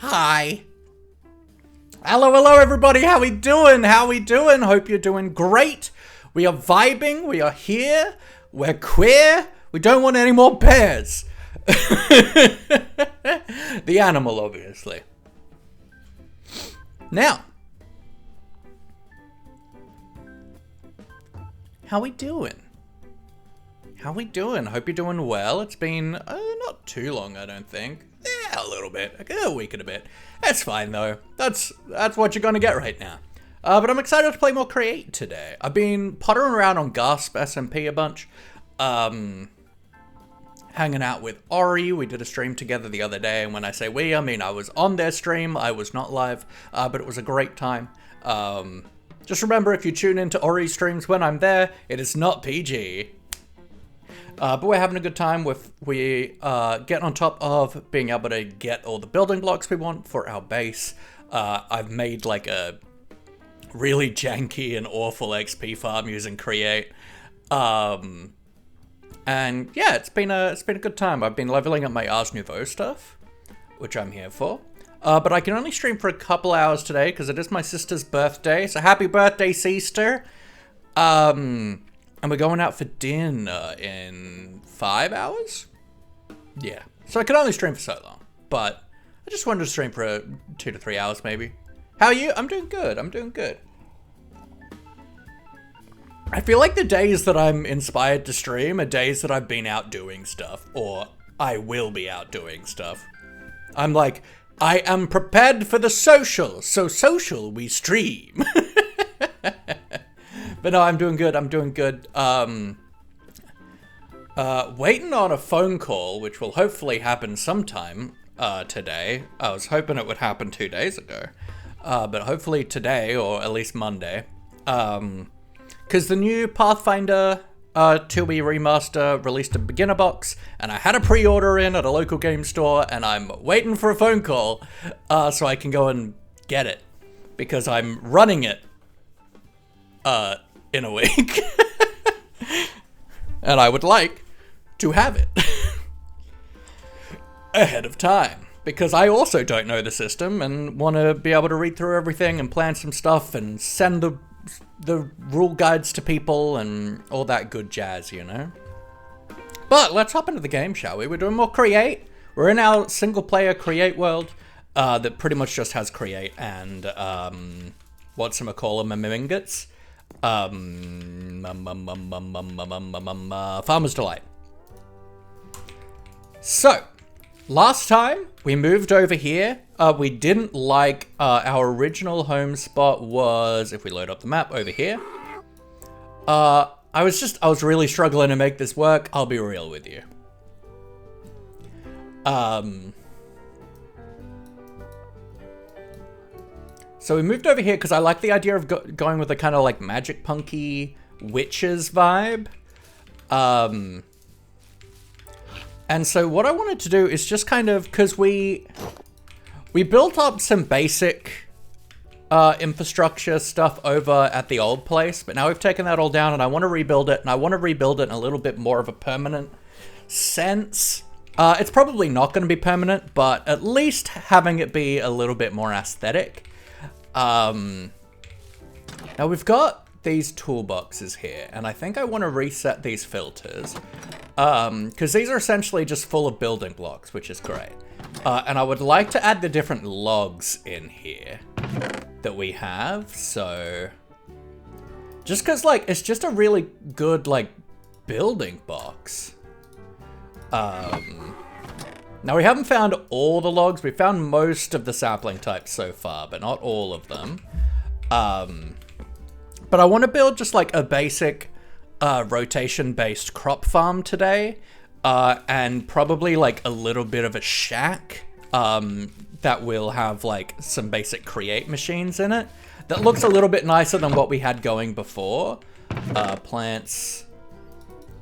Hi. Hello everybody, how we doing? Hope you're doing great. We are vibing, we are here, we're queer, we don't want any more bears. The animal, obviously. Now, how we doing? Hope you're doing well. It's been not too long, I don't think. Yeah, a little bit. A week and a bit. That's fine, though. That's what you're going to get right now. But I'm excited to play more Create today. I've been pottering around on Gasp SMP a bunch. Hanging out with Ori. We did a stream together the other day. And when I say we, I mean I was on their stream. I was not live. But it was a great time. Just remember, if you tune into Ori's streams when I'm there, it is not PG. But we're having a good time we get on top of being able to get all the building blocks we want for our base. I've made like a really janky and awful XP farm using Create. And yeah, it's been a good time. I've been leveling up my Ars Nouveau stuff, which I'm here for. But I can only stream for a couple hours today because it is my sister's birthday. So happy birthday, sister. And we're going out for dinner in 5 hours? Yeah. So I can only stream for so long. But I just wanted to stream for 2 to 3 hours, maybe. How are you? I'm doing good. I feel like the days that I'm inspired to stream are days that I've been out doing stuff. Or I will be out doing stuff. I'm like, I am prepared for the social. So social we stream. But no, I'm doing good. Waiting on a phone call, which will hopefully happen sometime today. I was hoping it would happen 2 days ago. But hopefully today, or at least Monday. Because the new Pathfinder 2e remaster released a beginner box, and I had a pre-order in at a local game store, and I'm waiting for a phone call so I can go and get it. Because I'm running it. In a week. And I would like to have it ahead of time, because I also don't know the system and want to be able to read through everything and plan some stuff and send the rule guides to people and all that good jazz, you know. But let's hop into the game, shall we? We're doing more Create. We're in our single player Create world that pretty much just has Create and whatchamacallem and Mimingats. Farmer's Delight. So, last time we moved over here, we didn't like our original home spot was, if we load up the map, over here. I was really struggling to make this work, I'll be real with you. So we moved over here because I like the idea of going with a kind of like magic punky witches vibe. And so what I wanted to do is just kind of, because we built up some basic infrastructure stuff over at the old place, but now we've taken that all down and I want to rebuild it, and I want to rebuild it in a little bit more of a permanent sense. It's probably not going to be permanent, but at least having it be a little bit more aesthetic. Now we've got these toolboxes here, and I think I want to reset these filters, because these are essentially just full of building blocks, which is great. And I would like to add the different logs in here that we have, so just because, like, it's just a really good, like, building box. Now, we haven't found all the logs. We found most of the sapling types so far, but not all of them. But I want to build just like a basic rotation-based crop farm today, and probably like a little bit of a shack that will have like some basic Create machines in it. That looks a little bit nicer than what we had going before. Plants.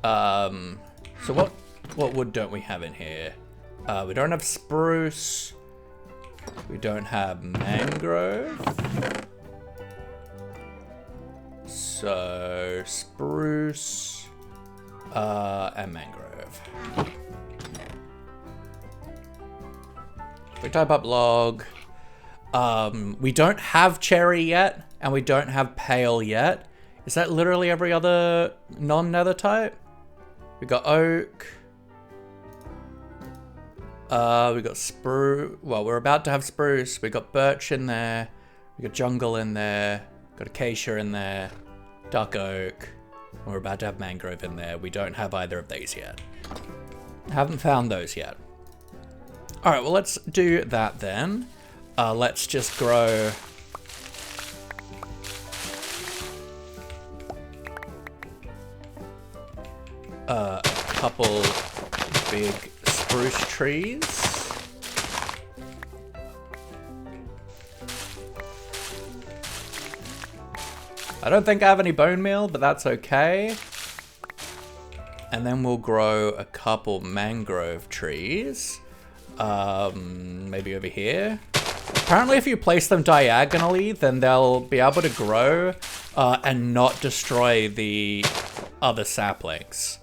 So what wood don't we have in here? We don't have spruce. We don't have mangrove. So spruce and mangrove. We type up log. We don't have cherry yet, and we don't have pale yet. Is that literally every other non-nether type? We got oak. We got spruce. Well, we're about to have spruce. We got birch in there. We got jungle in there. Got acacia in there. Dark oak. And we're about to have mangrove in there. We don't have either of these yet. Haven't found those yet. All right, well, let's do that then. Let's just grow a couple big spruce trees. I don't think I have any bone meal, but that's okay. And then we'll grow a couple mangrove trees. Maybe over here. Apparently if you place them diagonally, then they'll be able to grow and not destroy the other saplings.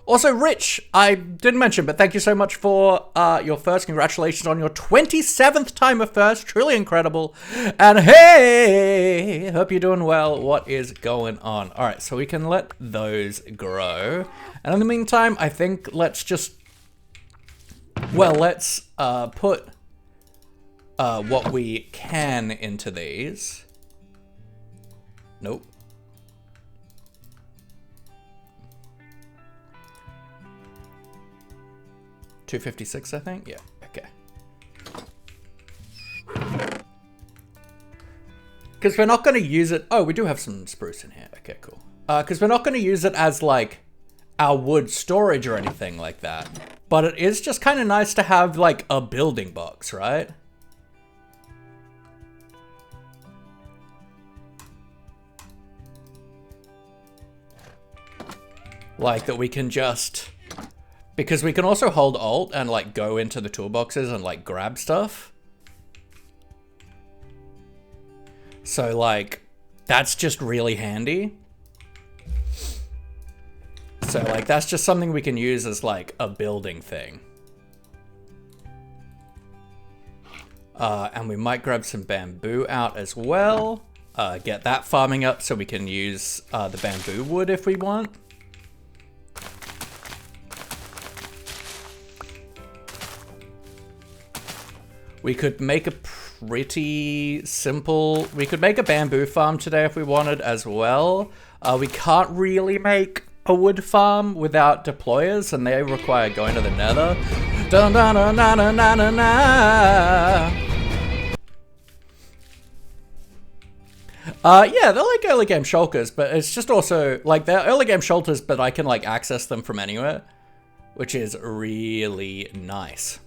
Also, Rich, I didn't mention, but thank you so much for your first. Congratulations on your 27th time of first. Truly incredible. And hey, hope you're doing well. What is going on? All right, so we can let those grow. And in the meantime, I think let's just, well, let's put what we can into these. Nope. $256, I think. Yeah. Okay. Because we're not going to use it. Oh, we do have some spruce in here. Okay, cool. Because we're not going to use it as like our wood storage or anything like that. But it is just kind of nice to have like a building box, right? Like that we can just, because we can also hold Alt and like go into the toolboxes and like grab stuff. So like, that's just really handy. So like, that's just something we can use as like a building thing. And we might grab some bamboo out as well. Get that farming up so we can use the bamboo wood if we want. We could make a pretty simple, we could make a bamboo farm today if we wanted as well. We can't really make a wood farm without deployers, and they require going to the nether. Dun, dun, dun, dun, dun, dun, dun, dun. Yeah, they're like early game shulkers, but it's just also like they're early game shelters, but I can like access them from anywhere, which is really nice.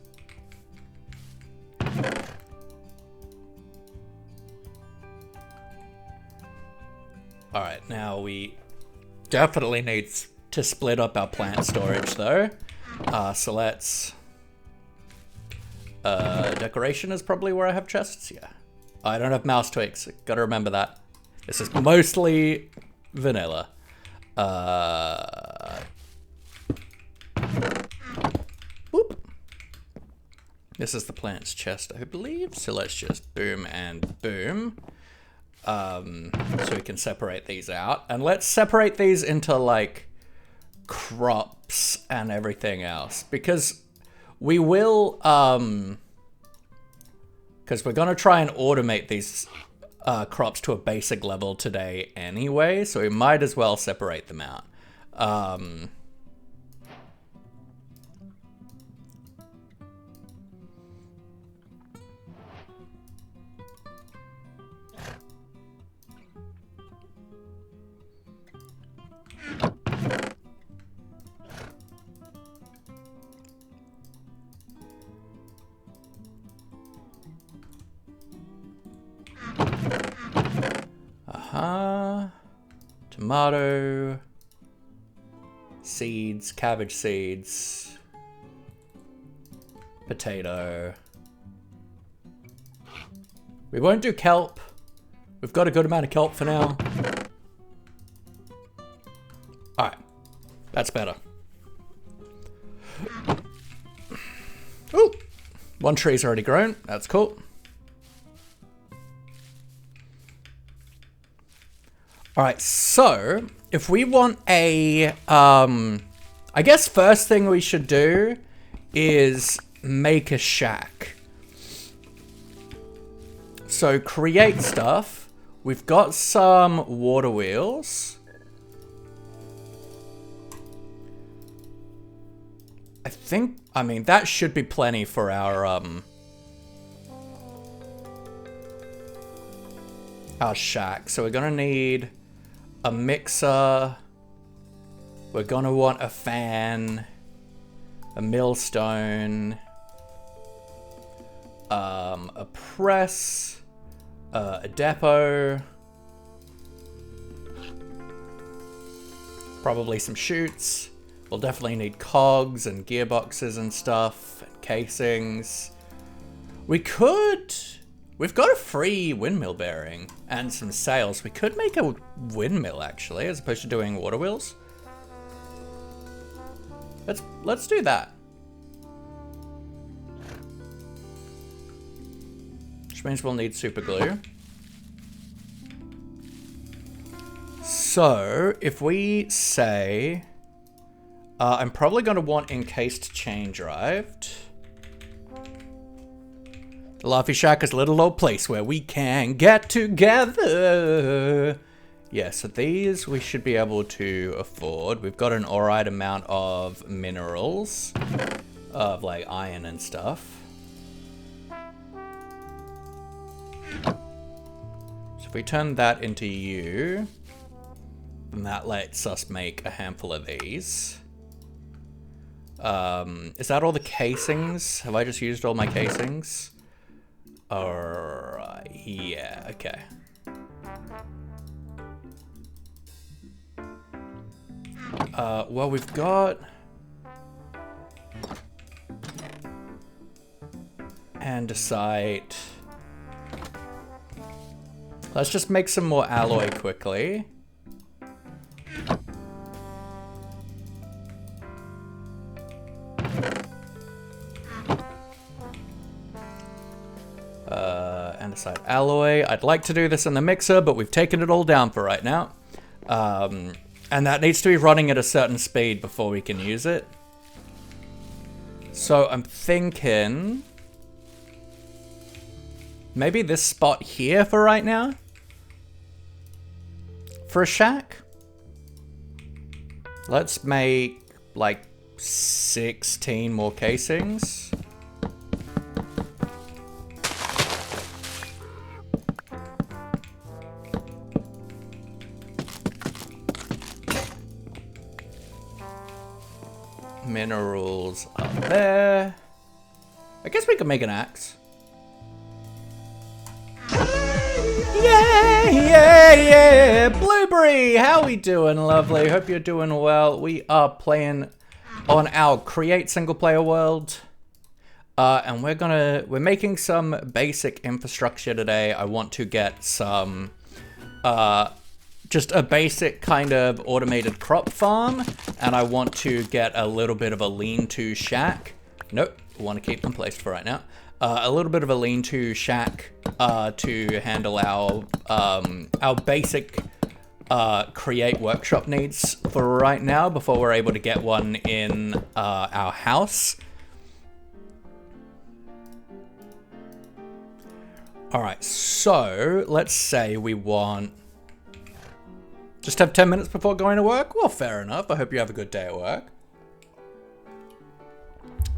All right, now we definitely need to split up our plant storage though. So let's, decoration is probably where I have chests, yeah. I don't have mouse tweaks, gotta remember that. This is mostly vanilla. Whoop. This is the plants chest, I believe. So let's just boom and boom. So we can separate these out. And let's separate these into like crops and everything else. Because we will, because we're gonna try and automate these crops to a basic level today anyway. So we might as well separate them out. Tomato, seeds, cabbage seeds, potato. We won't do kelp. We've got a good amount of kelp for now. All right, that's better. Ooh, One tree's already grown. That's cool. All right, so if we want a, I guess first thing we should do is make a shack. So create stuff. We've got some water wheels. I mean, that should be plenty for our shack. So we're gonna need a mixer. We're gonna want a fan, a millstone, a press, a depot, probably some chutes. We'll definitely need cogs and gearboxes and stuff, and casings. We've got a free windmill bearing and some sails. We could make a windmill actually, as opposed to doing water wheels. Let's do that. Which means we'll need super glue. So if we say, I'm probably going to want encased chain drive. The Laughy Shack is a little old place where we can get together. Yeah, so these we should be able to afford. We've got an alright amount of minerals, of like iron and stuff. So if we turn that into U, then that lets us make a handful of these. Is that all the casings? Have I just used all my casings? Alright, yeah, okay. Well, we've got andesite. Let's just make some more alloy quickly. Andesite alloy. I'd like to do this in the mixer, but we've taken it all down for right now. And that needs to be running at a certain speed before we can use it. So I'm thinking maybe this spot here for right now. For a shack. Let's make like 16 more casings. Minerals up there. I guess we could make an axe. Yeah, yeah, yeah. Blueberry, how we doing, lovely? Hope you're doing well. We are playing on our create single player world. And we're making some basic infrastructure today. I want to get some just a basic kind of automated crop farm, and I want to get a little bit of a lean-to shack. Nope, I want to keep them placed for right now. A little bit of a lean-to shack to handle our basic create workshop needs for right now before we're able to get one in our house. All right, so let's say we want just have 10 minutes before going to work? Well, fair enough. I hope you have a good day at work.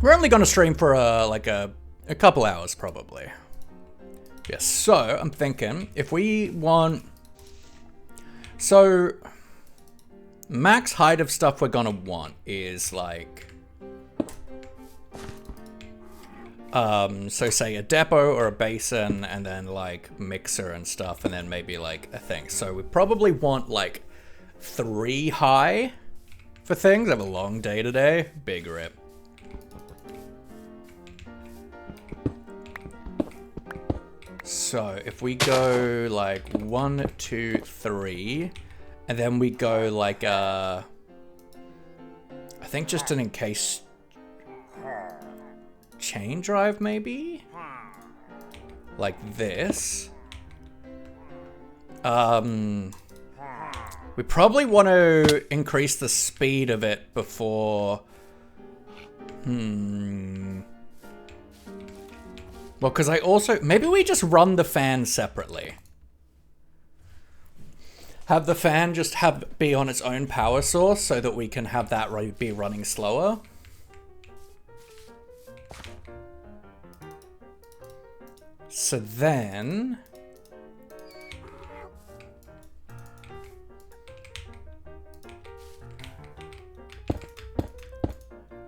We're only going to stream for like a couple hours, probably. Yes, so I'm thinking if we want... So, max height of stuff we're going to want is like... so say a depot or a basin, and then like mixer and stuff, and then maybe like a thing. So we probably want like 3 high for things. I have a long day today. Big rip. So if we go like 1, 2, 3, and then we go like I think just an encased chain drive maybe? Like this. We probably want to increase the speed of it before... Well, because I also... Maybe we just run the fan separately. Have the fan just be on its own power source so that we can have that be running slower. So then...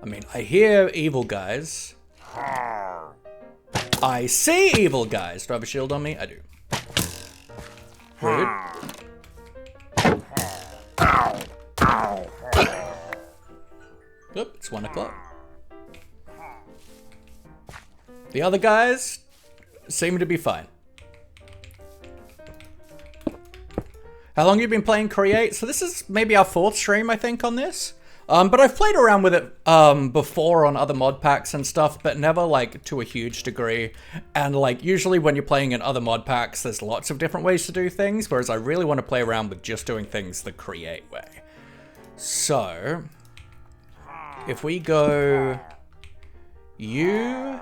I mean, I hear evil guys. I see evil guys. Do I have a shield on me? I do. Rude. Oop, it's 1 o'clock. The other guys seem to be fine. How long have you been playing Create? So this is maybe our 4th stream, I think, on this. But I've played around with it before on other mod packs and stuff, but never like to a huge degree. And like usually when you're playing in other mod packs, there's lots of different ways to do things, whereas I really want to play around with just doing things the Create way. So if we go you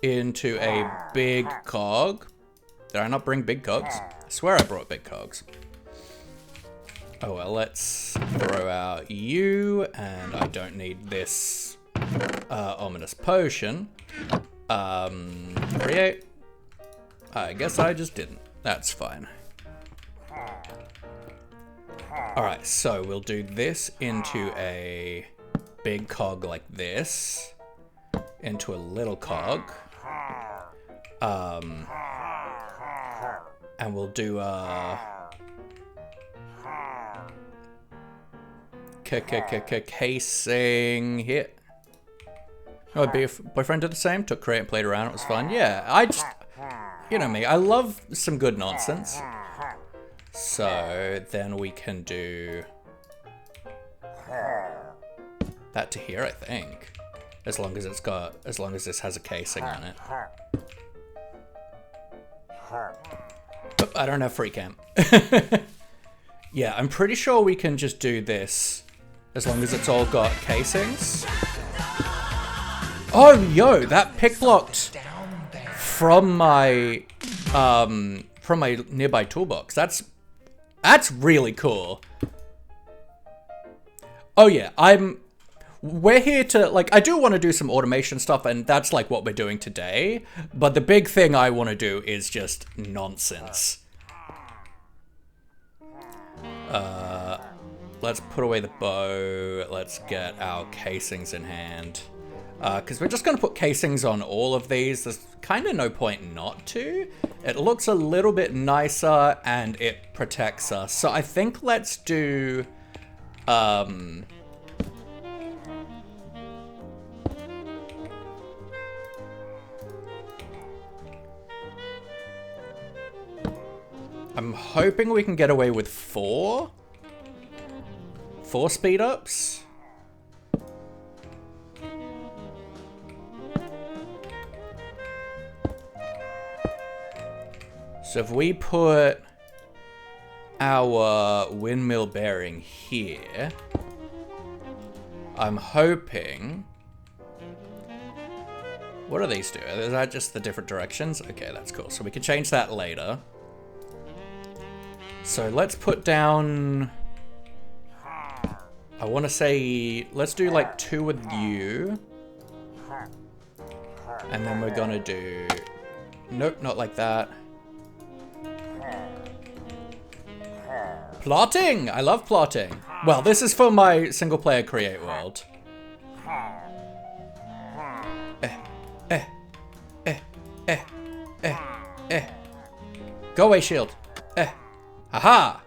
into a big cog. Did I not bring big cogs? I swear I brought big cogs. Oh well, let's throw out you, and I don't need this ominous potion. Create. I guess I just didn't. That's fine. Alright, so we'll do this into a big cog like this, into a little cog. And we'll do casing here. Oh, boyfriend did the same. Took Create and played around. It was fun. Yeah, I just, you know me. I love some good nonsense. So then we can do that to here, I think. As long as this has a casing on it. Oh, I don't have free cam. Yeah, I'm pretty sure we can just do this as long as it's all got casings. Oh, yo, that pick blocked from my nearby toolbox. That's really cool. Oh yeah, we're here to, like, I do want to do some automation stuff, and that's like what we're doing today. But the big thing I want to do is just nonsense. Let's put away the bow. Let's get our casings in hand. Because we're just going to put casings on all of these. There's kind of no point not to. It looks a little bit nicer, and it protects us. So I think let's do... I'm hoping we can get away with 4 speed ups. So if we put our windmill bearing here, I'm hoping... What do these do? Is that just the different directions? Okay, that's cool. So we can change that later. So let's put down... I want to say... Let's do like 2 with you. And then we're gonna do... Nope, not like that. Plotting! I love plotting. Well, this is for my single player Create world. Go away, shield. Haha!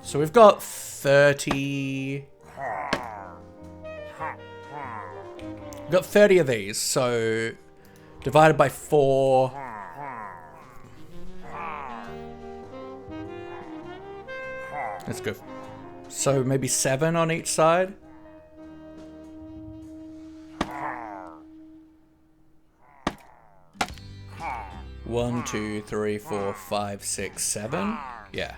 So we've got 30... We've got 30 of these, so... Divided by 4... Let's go. So maybe 7 on each side? 1, 2, 3, 4, 5, 6, 7. Yeah.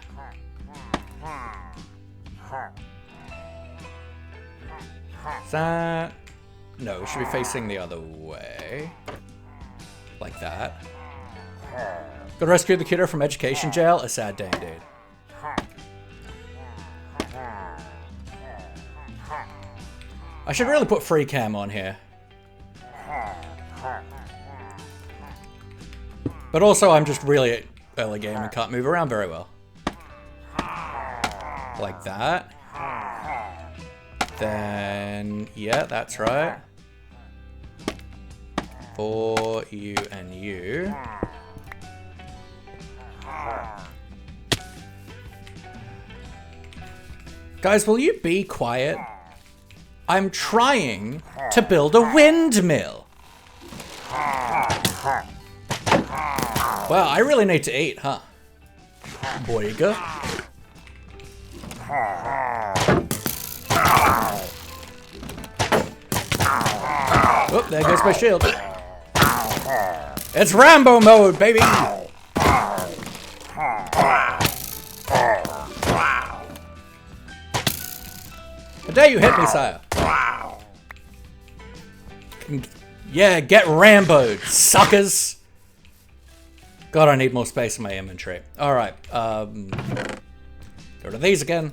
Is that... No, we should be facing the other way. Like that. Gotta rescue the kiddo from education jail? A sad day indeed. I should really put free cam on here. But also, I'm just really early game and can't move around very well. Like that. Then, yeah, that's right. For you and you. Guys, will you be quiet? I'm trying to build a windmill. Wow, I really need to eat, huh? Boyga. Oh, there goes my shield. It's Rambo mode, baby! How dare you hit me, sire? Yeah, get Rambo'd, suckers! God, I need more space in my inventory. Alright, go to these again.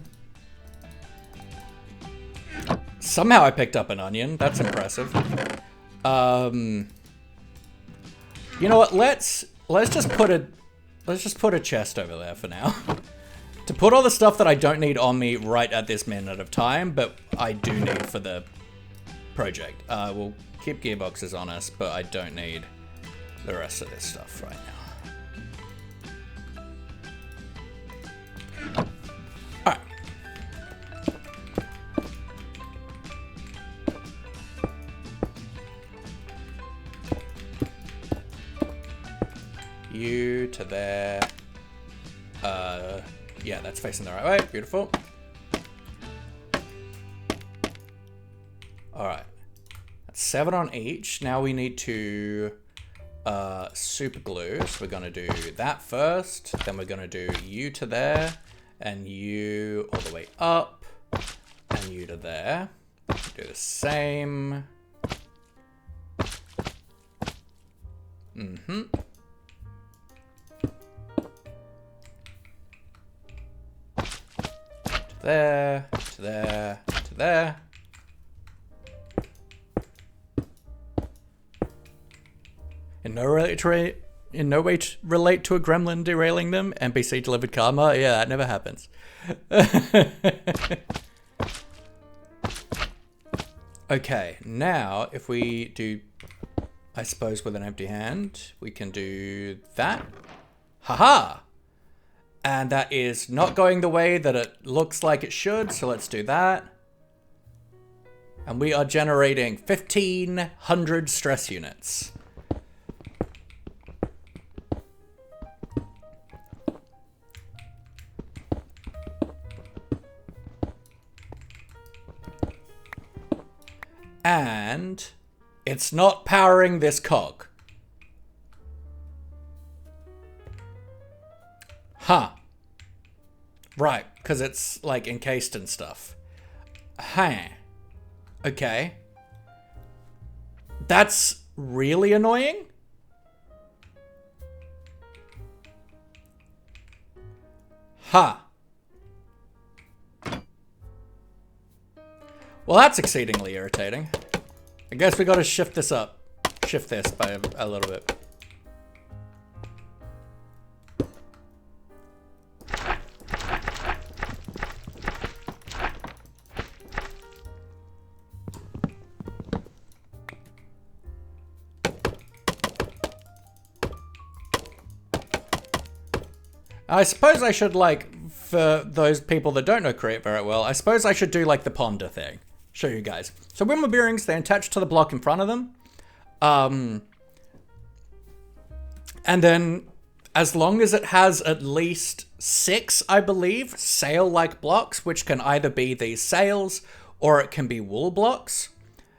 Somehow I picked up an onion. That's impressive. You know what? Let's just put a chest over there for now. To put all the stuff that I don't need on me right at this minute of time, but I do need for the project. We'll keep gearboxes on us, but I don't need the rest of this stuff right now. Alright. You to there. Yeah, that's facing the right way. Beautiful. Alright. That's 7 on each. Now we need to super glue. So we're gonna do that first. Then we're gonna do you to there. And you all the way up. And you to there. Do the same. Mm-hmm. There, to there, to there. In no way to relate to a gremlin derailing them. NPC delivered karma. Yeah, that never happens. Okay, now if we do, I suppose with an empty hand, we can do that. Haha! And that is not going the way that it looks like it should, so let's do that. And we are generating 1,500 stress units. And it's not powering this cog. Huh. Right, because it's like encased and stuff. Huh. Okay. That's really annoying. Huh. Well, that's exceedingly irritating. I guess we gotta shift this up. Shift this by a little bit. I suppose I should, like, for those people that don't know Create very well, I suppose I should do, like, the ponder thing. Show you guys. So windmill bearings, they attach to the block in front of them. And then, as long as it has at least 6, I believe, sail-like blocks, which can either be these sails, or it can be wool blocks,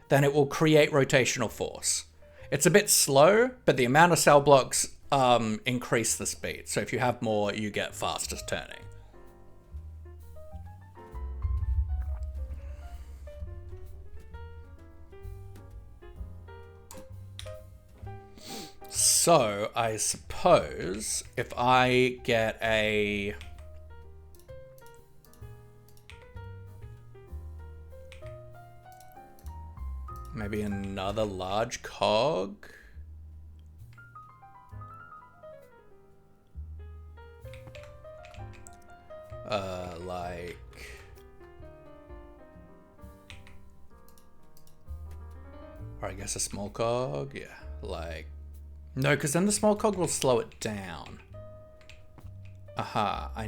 then it will create rotational force. It's a bit slow, but the amount of sail blocks increase the speed. So if you have more, you get faster turning. So I suppose if I get a... maybe another large cog. Like... or I guess a small cog, yeah, like... no, because then the small cog will slow it down. Aha, I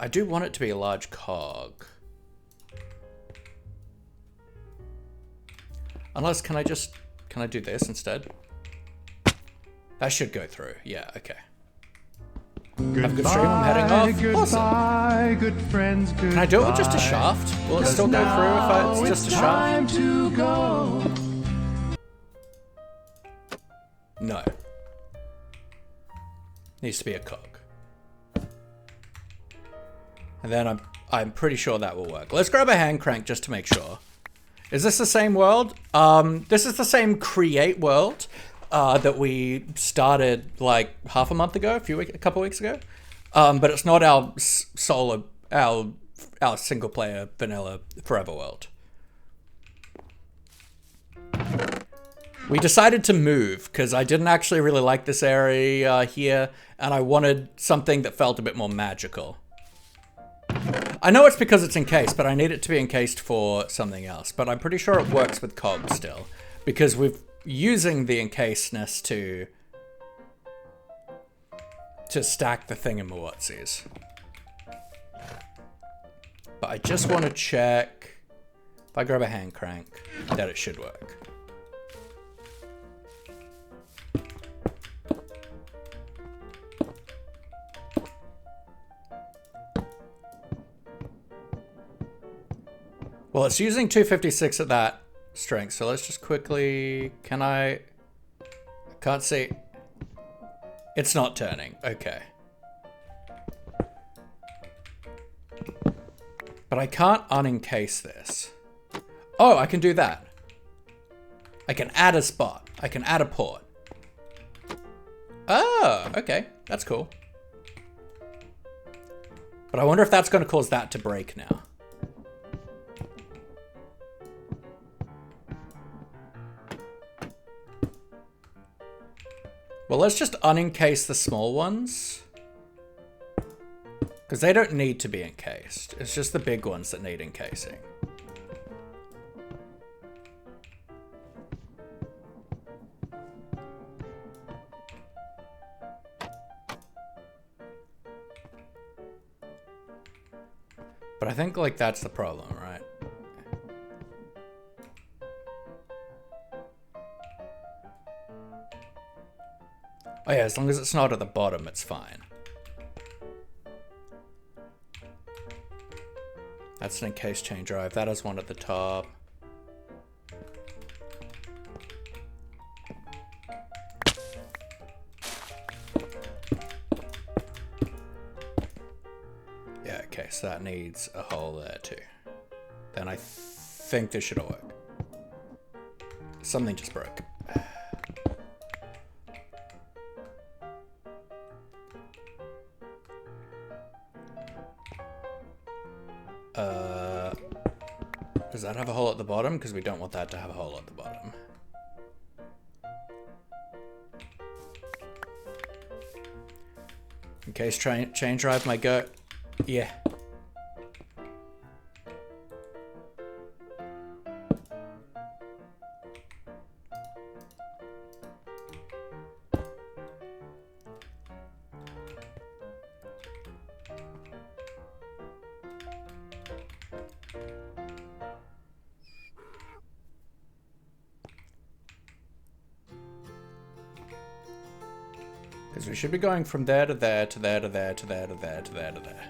do want it to be a large cog. Unless, can I do this instead? That should go through, yeah, okay. Goodbye, have a good stream, I'm heading off. goodbye, Awesome. good friends, goodbye. Can I do it with just a shaft? Will it still go through if it's just a shaft? Time to go. No. Needs to be a cog. And then I'm pretty sure that will work. Let's grab a hand crank just to make sure. Is this the same world? This is the same create world that we started like half a month ago, a couple weeks ago. But it's not our solo, our single player vanilla forever world. We decided to move because I didn't actually really like this area here, and I wanted something that felt a bit more magical. I know it's because it's encased, but I need it to be encased for something else. But I'm pretty sure it works with cogs still, because we're using the encasedness to stack the thingamawattsies. But I just want to check if I grab a hand crank that it should work. Well, it's using 256 at that strength, so let's just quickly... I can't see. It's not turning. Okay. But I can't unencase this. Oh, I can do that. I can add a spot. I can add a port. Oh, okay. That's cool. But I wonder if that's going to cause that to break now. Well, let's just unencase the small ones. Because they don't need to be encased. It's just the big ones that need encasing. But I think, like, that's the problem, right? Oh yeah, as long as it's not at the bottom, it's fine. That's an encased chain drive. That has one at the top. Yeah, okay, so that needs a hole there too. Then I think this should all work. Something just broke. Does that have a hole at the bottom? Because we don't want that to have a hole at the bottom. In case chain drive might go. Yeah. Because we should be going from there to there to there to there to there to there to there to there.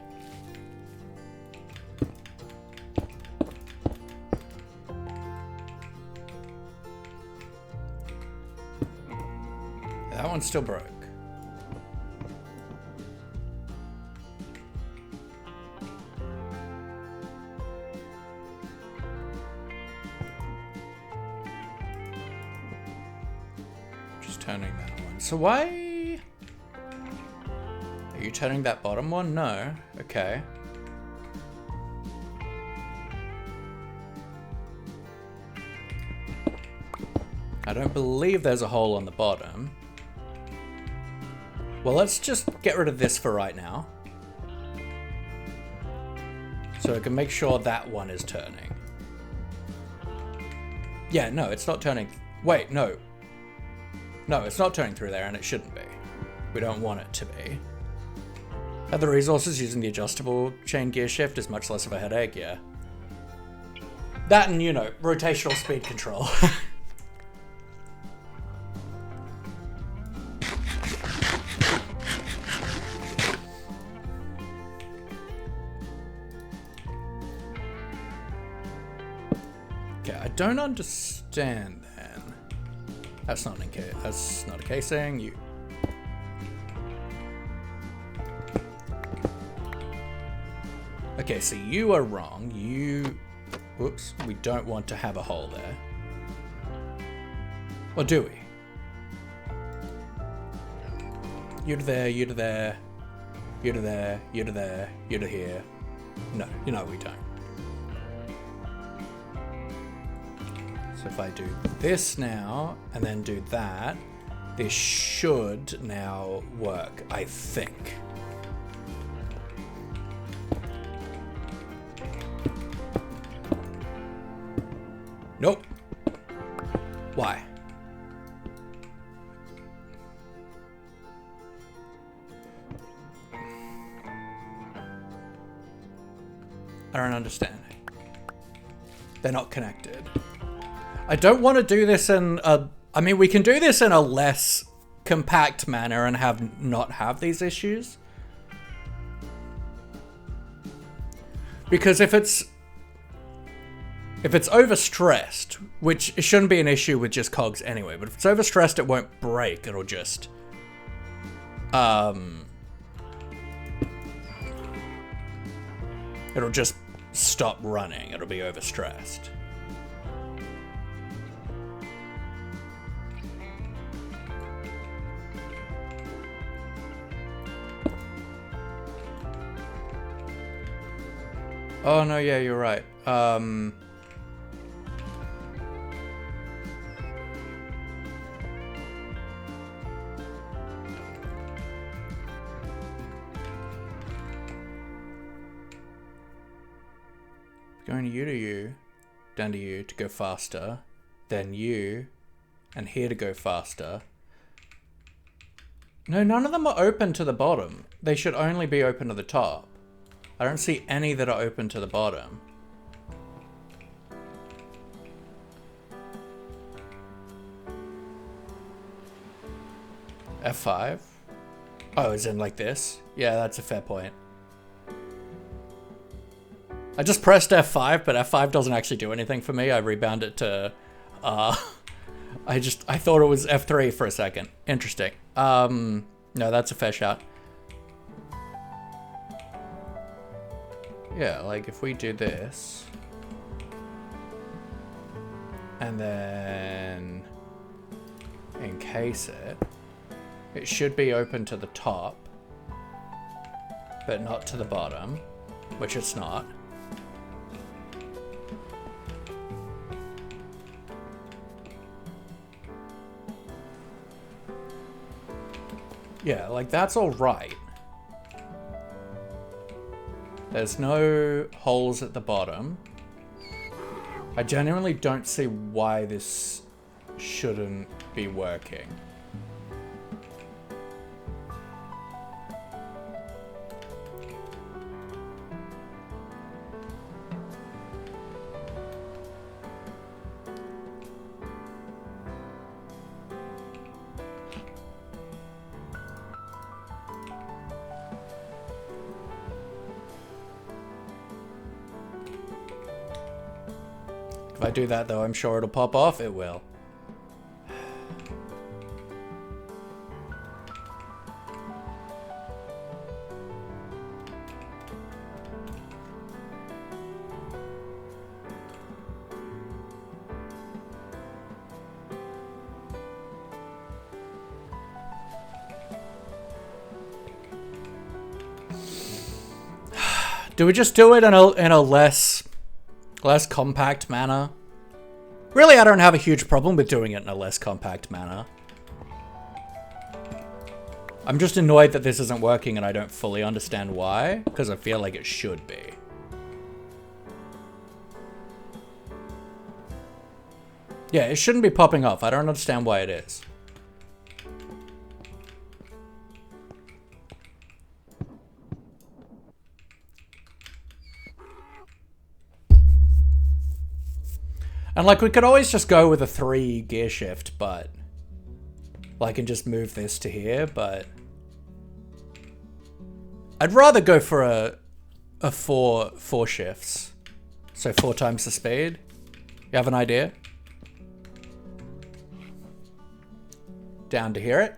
That one still broke. Just turning that one. So why... Are you turning that bottom one? No. Okay. I don't believe there's a hole on the bottom. Well, let's just get rid of this for right now. So I can make sure that one is turning. Yeah, no, it's not turning. Wait, no. No, it's not turning through there, and it shouldn't be. We don't want it to be. Have the resources using the adjustable chain gear shift is much less of a headache, yeah. That and, you know, rotational speed control. Okay, I don't understand then. That's not a casing. You. Okay, so you are wrong. Whoops, we don't want to have a hole there. Or do we? You to there, you to there, you to there, you to there, you to here. No, you know we don't. So if I do this now, and then do that, this should now work, I think. Nope. Why? I don't understand. They're not connected. I don't want to do this in a... I mean, we can do this in a less compact manner and not have these issues. Because if it's overstressed, which it shouldn't be an issue with just cogs anyway, but if it's overstressed, it won't break. It'll just... It'll just stop running. It'll be overstressed. Oh, no, yeah, you're right. Going to you, down to you to go faster, then you, and here to go faster. No, none of them are open to the bottom. They should only be open to the top. I don't see any that are open to the bottom. F5? Oh, is in like this? Yeah, that's a fair point. I just pressed F5, but F5 doesn't actually do anything for me. I rebound it to, I thought it was F3 for a second. Interesting. No, that's a fair shot. Yeah, like if we do this, and then encase it, it should be open to the top, but not to the bottom, which it's not. Yeah, like that's all right. There's no holes at the bottom. I genuinely don't see why this shouldn't be working. If I do that though, I'm sure it'll pop off. It will. Do we just do it in a less compact manner? Really, I don't have a huge problem with doing it in a less compact manner. I'm just annoyed that this isn't working and I don't fully understand why, because I feel like it should be. Yeah, it shouldn't be popping off. I don't understand why it is. And like, we could always just go with a 3 gear shift, but like, and just move this to here, but I'd rather go for a four shifts. So 4 times the speed. You have an idea? Down to hear it.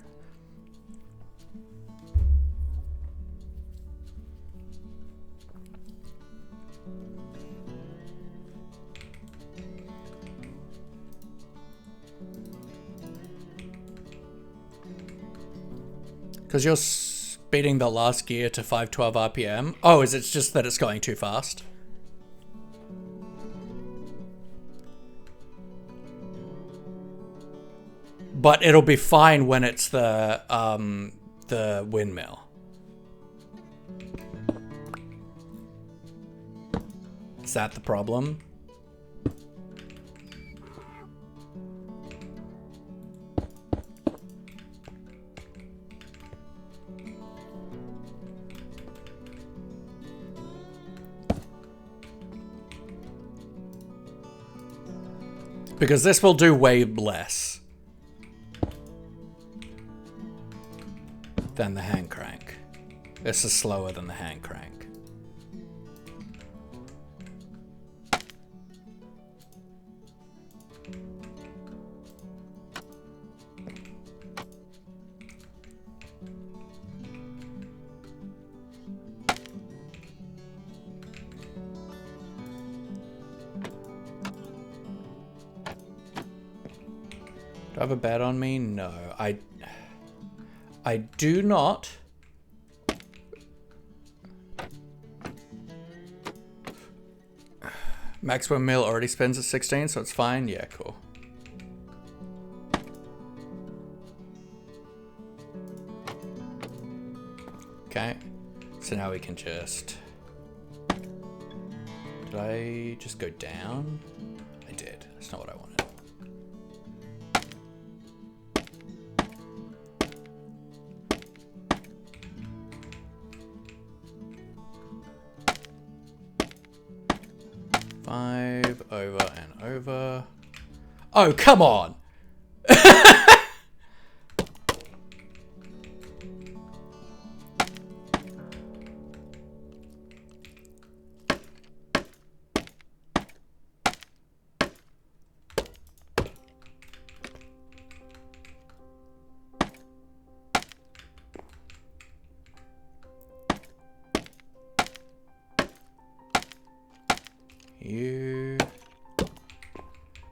Because you're speeding the last gear to 512 RPM. Oh, is it just that it's going too fast? But it'll be fine when it's the windmill. Is that the problem? Because this will do way less than the hand crank. This is slower than the hand crank. Do I have a bet on me? No, I do not. Max windmill already spins at 16, so it's fine. Yeah, cool. Okay, so now we can just... Did I just go down? I did. That's not what I wanted. Over and over. Oh, come on!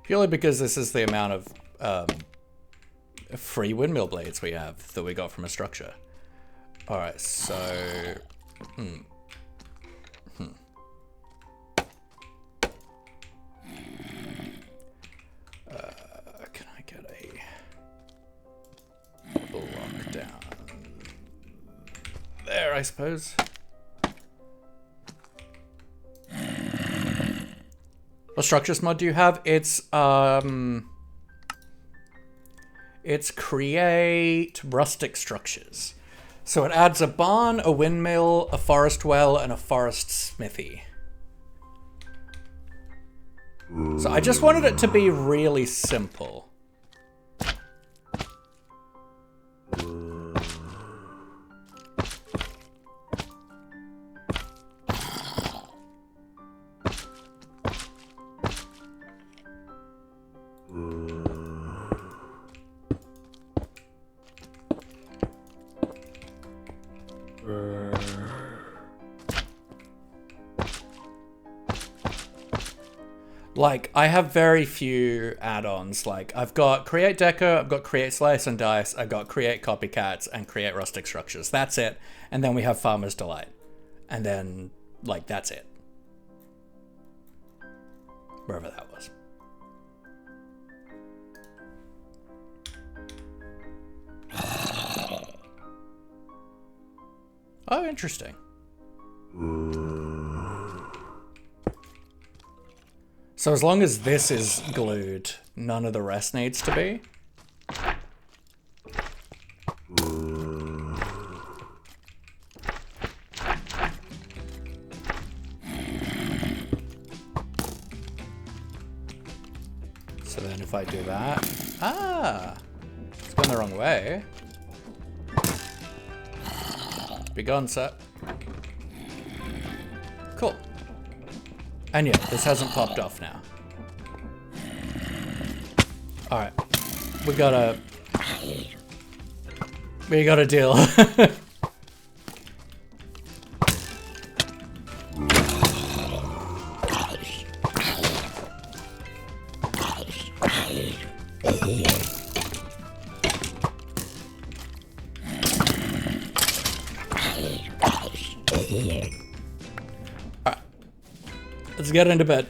Purely because this is the amount of free windmill blades we have that we got from a structure. Alright, so... Can I get a block down there, I suppose? What structures mod do you have? It's create rustic structures. So it adds a barn, a windmill, a forest well, and a forest smithy. So I just wanted it to be really simple. Like, I have very few add-ons. Like, I've got Create Deco, I've got Create Slice and Dice, I've got Create Copycats, and Create Rustic Structures. That's it. And then we have Farmer's Delight. And then, Like, that's it. Wherever that was. Oh, interesting. So as long as this is glued, none of the rest needs to be. So then if I do that... It's going the wrong way. Be gone, sir. Cool. And yeah, this hasn't popped off now. Alright. We gotta deal. Alright. Let's get into bed.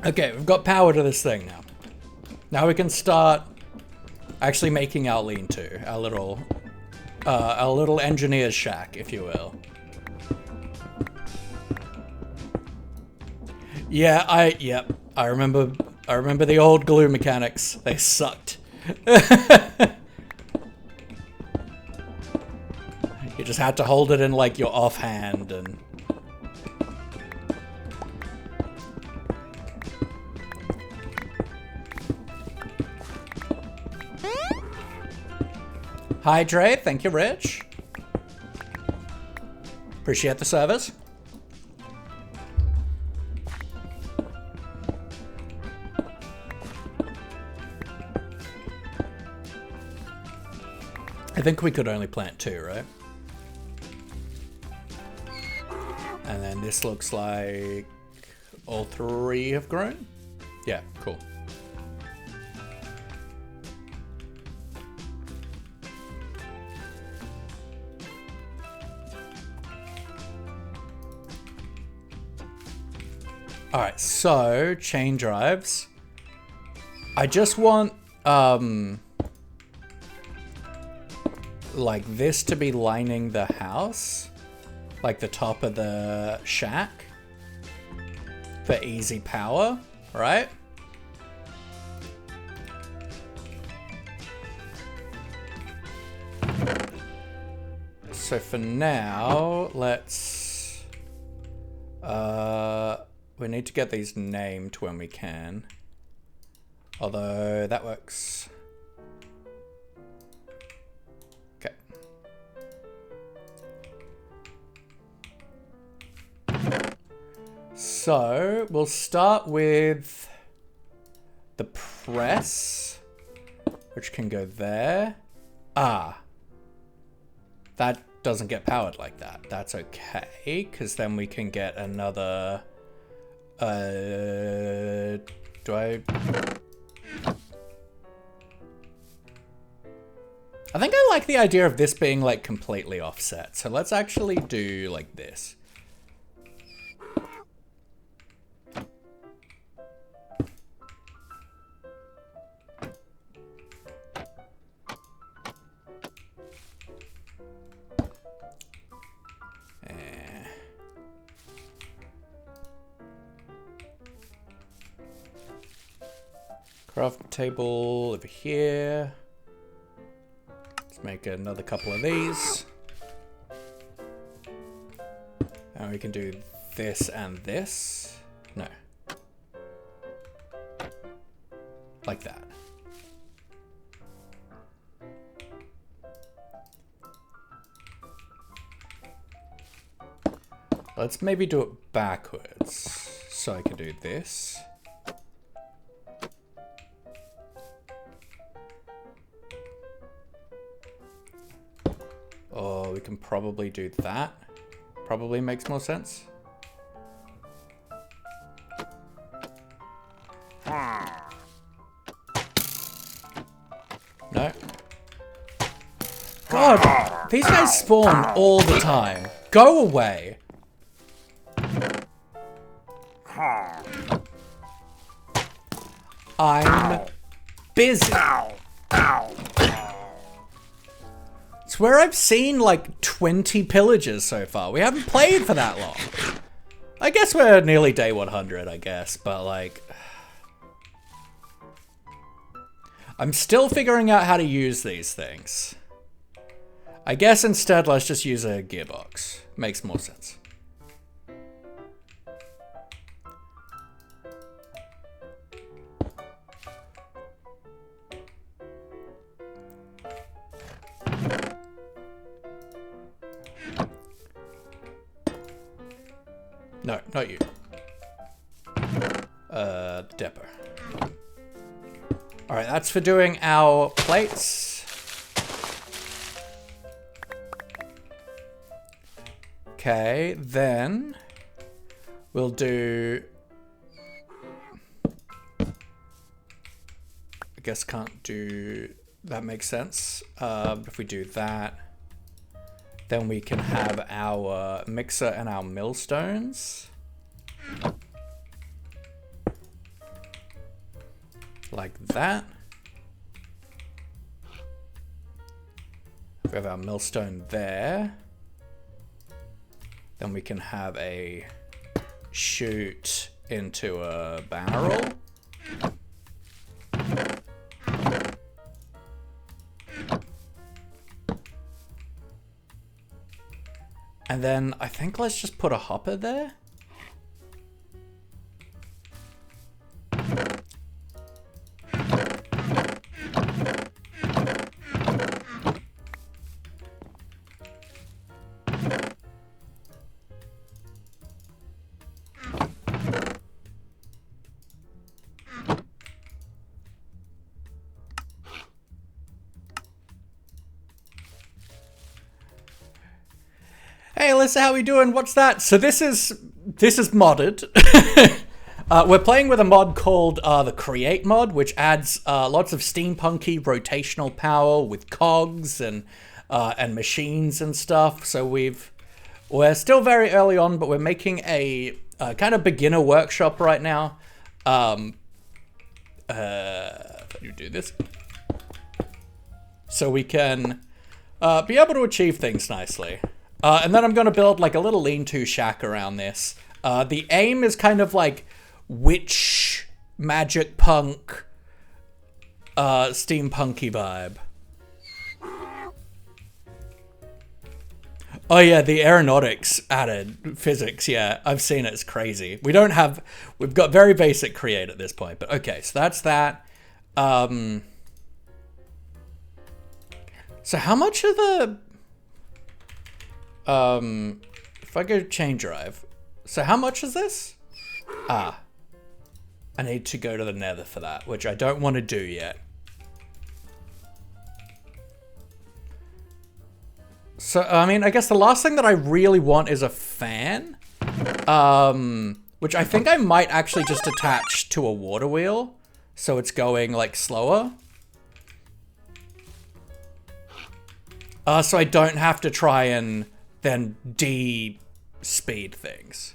Okay, we've got power to this thing now. Now we can start actually making our lean-to, our little engineer's shack, if you will. Yeah, I remember the old glue mechanics. They sucked. You just had to hold it in like your offhand and... Hi, Dre. Thank you, Rich. Appreciate the service. I think we could only plant 2, right? And then this looks like all 3 have grown. Yeah, cool. Alright, so chain drives. I just want like this to be lining the house, like the top of the shack for easy power, right? So for now, let's we need to get these named when we can. Although that works. Okay. So we'll start with the press, which can go there. That doesn't get powered like that. That's okay, because then we can get another... do I think I like the idea of this being like completely offset. So let's actually do like this. Craft table over here. Let's make another couple of these. And we can do this and this. No. Like that. Let's maybe do it backwards. So I can do this. we can probably do that. Probably makes more sense. No. God, these guys spawn all the time. Go away. I'm busy. It's where I've seen like 20 pillagers so far. We haven't played for that long. I guess we're nearly day 100, I guess, but like... I'm still figuring out how to use these things. I guess instead let's just use a gearbox. Makes more sense. No, not you. Depot. Alright, that's for doing our plates. Okay, then we'll do... I guess can't do... That makes sense. If we do that, then we can have our mixer and our millstones. Like that. We have our millstone there. Then we can have a chute into a barrel. And then I think let's just put a hopper there. Hey Alyssa, how we doing? What's that? So this is modded. We're playing with a mod called the Create mod, which adds lots of steampunky rotational power with cogs and machines and stuff. So we're still very early on, but we're making a kind of beginner workshop right now. You do this, so we can be able to achieve things nicely. And then I'm going to build like a little lean-to shack around this. The aim is kind of like witch, magic punk, steampunky vibe. Oh yeah, the aeronautics added physics. Yeah, I've seen it. It's crazy. We've got very basic create at this point, but okay, so that's that. So how much of the... if I go chain drive, so how much is this? I need to go to the nether for that, which I don't want to do yet. So, I mean, I guess the last thing that I really want is a fan, which I think I might actually just attach to a water wheel, so it's going like slower. So I don't have to try and then de-speed things.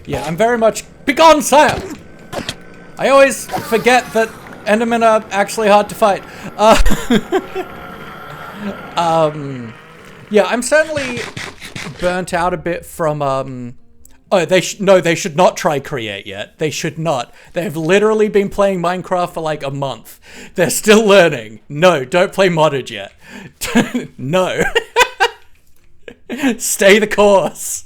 Yeah, I'm very much... Begone, sire! I always forget that Endermen are actually hard to fight. Yeah, I'm certainly burnt out a bit from... Oh, they should not try Create yet. They should not. They have literally been playing Minecraft for like a month. They're still learning. No, don't play modded yet. No. Stay the course.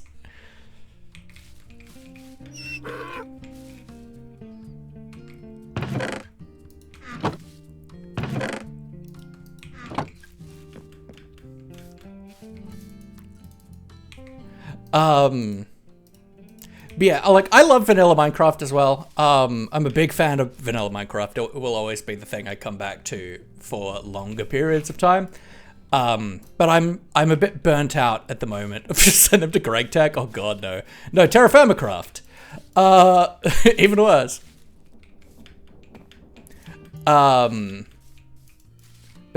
But yeah, like, I love vanilla Minecraft as well. I'm a big fan of vanilla Minecraft. It will always be the thing I come back to for longer periods of time. But I'm a bit burnt out at the moment. I've just sent them to Greg Tech. Oh god, no. No, Terra Firmacraft. Even worse. But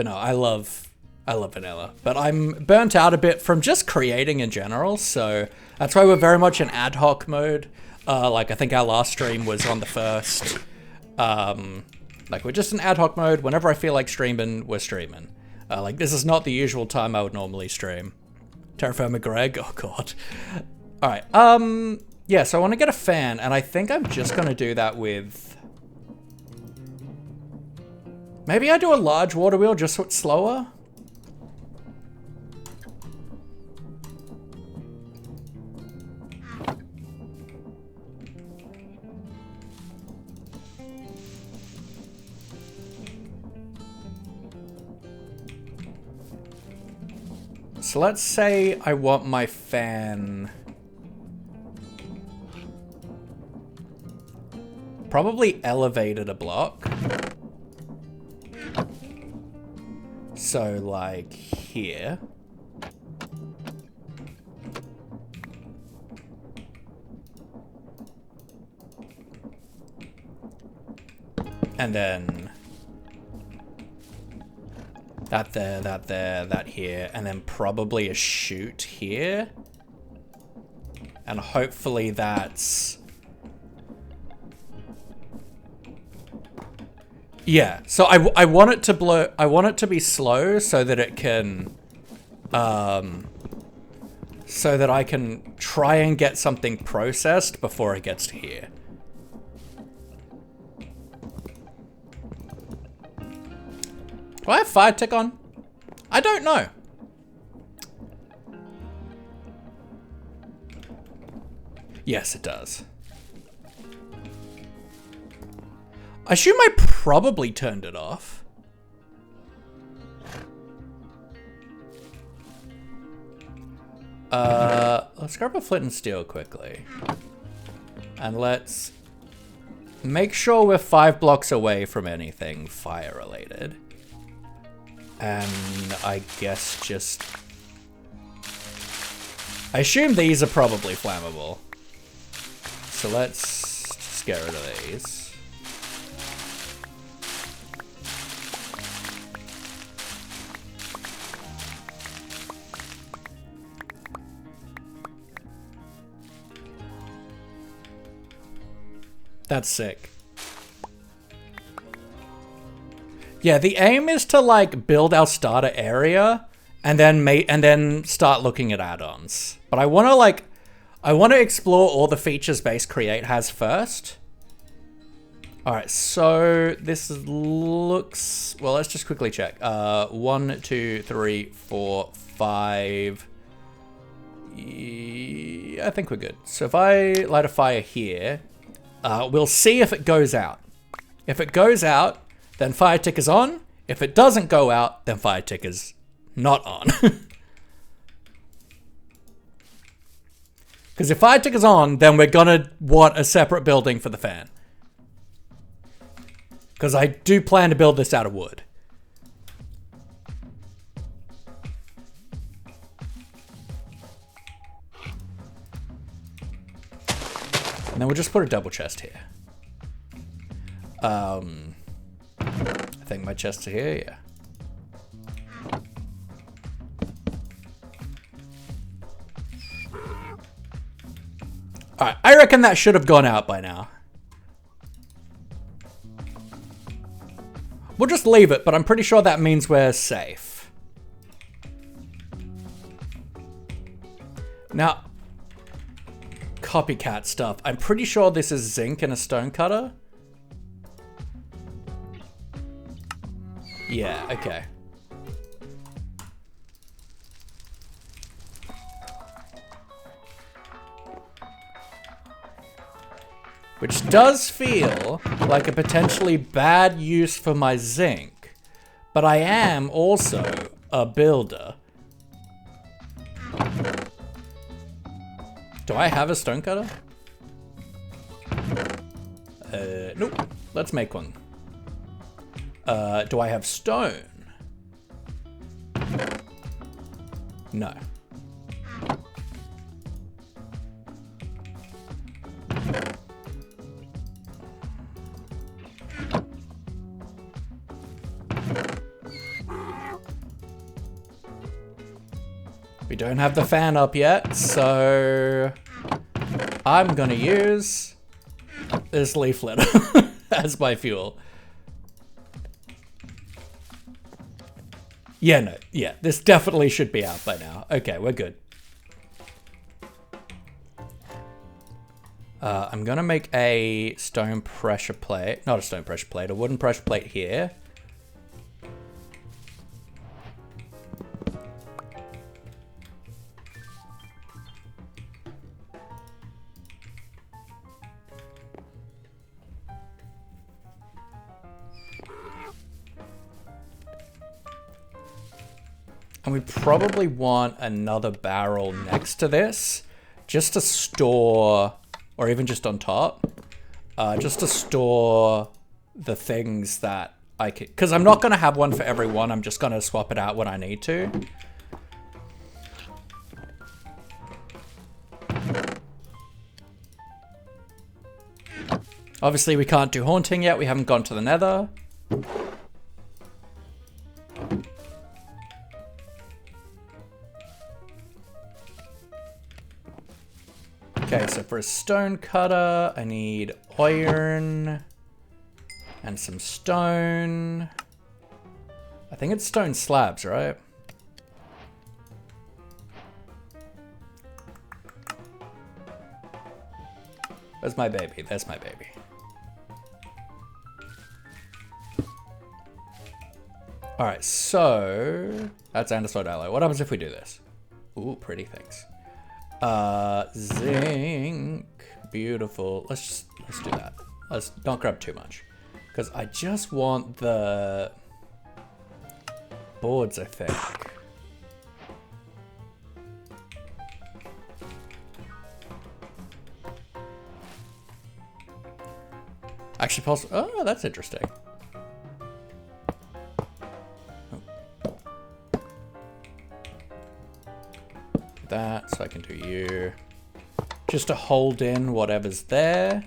no, I love vanilla. But I'm burnt out a bit from just creating in general, so that's why we're very much in ad hoc mode. Like, I think our last stream was on the 1st. Like, we're just in ad hoc mode. Whenever I feel like streaming, we're streaming. Like, this is not the usual time I would normally stream. Terraformer Greg? Oh, God. Alright, yeah, so I want to get a fan, and I think I'm just going to do that with... Maybe I do a large water wheel just so it's slower? So let's say I want my fan... probably elevated a block. So, like, here. And then... that there, that there, that here, and then probably a chute here. And hopefully that's... yeah, so I want it to blow, I want it to be slow so that it can, so that I can try and get something processed before it gets to here. Do I have fire tick on? I don't know. Yes, it does. I assume I probably turned it off. Let's grab a flint and steel quickly. And let's make sure we're 5 blocks away from anything fire related. And I guess just... I assume these are probably flammable. So let's just get rid of these. That's sick. Yeah, the aim is to like build our starter area and then start looking at add-ons. But I want to explore all the features base create has first. All right, so this looks, well, let's just quickly check. 1, 2, 3, 4, 5. I think we're good. So if I light a fire here, we'll see if it goes out. If it goes out, then fire tick is on. If it doesn't go out, then fire tick is not on. Because if fire tick is on, then we're gonna want a separate building for the fan. Because I do plan to build this out of wood. And then we'll just put a double chest here. I think my chests are here, yeah. Alright, I reckon that should have gone out by now. We'll just leave it, but I'm pretty sure that means we're safe. Now, copycat stuff. I'm pretty sure this is zinc and a stone cutter. Yeah, okay. Which does feel like a potentially bad use for my zinc, but I am also a builder. Do I have a stone cutter? Nope. Let's make one. Do I have stone? No. We don't have the fan up yet, so I'm gonna use this leaflet as my fuel. Yeah, no, yeah, this definitely should be out by now. Okay, we're good. I'm gonna make a stone pressure plate, not a stone pressure plate, a wooden pressure plate here. And we probably want another barrel next to this, just to store, or even just on top, just to store the things that I can, because I'm not going to have one for every one, I'm just going to swap it out when I need to. Obviously we can't do haunting yet, we haven't gone to the nether. Okay, so for a stone cutter, I need iron and some stone. I think it's stone slabs, right? Where's my baby? There's my baby. All right, so that's andesite alloy. What happens if we do this? Ooh, pretty things. Zinc, beautiful. Let's do that. Let's not grab too much, because I just want the boards, I think. Actually, oh, that's interesting. That, so I can do you. Just to hold in whatever's there.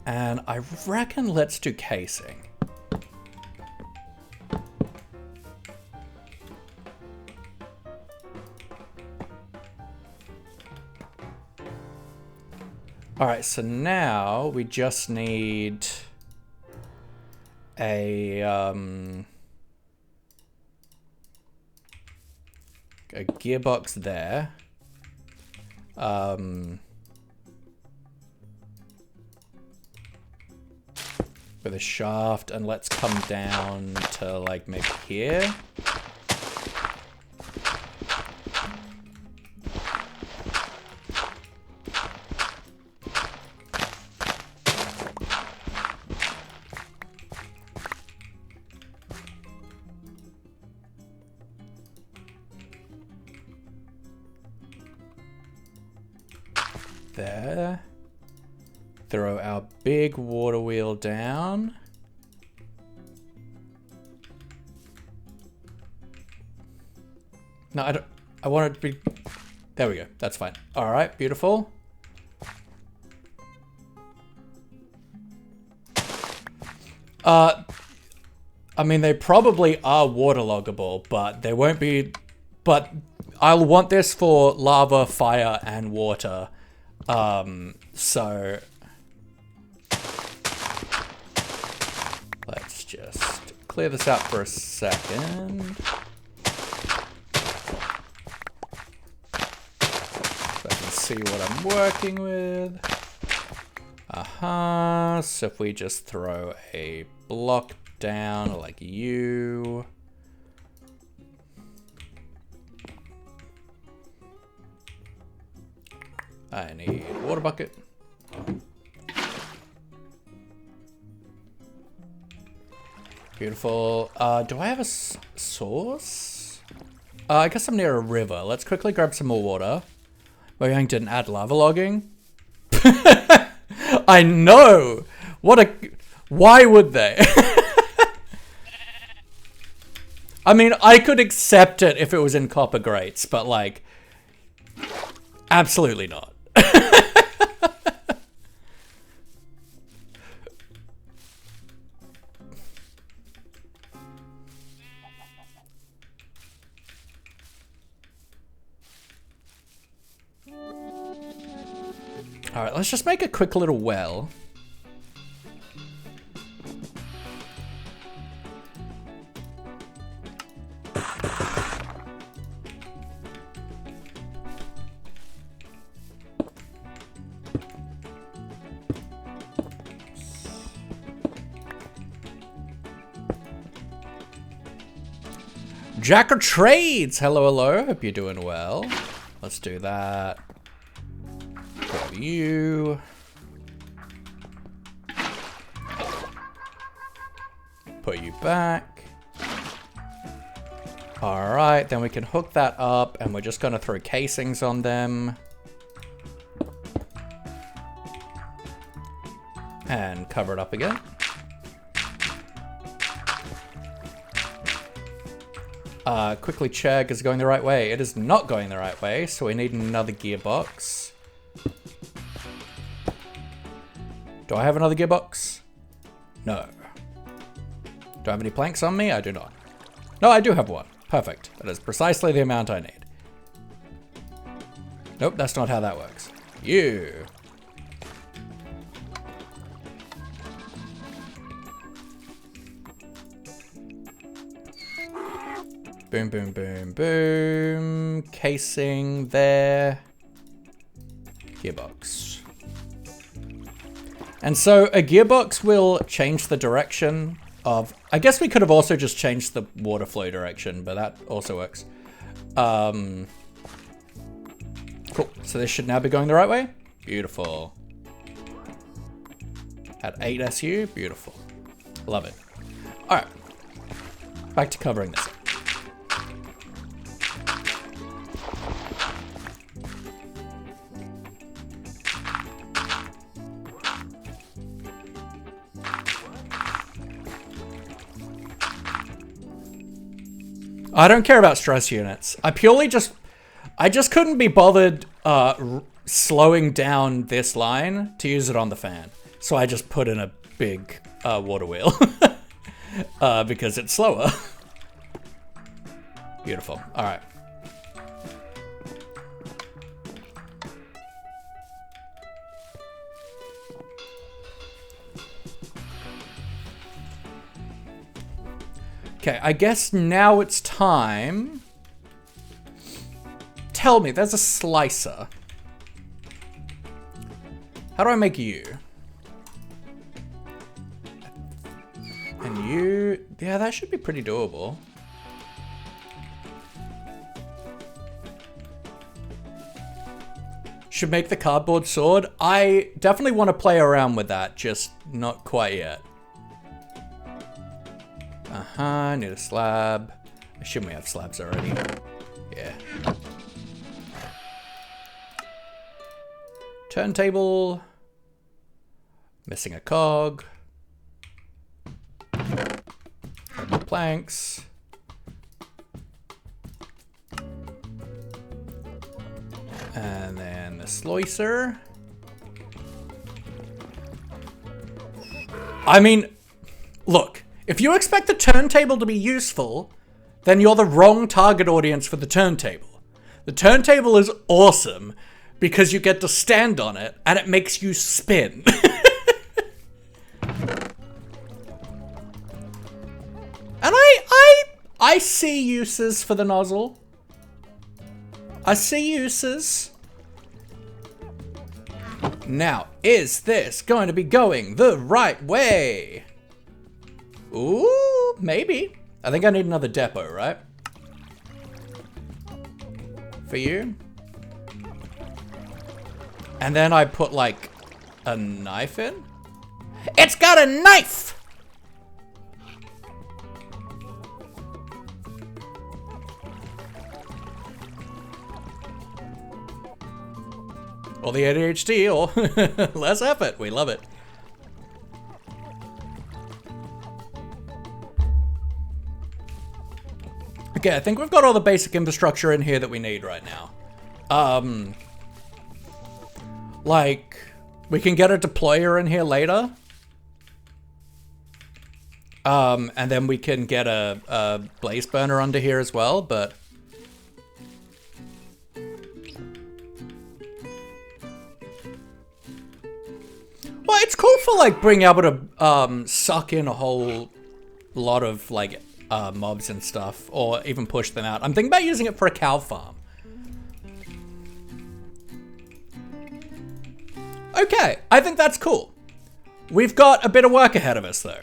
And I reckon let's do casing. All right, so now we just need a gearbox there. With a shaft, and let's come down to like maybe here. There. Throw our big water wheel down. No, I don't. I want it to be. There we go. That's fine. All right, beautiful. I mean, they probably are waterloggable, but they won't be. But I'll want this for lava, fire, and water. So let's just clear this out for a second. So I can see what I'm working with. Aha, so if we just throw a block down like you. I need a water bucket. Beautiful. Do I have a source? I guess I'm near a river. Let's quickly grab some more water. Mojang didn't add lava logging? I know! Why would they? I mean, I could accept it if it was in copper grates, but like, absolutely not. All right, let's just make a quick little well. Jack of Trades! Hello, hello. Hope you're doing well. Let's do that. Grab you. Put you back. Alright, then we can hook that up, and we're just going to throw casings on them. And cover it up again. Quickly check, is it going the right way? It is not going the right way, so we need another gearbox. Do I have another gearbox? No. Do I have any planks on me? I do not. No, I do have one. Perfect. That is precisely the amount I need. Nope, that's not how that works. You. Boom, boom, boom, boom. Casing there. Gearbox. And so a gearbox will change the direction of... I guess we could have also just changed the water flow direction, but that also works. Cool. So this should now be going the right way. Beautiful. At 8 SU. Beautiful. Love it. All right. Back to covering this. I don't care about stress units. I just couldn't be bothered slowing down this line to use it on the fan. So I just put in a big water wheel because it's slower. Beautiful. All right. Okay, I guess now it's time. Tell me, there's a slicer. How do I make you? And you... Yeah, that should be pretty doable. Should make the cardboard sword. I definitely want to play around with that, just not quite yet. Need a slab. I assume we have slabs already. Yeah. Turntable. Missing a cog. Couple planks. And then the slicer. I mean, look. If you expect the turntable to be useful, then you're the wrong target audience for the turntable. The turntable is awesome because you get to stand on it and it makes you spin. And I see uses for the nozzle. I see uses. Now, is this going to be going the right way? Ooh, maybe. I think I need another depot, right? For you. And then I put like a knife in. It's got a knife! or the ADHD, or less effort. We love it. Okay, I think we've got all the basic infrastructure in here that we need right now. Like, we can get a deployer in here later. And then we can get a blaze burner under here as well, but... Well, it's cool for, like, being able to, suck in a whole lot of, like, mobs and stuff, or even push them out. I'm thinking about using it for a cow farm. Okay, I think that's cool. We've got a bit of work ahead of us, though.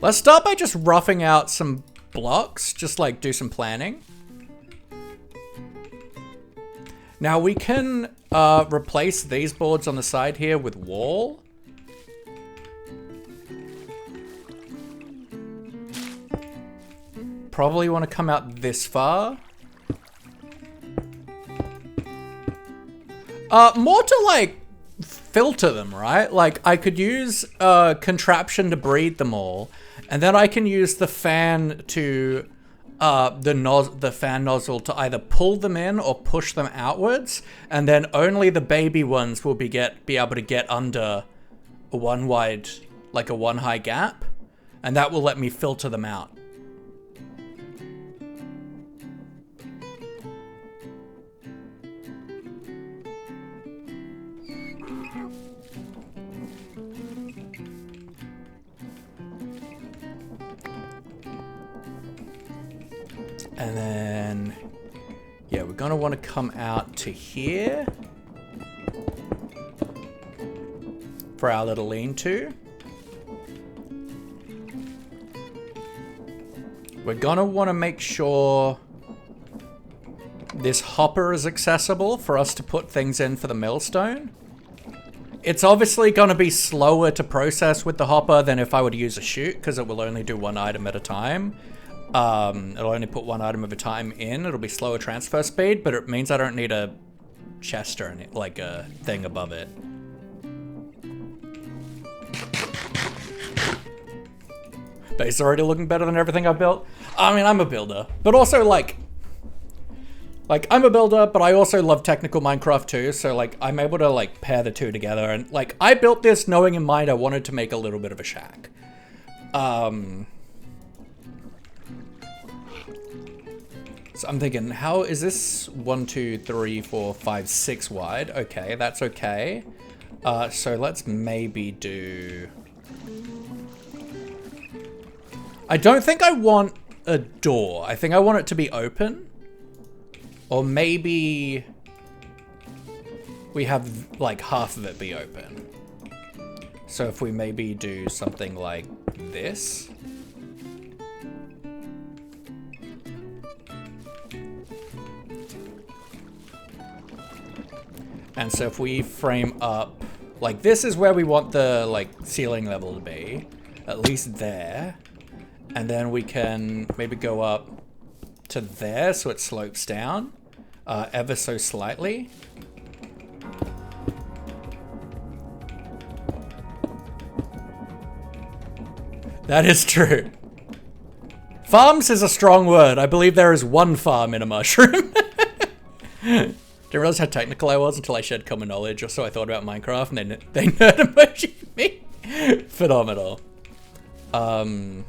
Let's start by just roughing out some blocks, just like do some planning. Now we can replace these boards on the side here with wall. Probably want to come out this far. More to like filter them, right? Like I could use a contraption to breed them all, and then I can use the fan to the fan nozzle to either pull them in or push them outwards, and then only the baby ones will be able to get under a one high gap, and that will let me filter them out. And then, yeah, we're gonna want to come out to here for our little lean-to. We're gonna want to make sure this hopper is accessible for us to put things in for the millstone. It's obviously gonna be slower to process with the hopper than if I were to use a chute, because it will only do one item at a time. It'll only put one item at a time in. It'll be slower transfer speed, but it means I don't need a chest or like a thing above it. Base already looking better than everything I've built. I mean, I'm a builder, but also like I'm a builder, but I also love technical Minecraft too. So like I'm able to like pair the two together, and like I built this knowing in mind I wanted to make a little bit of a shack. So I'm thinking, how is this 1, 2, 3, 4, 5, 6 wide? Okay, that's okay. So let's maybe do... I don't think I want a door. I think I want it to be open. Or maybe we have like half of it be open. So if we maybe do something like this. And so if we frame up, like this is where we want the like ceiling level to be, at least there. And then we can maybe go up to there so it slopes down ever so slightly. That is true. Farms is a strong word. I believe there is one farm in a mushroom. Didn't realize how technical I was until I shared common knowledge, or so I thought about Minecraft, and then they nerd emoji me. Phenomenal. And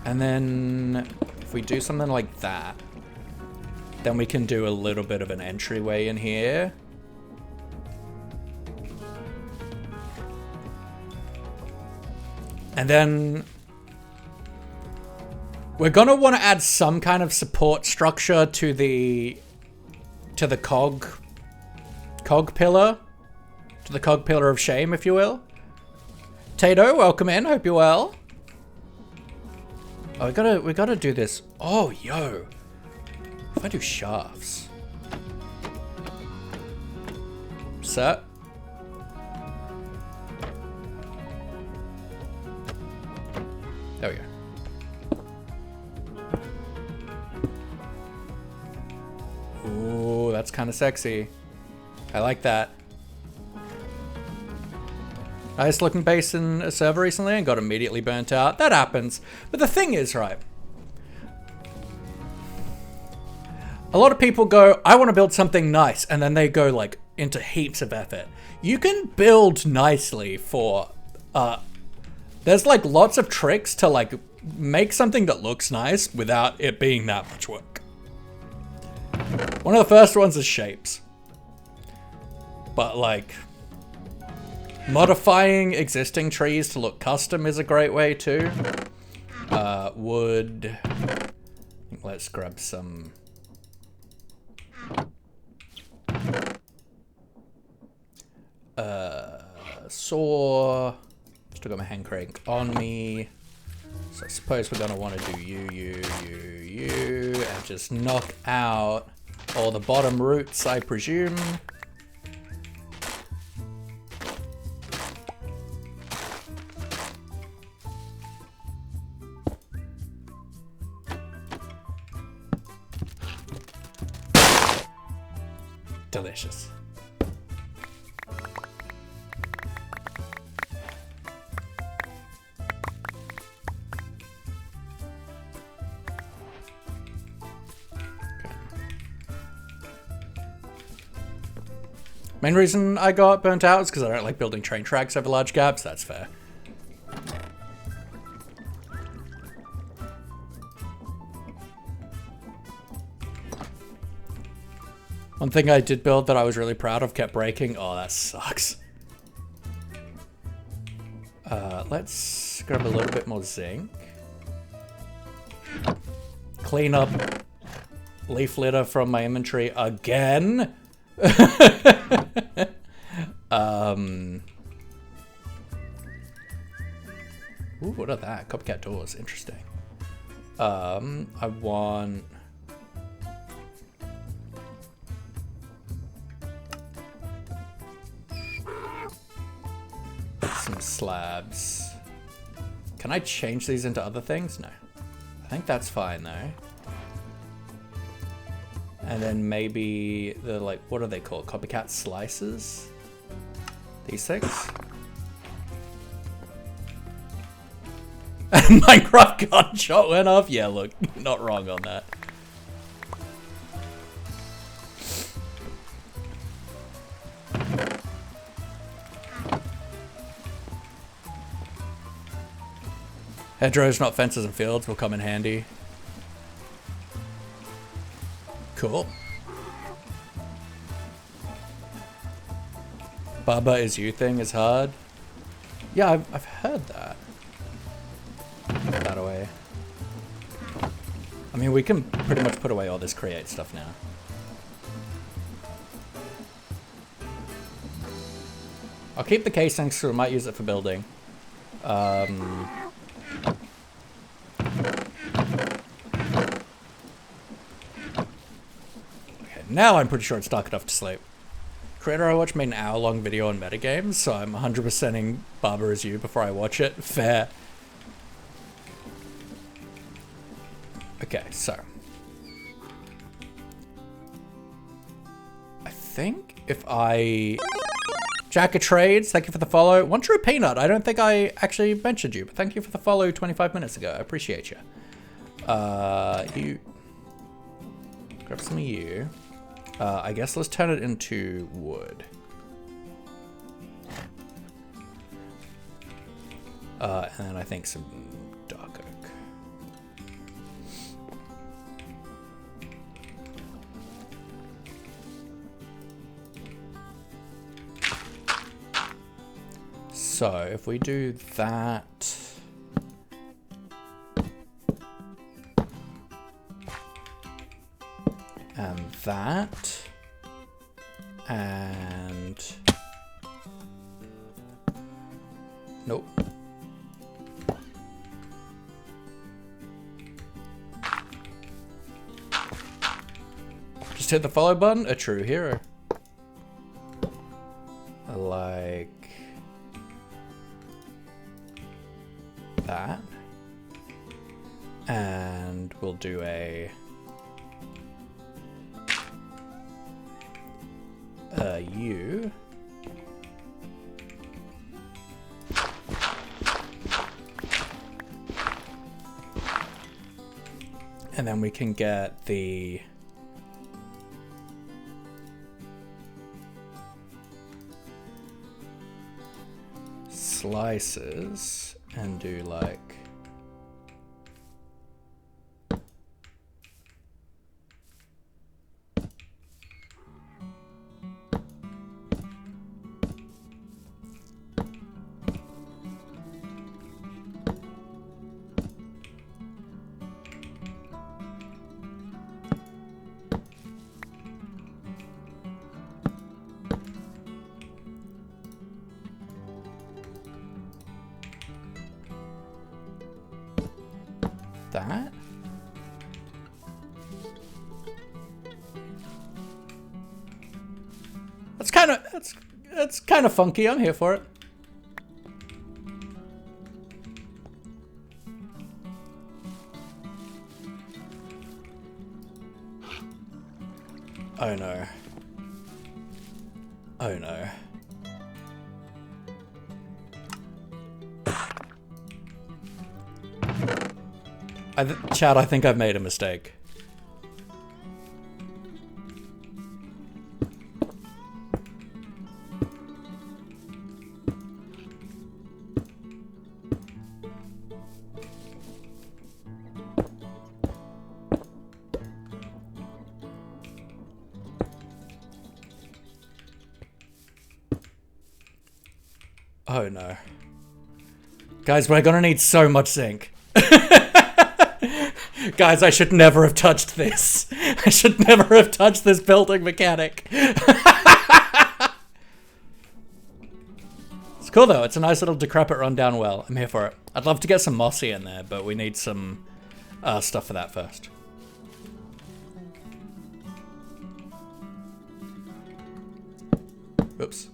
then if we do something like that, then we can do a little bit of an entryway in here. And then we're gonna want to add some kind of support structure to the cog pillar, to the cog pillar of shame, if you will. Tato, welcome in. Hope you're well. Oh, we gotta do this. Oh, yo. If I do shafts. Set. There we go. Ooh, that's kind of sexy. I like that. Nice looking base in a server recently and got immediately burnt out. That happens. But the thing is, right, a lot of people go, I want to build something nice, and then they go like into heaps of effort. You can build nicely for, there's like lots of tricks to like make something that looks nice without it being that much work. One of the first ones is shapes. But like, modifying existing trees to look custom is a great way too. Wood. Let's grab some. Saw. Still got my hand crank on me. So I suppose we're gonna want to do you, and just knock out all the bottom roots, I presume. Delicious. Main reason I got burnt out is because I don't like building train tracks over large gaps. That's fair. One thing I did build that I was really proud of kept breaking. Oh, that sucks. Let's grab a little bit more zinc. Clean up leaf litter from my inventory again. Ooh, what are that? Copycat doors. Interesting. I want... some slabs. Can I change these into other things? No. I think that's fine though. And then maybe the, like, what are they called? Copycat slices? These things? And Minecraft gunshot went off? Yeah, look, not wrong on that. Hedgerows, not fences and fields, will come in handy. Cool. Baba is you thing is hard. Yeah, I've heard that. Put that away. I mean, we can pretty much put away all this create stuff now. I'll keep the casings so we might use it for building. Now I'm pretty sure it's dark enough to sleep. Creator I watch made an hour-long video on metagames, so I'm 100%ing Baba as you before I watch it. Fair. Okay, so. I think if I... Jack of Trades, thank you for the follow. One True Peanut, I don't think I actually mentioned you, but thank you for the follow 25 minutes ago. I appreciate you. You... Grab some of you. I guess let's turn it into wood. And then I think some dark oak. So if we do that... and that, and nope. Just hit the follow button, a true hero. Like that. And we'll do a U. And then we can get the slices and do like that. That's kind of funky. I'm here for it. Oh no. Oh no. Chad, I think I've made a mistake. Oh no. Guys, we're gonna need so much zinc. Guys, I should never have touched this. I should never have touched this building mechanic. It's cool though. It's a nice little decrepit rundown well. I'm here for it. I'd love to get some mossy in there, but we need some stuff for that first. Oops.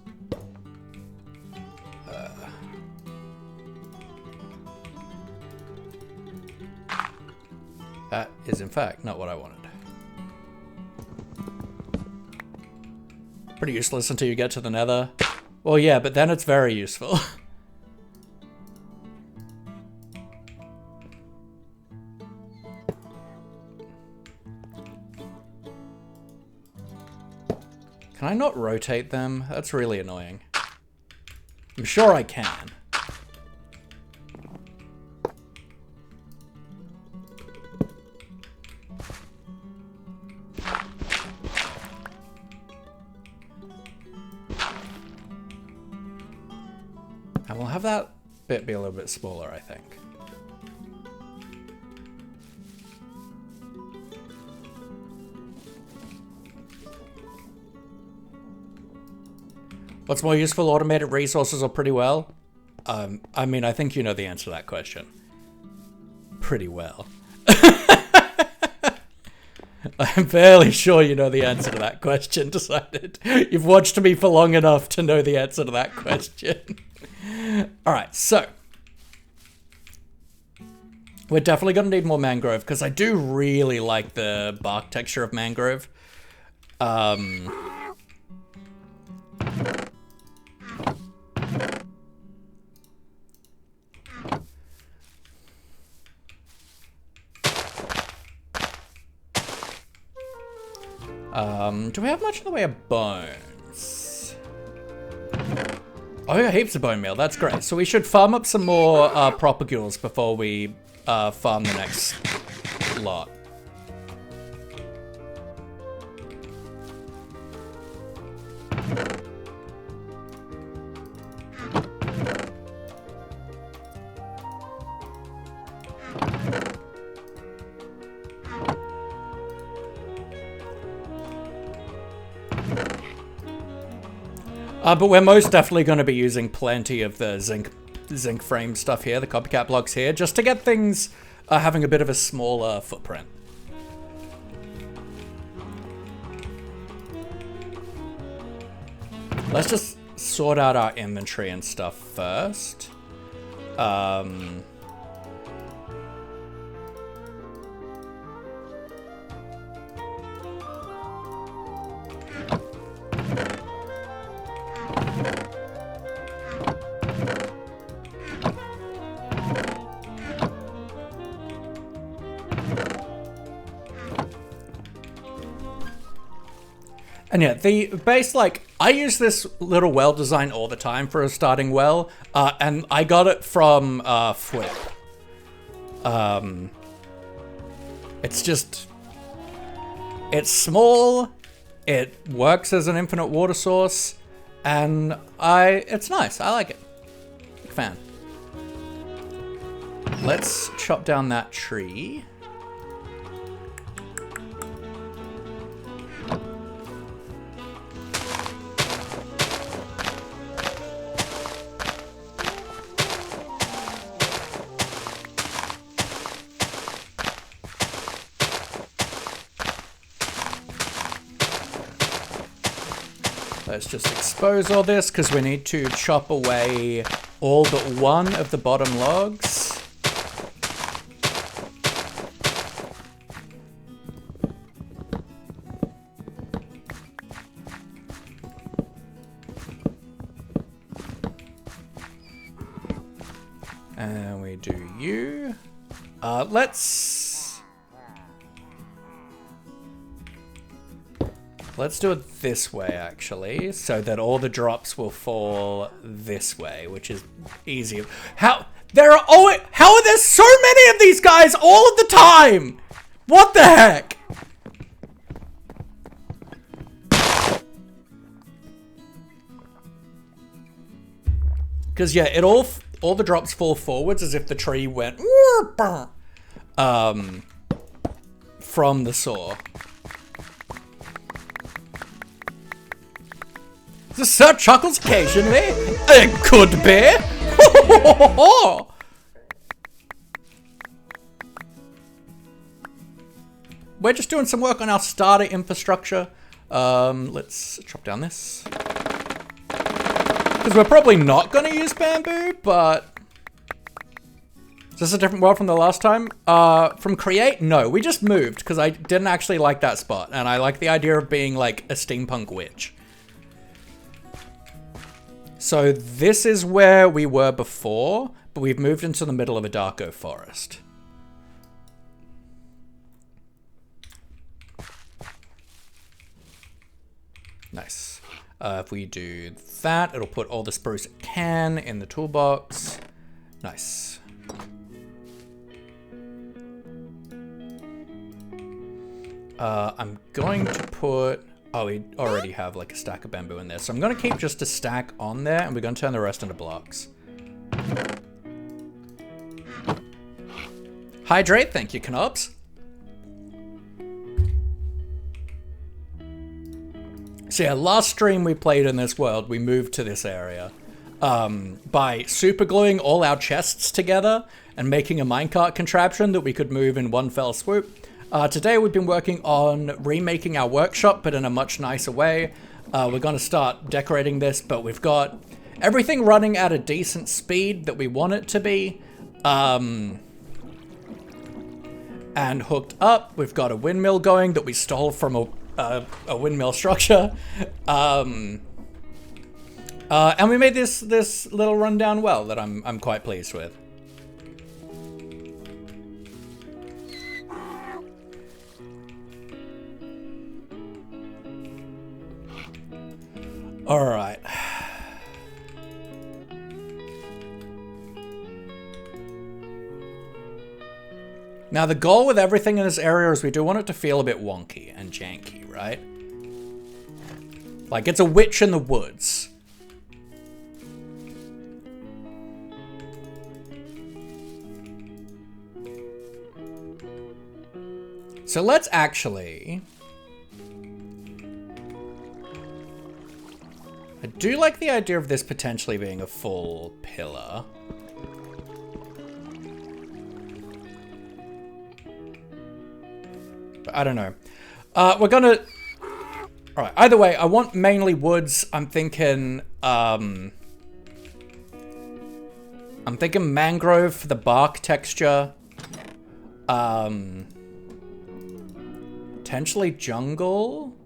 That is, in fact, not what I wanted. Pretty useless until you get to the nether. Well, yeah, but then it's very useful. Can I not rotate them? That's really annoying. I'm sure I can. And we'll have that bit be a little bit smaller, I think. What's more useful, automated resources or pretty well? I mean, I think you know the answer to that question. Pretty well. I'm fairly sure you know the answer to that question, Decided. You've watched me for long enough to know the answer to that question. Alright, so. We're definitely going to need more mangrove, because I do really like the bark texture of mangrove. Do we have much in the way of bones? Oh, we got heaps of bone meal. That's great. So we should farm up some more propagules before we farm the next lot. But we're most definitely going to be using plenty of the zinc frame stuff here, the copycat blocks here, just to get things having a bit of a smaller footprint. Let's just sort out our inventory and stuff first. And yeah, the base, like, I use this little well design all the time for a starting well, and I got it from Flip. It's just, it's small, it works as an infinite water source, and it's nice. I like it. Big fan. Let's chop down that tree. Let's just expose all this because we need to chop away all but one of the bottom logs. And we do you. Let's do it this way, actually, so that all the drops will fall this way, which is easier. How are there so many of these guys all of the time? What the heck? Because yeah, all the drops fall forwards as if the tree went from the saw. The Sir chuckles occasionally. It could be. We're just doing some work on our starter infrastructure. Let's chop down this. Because we're probably not going to use bamboo, but... Is this a different world from the last time? From Create? No, we just moved because I didn't actually like that spot. And I like the idea of being like a steampunk witch. So this is where we were before, but we've moved into the middle of a darko forest. Nice. If we do that, it'll put all the spruce it can in the toolbox. Nice. I'm going to put... Oh, we already have like a stack of bamboo in there. So I'm going to keep just a stack on there and we're going to turn the rest into blocks. Hydrate, thank you, Knobs. So yeah, last stream we played in this world, we moved to this area by super gluing all our chests together and making a minecart contraption that we could move in one fell swoop. Today we've been working on remaking our workshop, but in a much nicer way. We're going to start decorating this, but we've got everything running at a decent speed that we want it to be. And hooked up. We've got a windmill going that we stole from a windmill structure. And we made this little rundown well that I'm quite pleased with. All right. Now the goal with everything in this area is we do want it to feel a bit wonky and janky, right? Like it's a witch in the woods. So let's actually... I do like the idea of this potentially being a full pillar. But I don't know. We're gonna... Alright, either way, I want mainly woods. I'm thinking mangrove for the bark texture. Potentially jungle.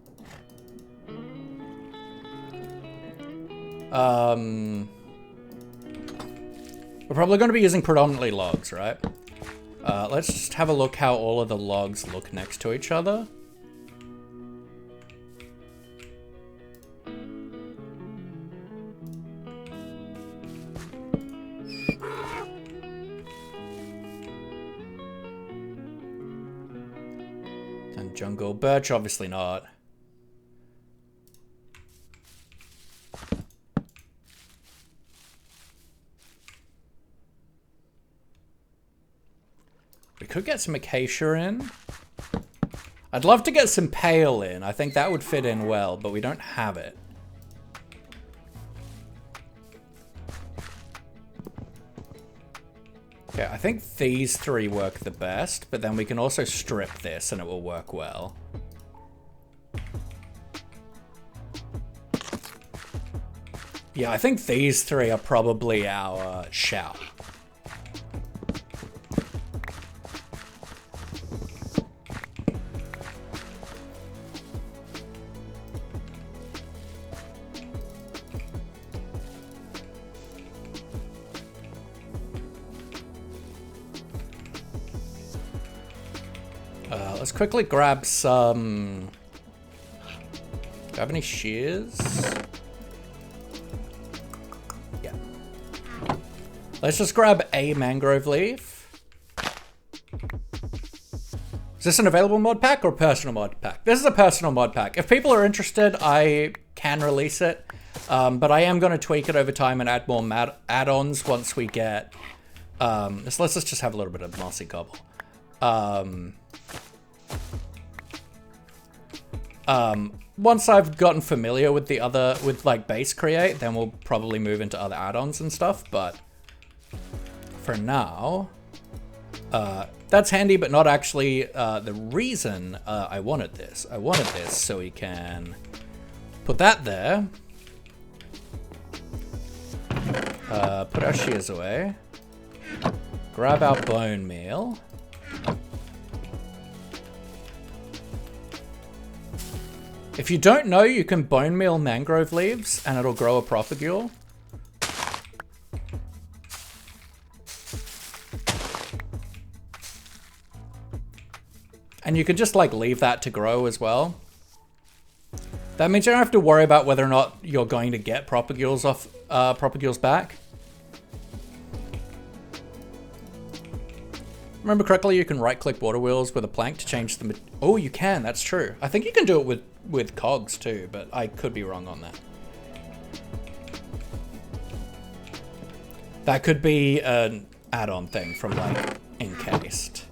We're probably going to be using predominantly logs, right? Let's just have a look how all of the logs look next to each other. wheel. Birch, obviously not. We could get some acacia in. I'd love to get some pale in. I think that would fit in well, but we don't have it. Okay, I think these three work the best, but then we can also strip this and it will work well. Yeah, I think these three are probably our shout. Let's quickly grab some... Do I have any shears? Yeah. Let's just grab a mangrove leaf. Is this an available mod pack or a personal mod pack? This is a personal mod pack. If people are interested, I can release it. But I am going to tweak it over time and add more add-ons once we get... let's just have a little bit of mossy cobble. Once I've gotten familiar with the other, with like base create, then we'll probably move into other add-ons and stuff, but for now, that's handy, but not actually the reason I wanted this. I wanted this so we can put that there, put our shears away, grab our bone meal. If you don't know, you can bone meal mangrove leaves and it'll grow a propagule. And you can just like leave that to grow as well. That means you don't have to worry about whether or not you're going to get propagules off propagules back. Remember correctly, you can right-click water wheels with a plank to change the... Oh, you can. That's true. I think you can do it with cogs too, but I could be wrong on that. That could be an add-on thing from like Encased.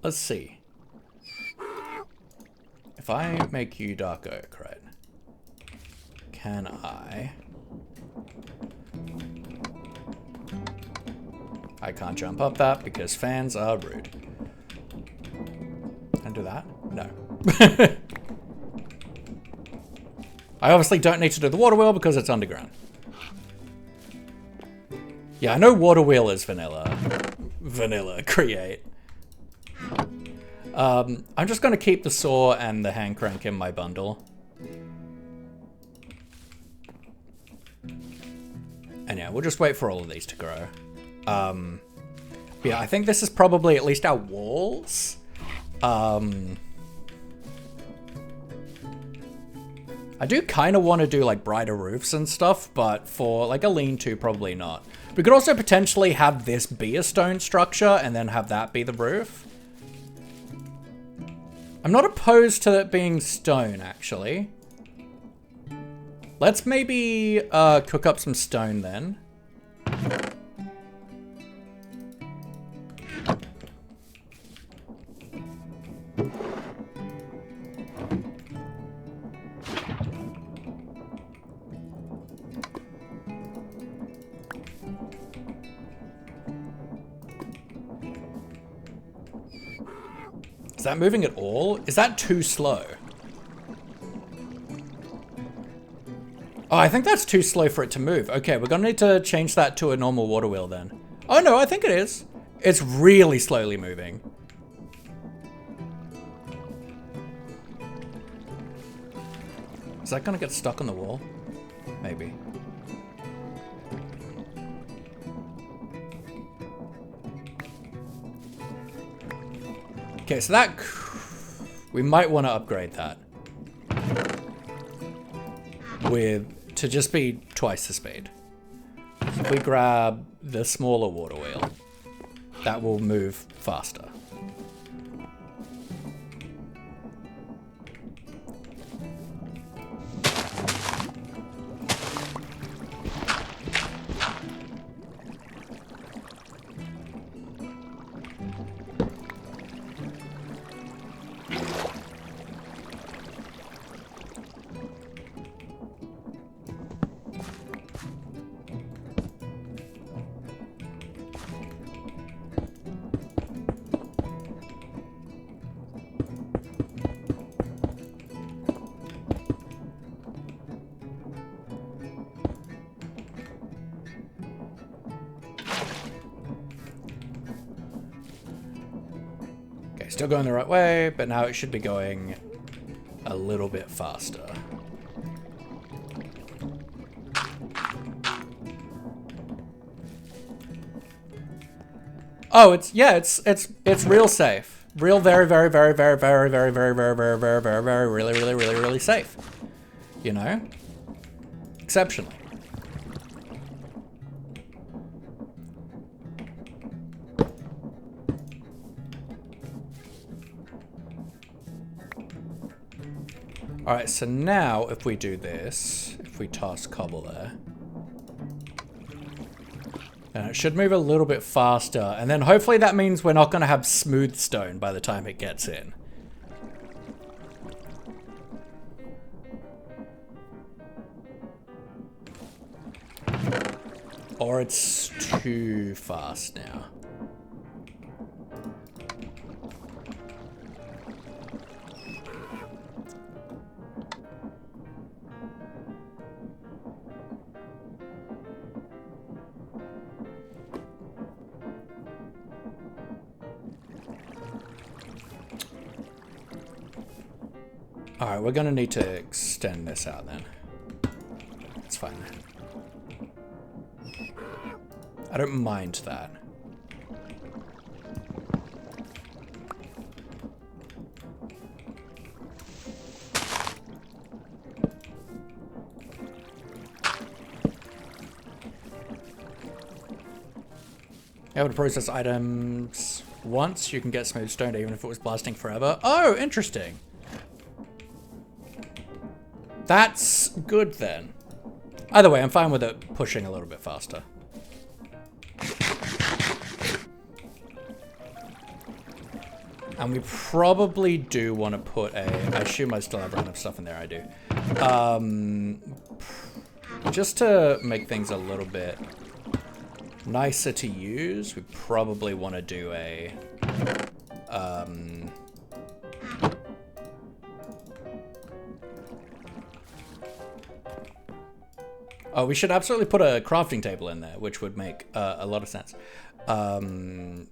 Let's see. If I make you dark oak, right? Can I can't jump up that because fans are rude. Can I do that? No. I obviously don't need to do the water wheel because it's underground. Yeah, I know water wheel is vanilla. Vanilla create. I'm just going to keep the saw and the hand crank in my bundle. And yeah, we'll just wait for all of these to grow. Yeah, I think this is probably at least our walls. I do kind of want to do like brighter roofs and stuff, but for like a lean-to, probably not. We could also potentially have this be a stone structure and then have that be the roof. I'm not opposed to it being stone, actually. Let's maybe cook up some stone then. Is that moving at all? Is that too slow? Oh, I think that's too slow for it to move. Okay, we're gonna need to change that to a normal water wheel then. Oh no, I think it is. It's really slowly moving. Is that gonna get stuck on the wall? Maybe. Okay, so that... We might want to upgrade that. To just be twice the speed. So if we grab the smaller water wheel. that will move faster. Still going the right way, but now it should be going a little bit faster. Oh, it's real safe. Real very really safe. You know? Exceptionally. Alright, so now if we do this, if we toss cobble there, then it should move a little bit faster, and then hopefully that means we're not going to have smooth stone by the time it gets in. Or it's too fast now. Alright, we're gonna need to extend this out then. It's fine. I don't mind that. Able to process items once, you can get smooth stone even if it was blasting forever. Oh, interesting. That's good then. Either way, I'm fine with it pushing a little bit faster. And we probably do want to put a... I assume I still have random stuff in there, I do. Just to make things a little bit nicer to use, we probably want to do a... Oh, we should absolutely put a crafting table in there, which would make a lot of sense. Boom,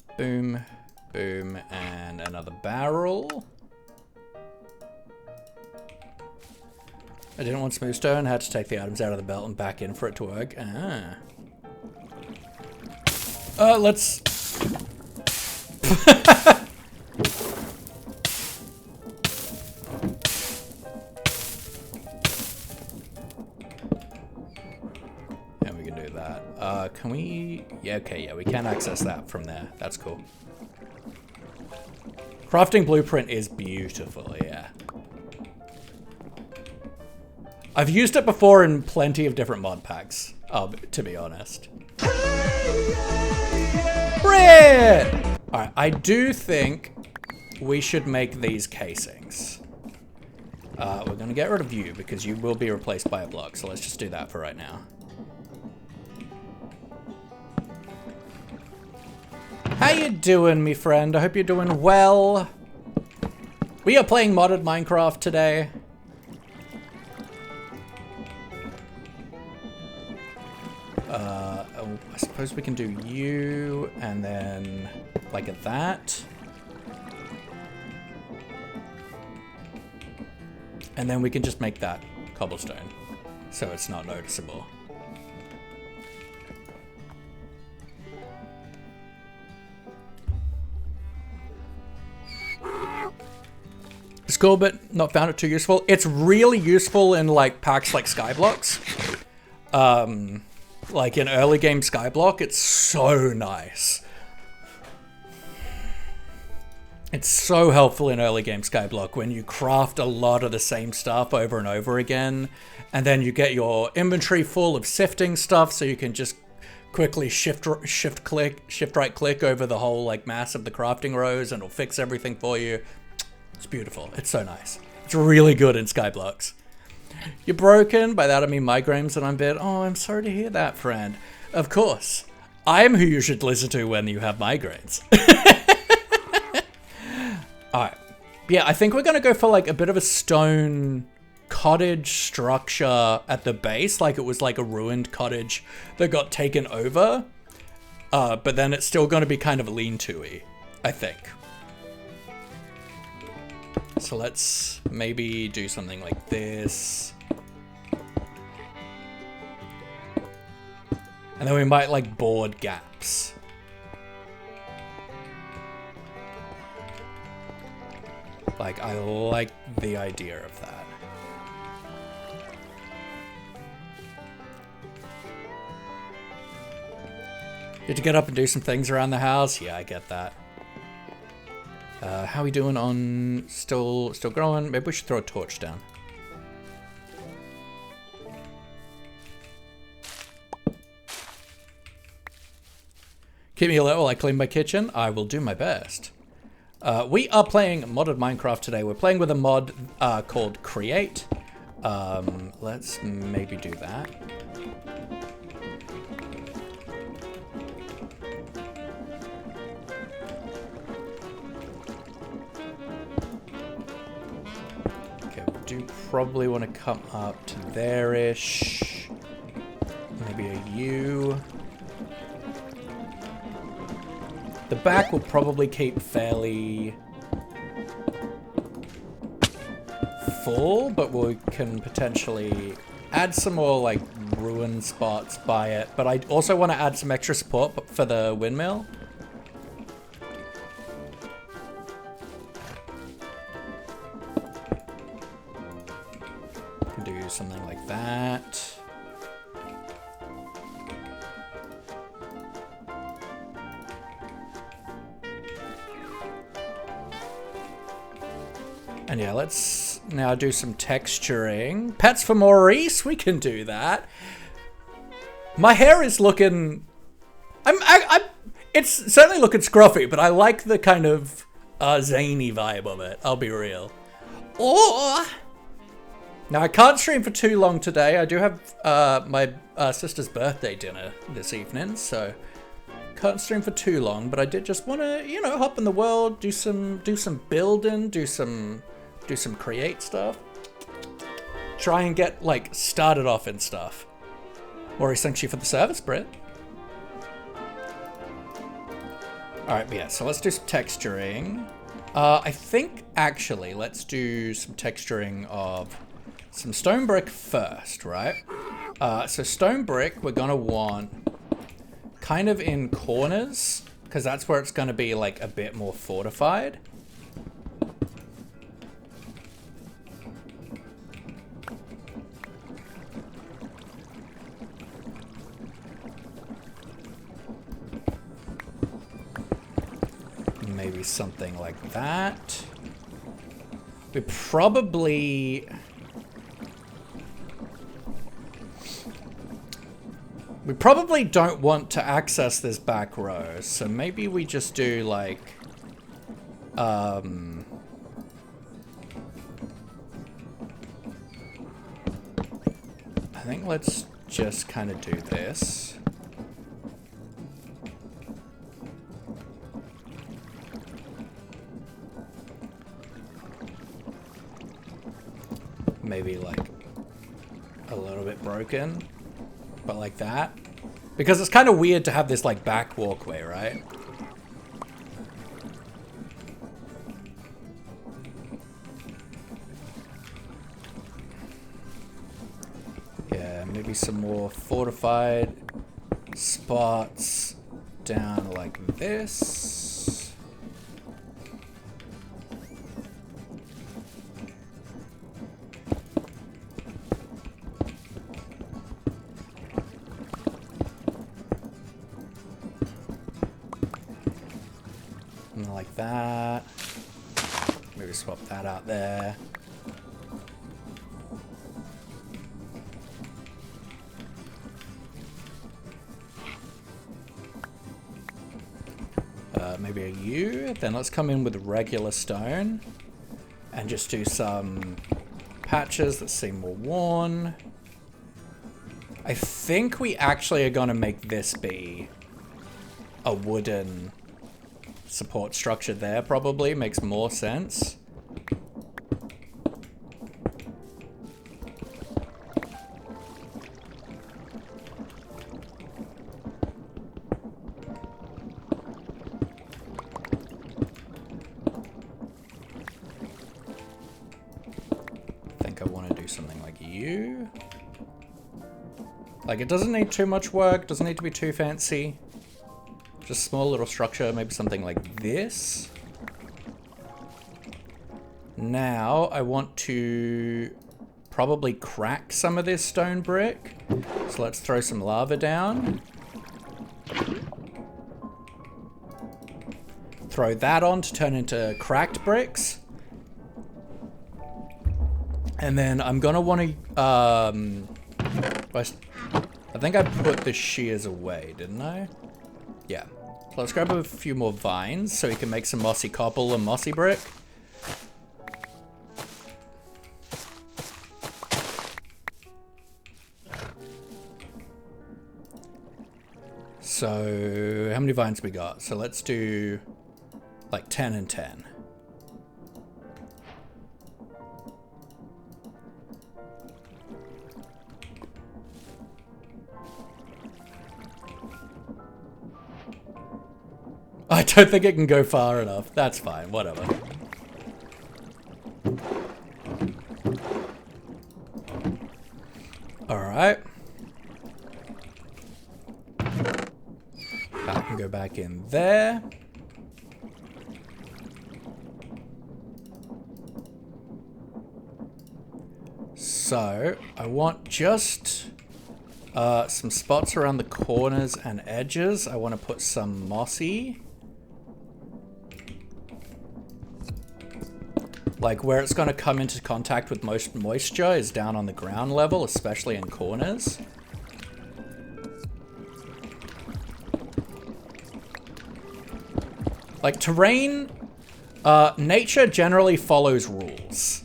boom, and another barrel. I didn't want smooth stone, had to take the items out of the belt and back in for it to work. Ah. Let's... Can we... Yeah, okay, yeah, we can access that from there. That's cool. Crafting blueprint is beautiful, yeah. I've used it before in plenty of different mod packs, to be honest. Brit! Alright, I do think we should make these casings. We're gonna get rid of you because you will be replaced by a block, so let's just do that for right now. How you doing, me friend? I hope you're doing well. We are playing modded Minecraft today. Oh, I suppose we can do you, and then like that. And then we can just make that cobblestone, so it's not noticeable. It's cool, but not found it too useful. It's really useful in like packs like Skyblocks. Like in early game Skyblock, it's so nice. It's so helpful in early game Skyblock when you craft a lot of the same stuff over and over again, and then you get your inventory full of sifting stuff, so you can just quickly shift right click over the whole like mass of the crafting rows, and it'll fix everything for you. It's beautiful. It's so nice. It's really good in Skyblocks. You're broken. By that I mean migraines and I'm bit. Oh, I'm sorry to hear that, friend. Of course. I am who you should listen to when you have migraines. Alright. Yeah, I think we're going to go for like a bit of a stone cottage structure at the base. Like it was like a ruined cottage that got taken over. But then it's still going to be kind of lean-to-y, I think. So let's maybe do something like this. And then we might like board gaps. Like, I like the idea of that. You have to get up and do some things around the house. Yeah, I get that. How are we doing on still growing? Maybe we should throw a torch down. Keep me alert while I clean my kitchen. I will do my best. We are playing modded Minecraft today. We're playing with a mod called Create. Let's maybe do that. Okay, we do probably want to come up to there-ish. Maybe a U. The back will probably keep fairly full, but we can potentially add some more like ruin spots by it. But I also want to add some extra support for the windmill. Can do something like that. And yeah, let's now do some texturing. Pets for Maurice, we can do that. My hair is looking... it's certainly looking scruffy, but I like the kind of zany vibe of it, I'll be real. Or... Now, I can't stream for too long today. I do have my sister's birthday dinner this evening, so... Can't stream for too long, but I did just want to, you know, hop in the world, do some building, do some create stuff. Try and get, like, started off in stuff. Maurice, thanks you for the service, Britt. Alright, but yeah, so let's do some texturing. I think, actually, let's do some texturing of some stone brick first, right? So stone brick, we're gonna want kind of in corners, because that's where it's gonna be, like, a bit more fortified. Maybe something like that. We probably don't want to access this back row, so maybe we just do like I think let's just kind of do this. Maybe like a little bit broken, but like that. Because it's kind of weird to have this like back walkway, right? Yeah, maybe some more fortified spots down like this. Like that. Maybe swap that out there. Maybe a U. Then let's come in with regular stone and just do some patches that seem more worn. I think we actually are going to make this be a wooden support structure there, probably. Makes more sense. I think I want to do something like you. Like, it doesn't need too much work, doesn't need to be too fancy. Just small little structure, maybe something like this. Now, I want to probably crack some of this stone brick. So let's throw some lava down. Throw that on to turn into cracked bricks. And then I'm gonna want to, I think I put the shears away, didn't I? Yeah. So let's grab a few more vines so we can make some mossy cobble and mossy brick. So how many vines we got? So let's do like 10 and 10. I don't think it can go far enough. That's fine, whatever. Alright. That can go back in there. So, I want just some spots around the corners and edges. I want to put some mossy. Like, where it's going to come into contact with most moisture is down on the ground level, especially in corners. Like, terrain, nature generally follows rules.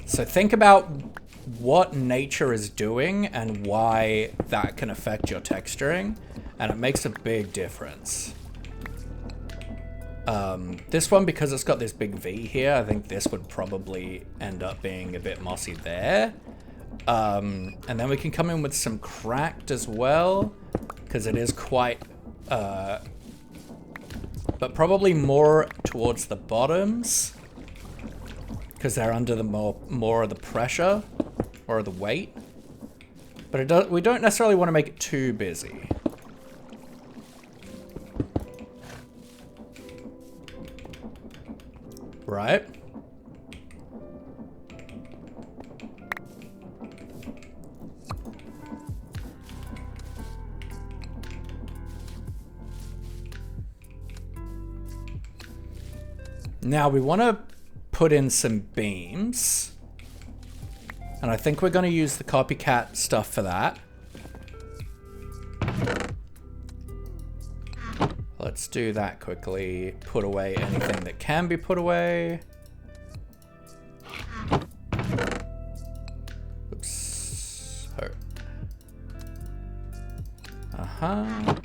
So think about what nature is doing and why that can affect your texturing, and it makes a big difference. This one, because it's got this big V here, I think this would probably end up being a bit mossy there. And then we can come in with some cracked as well, because it is quite, but probably more towards the bottoms, because they're under the more of the pressure or the weight. But we don't necessarily want to make it too busy. Right? Now we want to put in some beams. And I think we're going to use the copycat stuff for that. Let's do that quickly. Put away anything that can be put away. Oops. Oh. Uh-huh.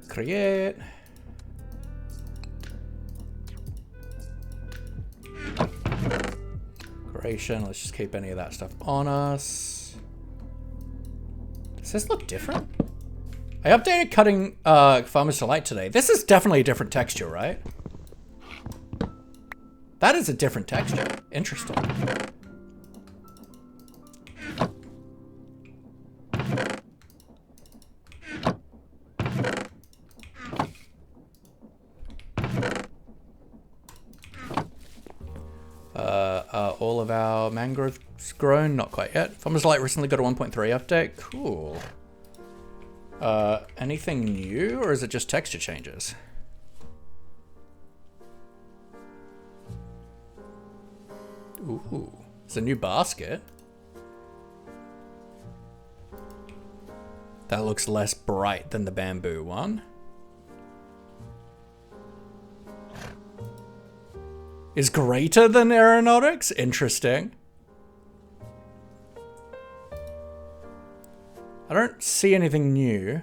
Create. Let's just keep any of that stuff on us. Does this look different? I updated cutting Farmer's Delight today. This is definitely a different texture, right? That is a different texture. Interesting. All of our our mangrove's grown? Not quite yet. Farmer's Light recently got a 1.3 update. Cool. Anything new, or is it just texture changes? Ooh, it's a new basket. That looks less bright than the bamboo one. Is greater than aeronautics? Interesting. I don't see anything new.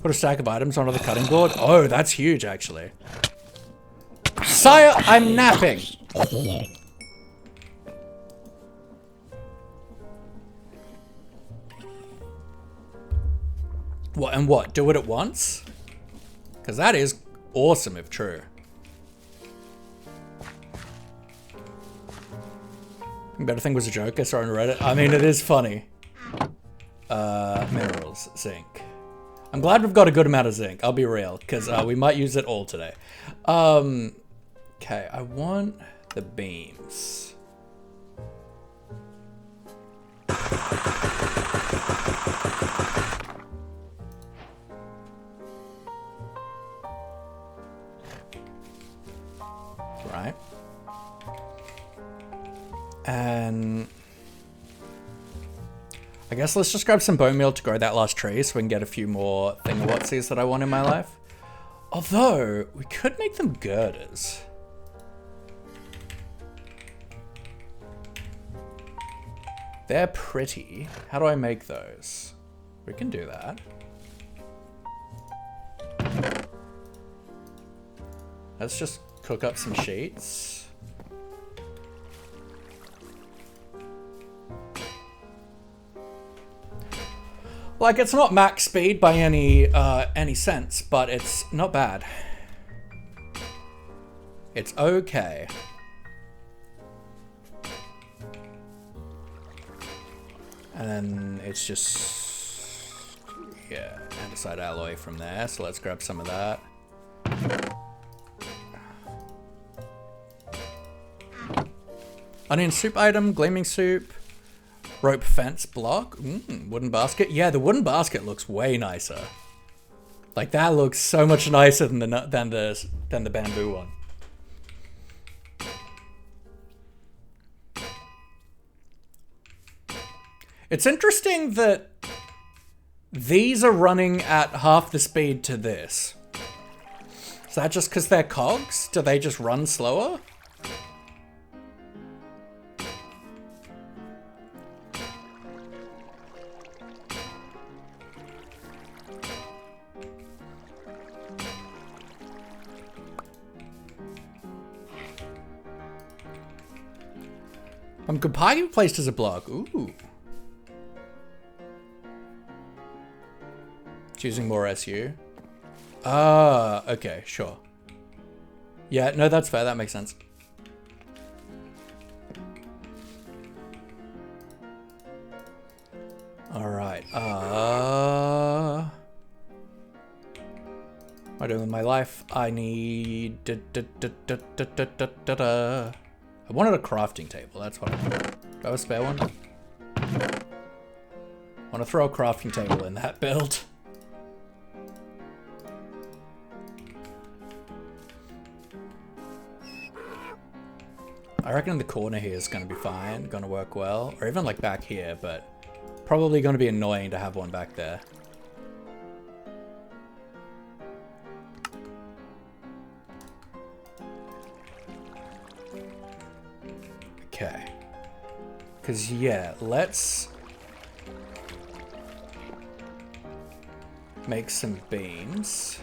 Put a stack of items onto the cutting board. Oh, that's huge, actually. Sire, I'm napping. What, and what? Do it at once? Because that is awesome if true. Better thing was a joke I saw on Reddit. I mean, it is funny. Minerals, zinc. I'm glad we've got a good amount of zinc, I'll be real, because we might use it all today. Okay, I want the beams. Right. And I guess let's just grab some bone meal to grow that last tree so we can get a few more thingawatsies that I want in my life. Although, we could make them girders. They're pretty. How do I make those? We can do that. Let's just cook up some sheets. Like, it's not max speed by any sense, but it's not bad. It's okay. And then it's just, yeah, andesite alloy from there. So let's grab some of that. Onion soup item, gleaming soup. Rope fence block. Wooden basket. Yeah, the wooden basket looks way nicer. Like, that looks so much nicer than the bamboo one. It's interesting that these are running at half the speed to this. Is that just because they're cogs? Do they just run slower? Could pie be placed as a block? Ooh. Choosing more SU. Ah, okay, sure. Yeah, no, that's fair. That makes sense. All right. What am I doing with my life? I need. I wanted a crafting table. That's what I wanted. Do I have a spare one? I want to throw a crafting table in that build. I reckon the corner here is going to be fine, going to work well, or even like back here, but probably going to be annoying to have one back there. Okay. Because, yeah, let's make some beams.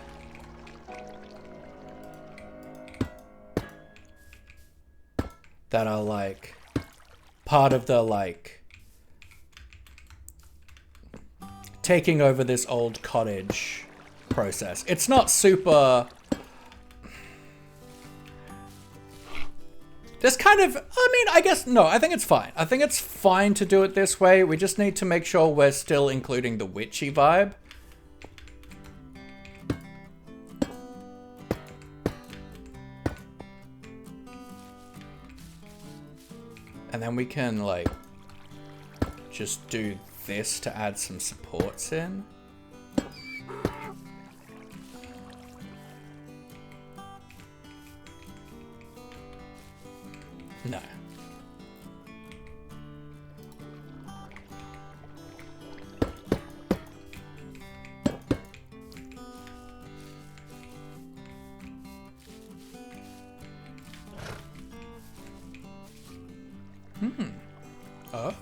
That are, like, part of the, like, taking over this old cottage process. It's not super... This kind of, I mean, I guess, no, I think it's fine. I think it's fine to do it this way. We just need to make sure we're still including the witchy vibe. And then we can, like, just do this to add some supports in. No. Oh.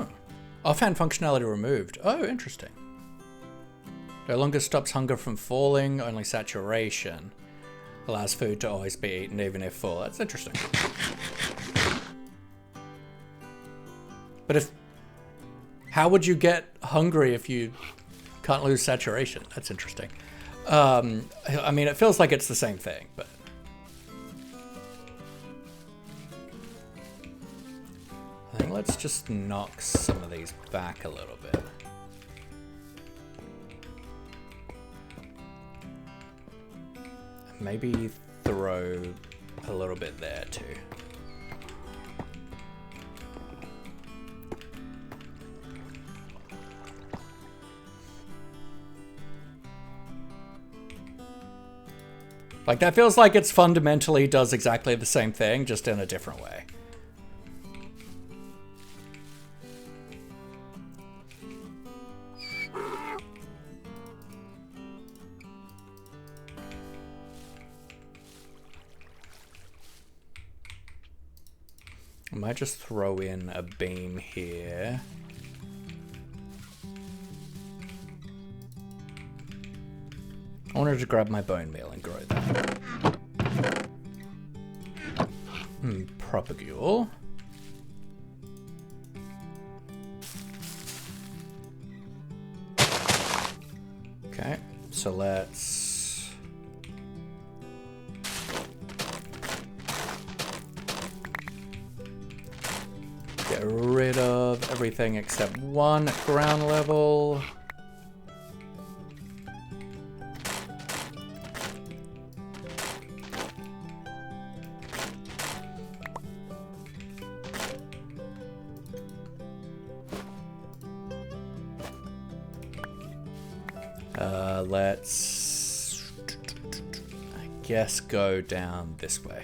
Offhand functionality removed. Oh, interesting. No longer stops hunger from falling, only saturation. Allows food to always be eaten even if full. That's interesting. But if... How would you get hungry if you can't lose saturation? That's interesting. I mean, it feels like it's the same thing, but... I think let's just knock some of these back a little bit. Maybe throw a little bit there too. Like, that feels like it's fundamentally does exactly the same thing, just in a different way. I might just throw in a beam here. I wanted to grab my bone meal and grow that. Propagule. Okay, so let's... get rid of everything except one at ground level. Let's, I guess, go down this way.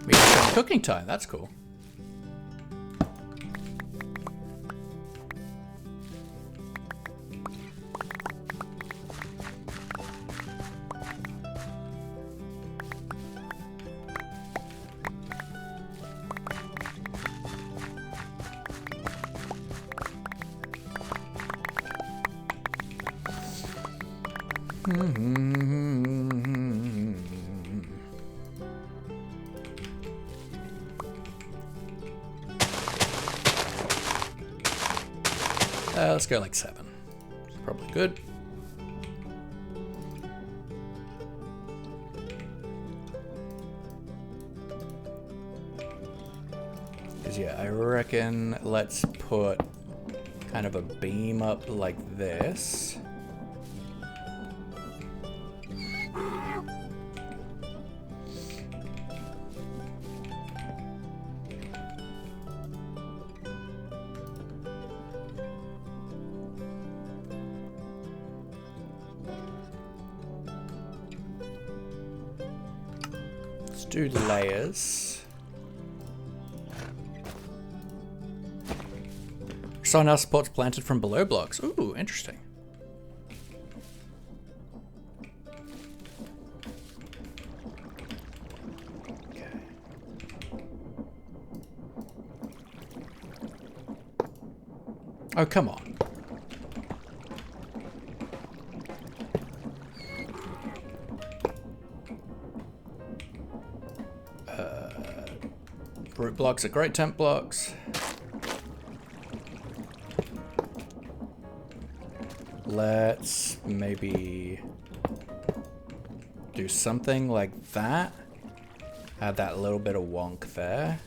Medium cooking time, that's cool. Let's go like 7. It's probably good. Because yeah, I reckon let's put kind of a beam up like this. Do layers. Saw now supports planted from below blocks. Ooh, interesting. Okay. Oh, come on. Root blocks are great temp blocks. Let's maybe do something like that. Add that little bit of wonk there.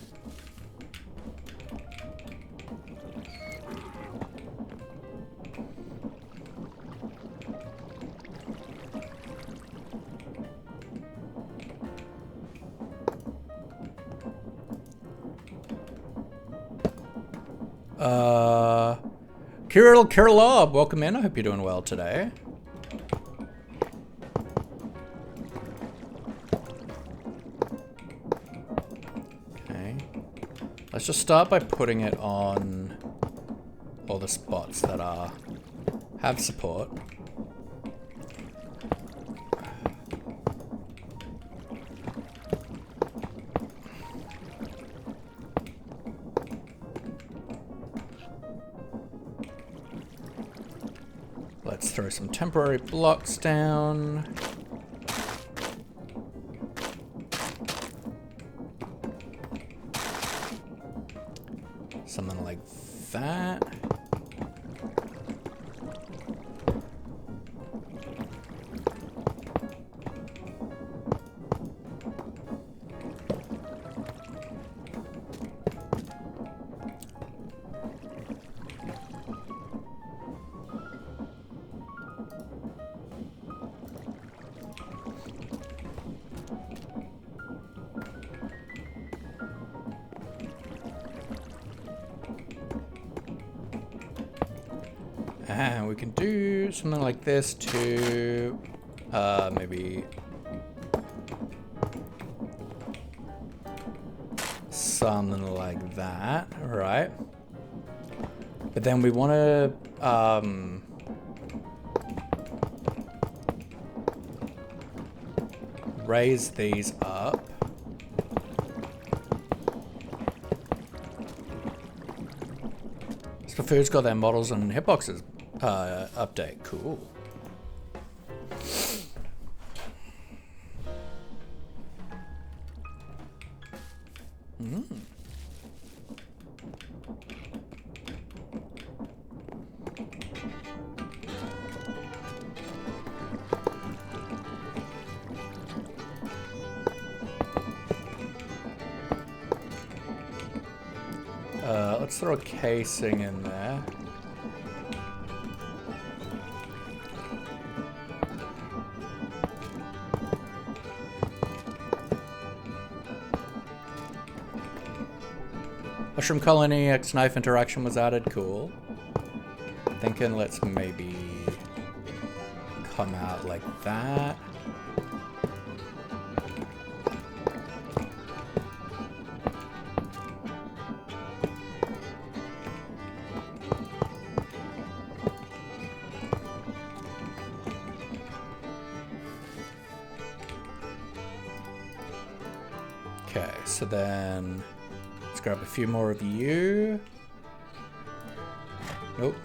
Kirill, welcome in. I hope you're doing well today. Okay. Let's just start by putting it on all the spots that have support. Let's throw some temporary blocks down. Something like that. And we can do something like this to maybe something like that, right? But then we want to raise these up. So food's got their models and hitboxes update. Cool. Let's throw a casing in there. Mushroom Colony X knife interaction was added. Cool. Thinking let's maybe come out like that. Okay, so then let's grab a few more of you. Nope.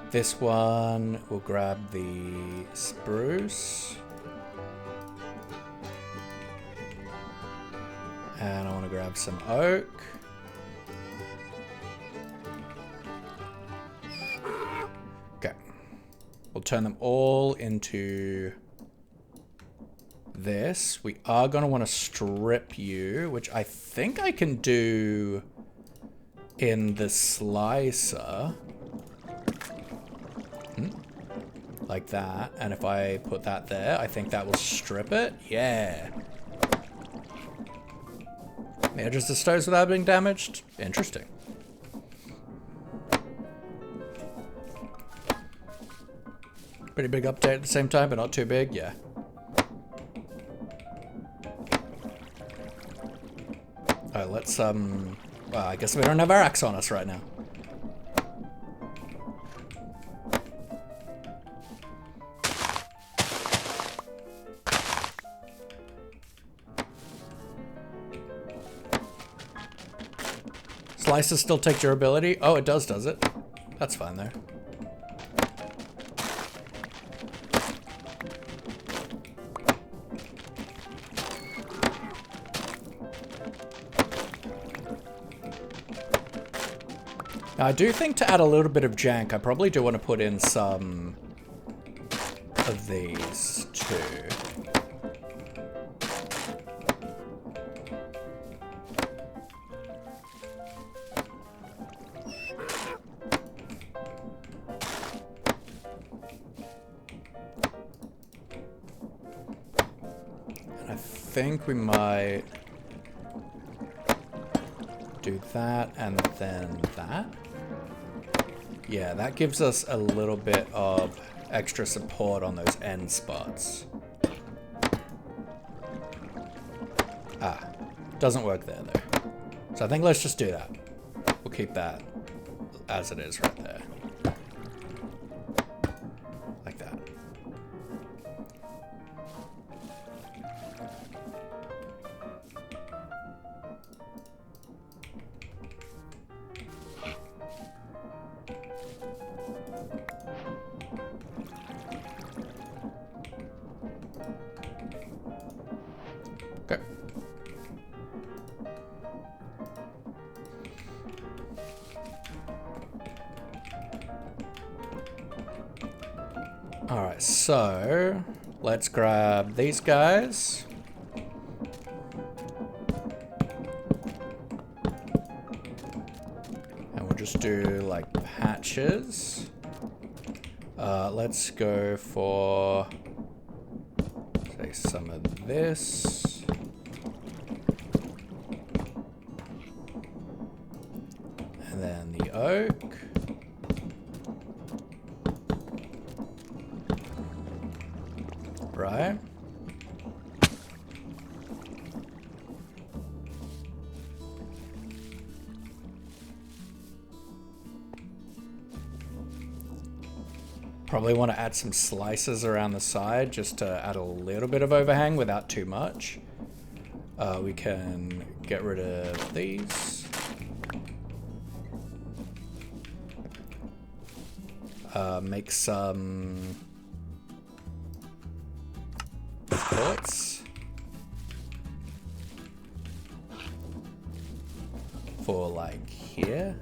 This one, we'll grab the spruce. And I want to grab some oak. Okay. We'll turn them all into this. We are going to want to strip you, which I think I can do in the slicer. Like that. And if I put that there, I think that will strip it. Yeah. The edges of the stoves without being damaged. Interesting. Pretty big update at the same time, but not too big. Yeah. Alright, let's, well, I guess we don't have our axe on us right now. Slices still take durability? Oh, it does it? That's fine there. Now, I do think to add a little bit of jank, I probably do want to put in some of these too. And I think we might do that and then that. Yeah, that gives us a little bit of extra support on those end spots. Ah, doesn't work there though. So I think let's just do that. We'll keep that as it is right there. Like that. Okay. Alright, so let's grab these guys. And we'll just do like patches. Let's go for, say, some of this. And then the oak. Right. Probably want to add some slices around the side just to add a little bit of overhang without too much. We can get rid of these. Make some bullets for like here.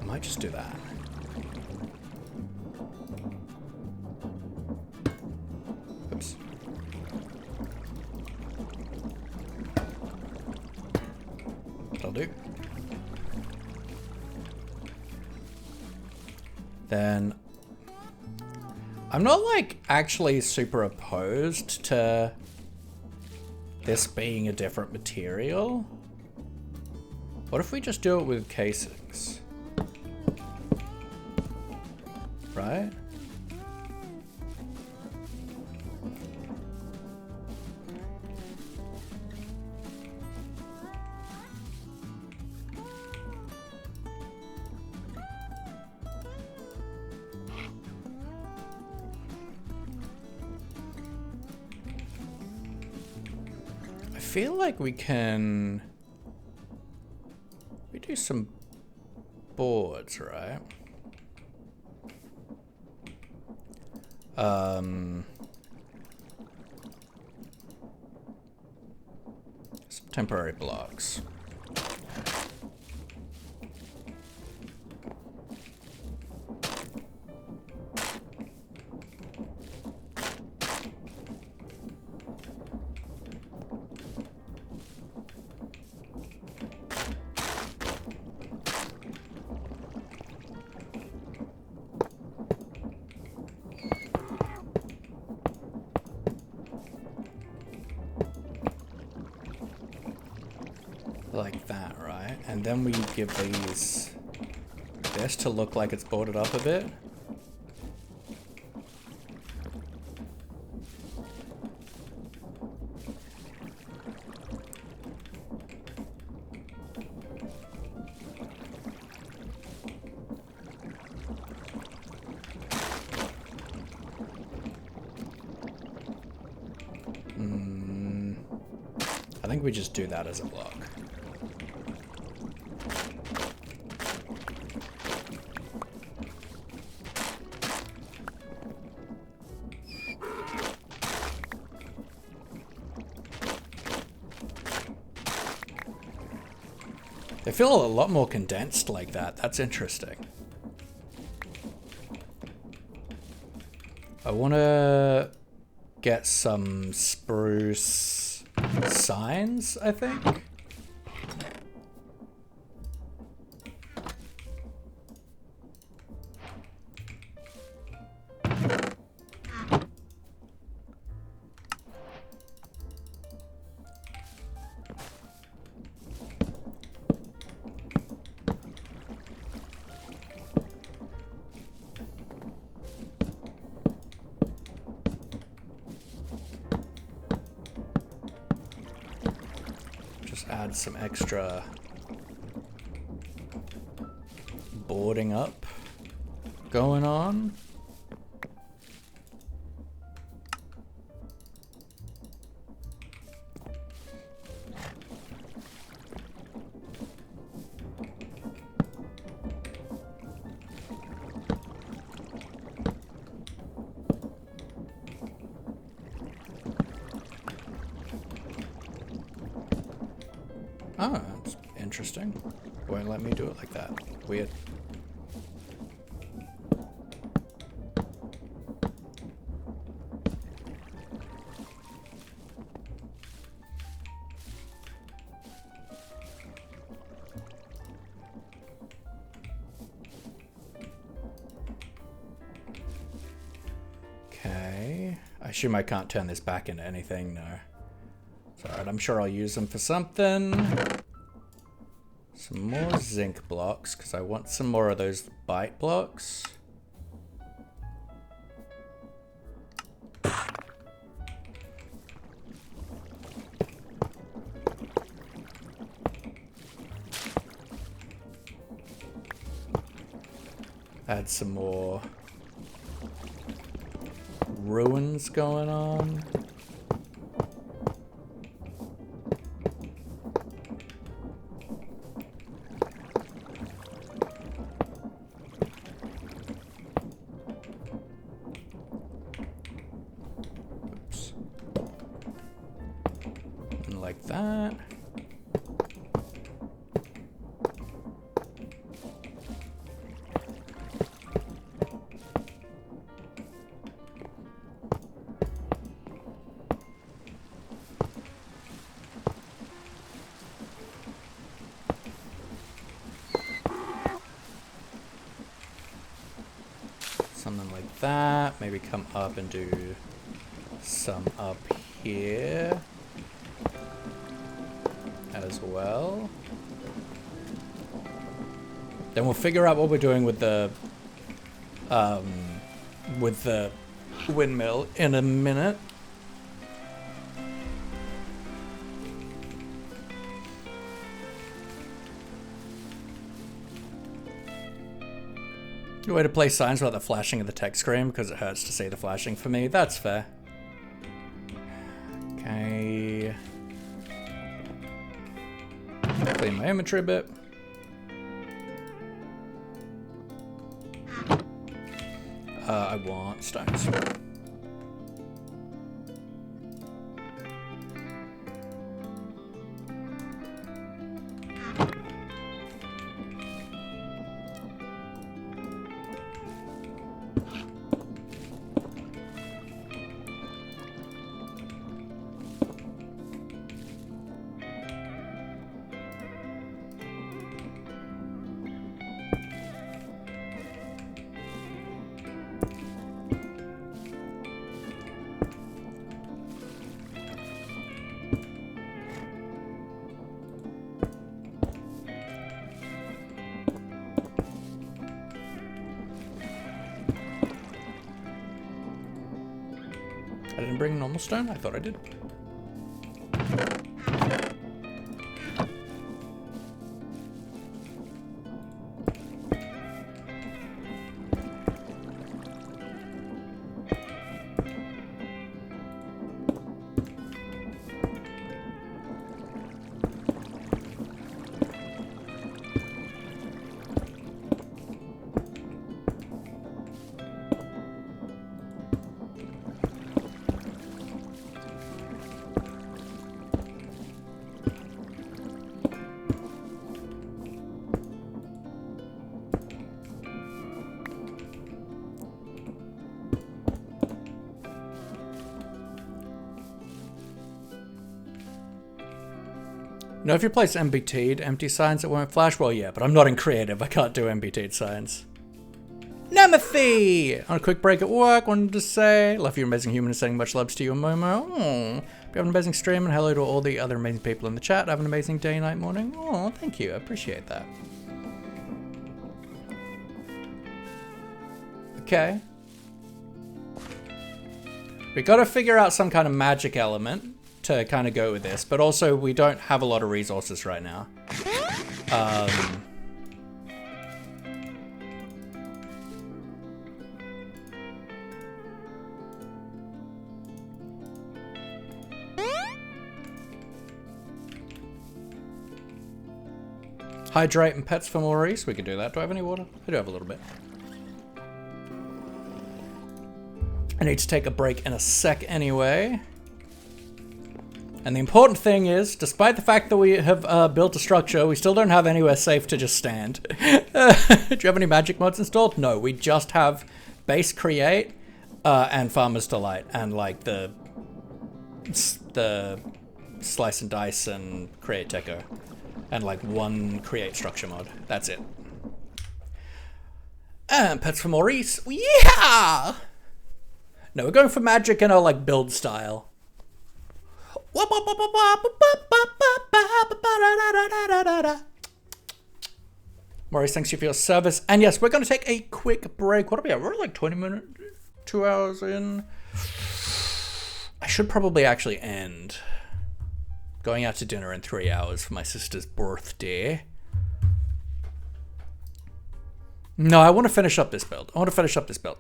I might just do that. Oops. That'll do. Then I'm not like actually super opposed to this being a different material. What if we just do it with casings? Right? I feel like we do some boards, right? Some temporary blocks. Like that, right? And then we give these this to look like it's boarded up a bit. I think we just do that as a block. They feel a lot more condensed like that. That's interesting. I want to get some spruce signs, I think. Add some extra boarding up going on. Oh, that's interesting. Won't let me do it like that. Weird. Okay. I assume I can't turn this back into anything, no. It's alright, I'm sure I'll use them for something. Some more zinc blocks, because I want some more of those bite blocks. Add some more ruins going on. Like that. Something like that. Maybe come up and do some up here as well. Then we'll figure out what we're doing with the windmill in a minute. Good way to play signs without the flashing of the text screen because it hurts to see the flashing for me. That's fair. Okay. Clean my inventory a bit. I want stones. I didn't bring normal stone? I thought I did. No, if you place MBT'd empty signs, it won't flash. Well, yeah, but I'm not in creative. I can't do MBT'd signs. Nemethy! On a quick break at work, wanted to say, love you amazing human, sending much loves to you and Momo. Oh, you have an amazing stream, and hello to all the other amazing people in the chat. Have an amazing day, night, morning. Oh, thank you. I appreciate that. Okay. We gotta figure out some kind of magic element to kind of go with this, but also we don't have a lot of resources right now. Hydrate and pets for Maurice. We can do that. Do I have any water? I do have a little bit. I need to take a break in a sec anyway. And the important thing is, despite the fact that we have built a structure, we still don't have anywhere safe to just stand. Do you have any magic mods installed? No, we just have base create and farmer's delight and like the slice and dice and create deco. And like one create structure mod. That's it. And pets for Maurice. Yeah! No, we're going for magic in our like build style. Maurice, thanks you for your service. And yes, we're going to take a quick break. What are we at? We're like 20 minutes, 2 hours in. I should probably actually end. Going out to dinner in 3 hours for my sister's birthday. No, I want to finish up this build.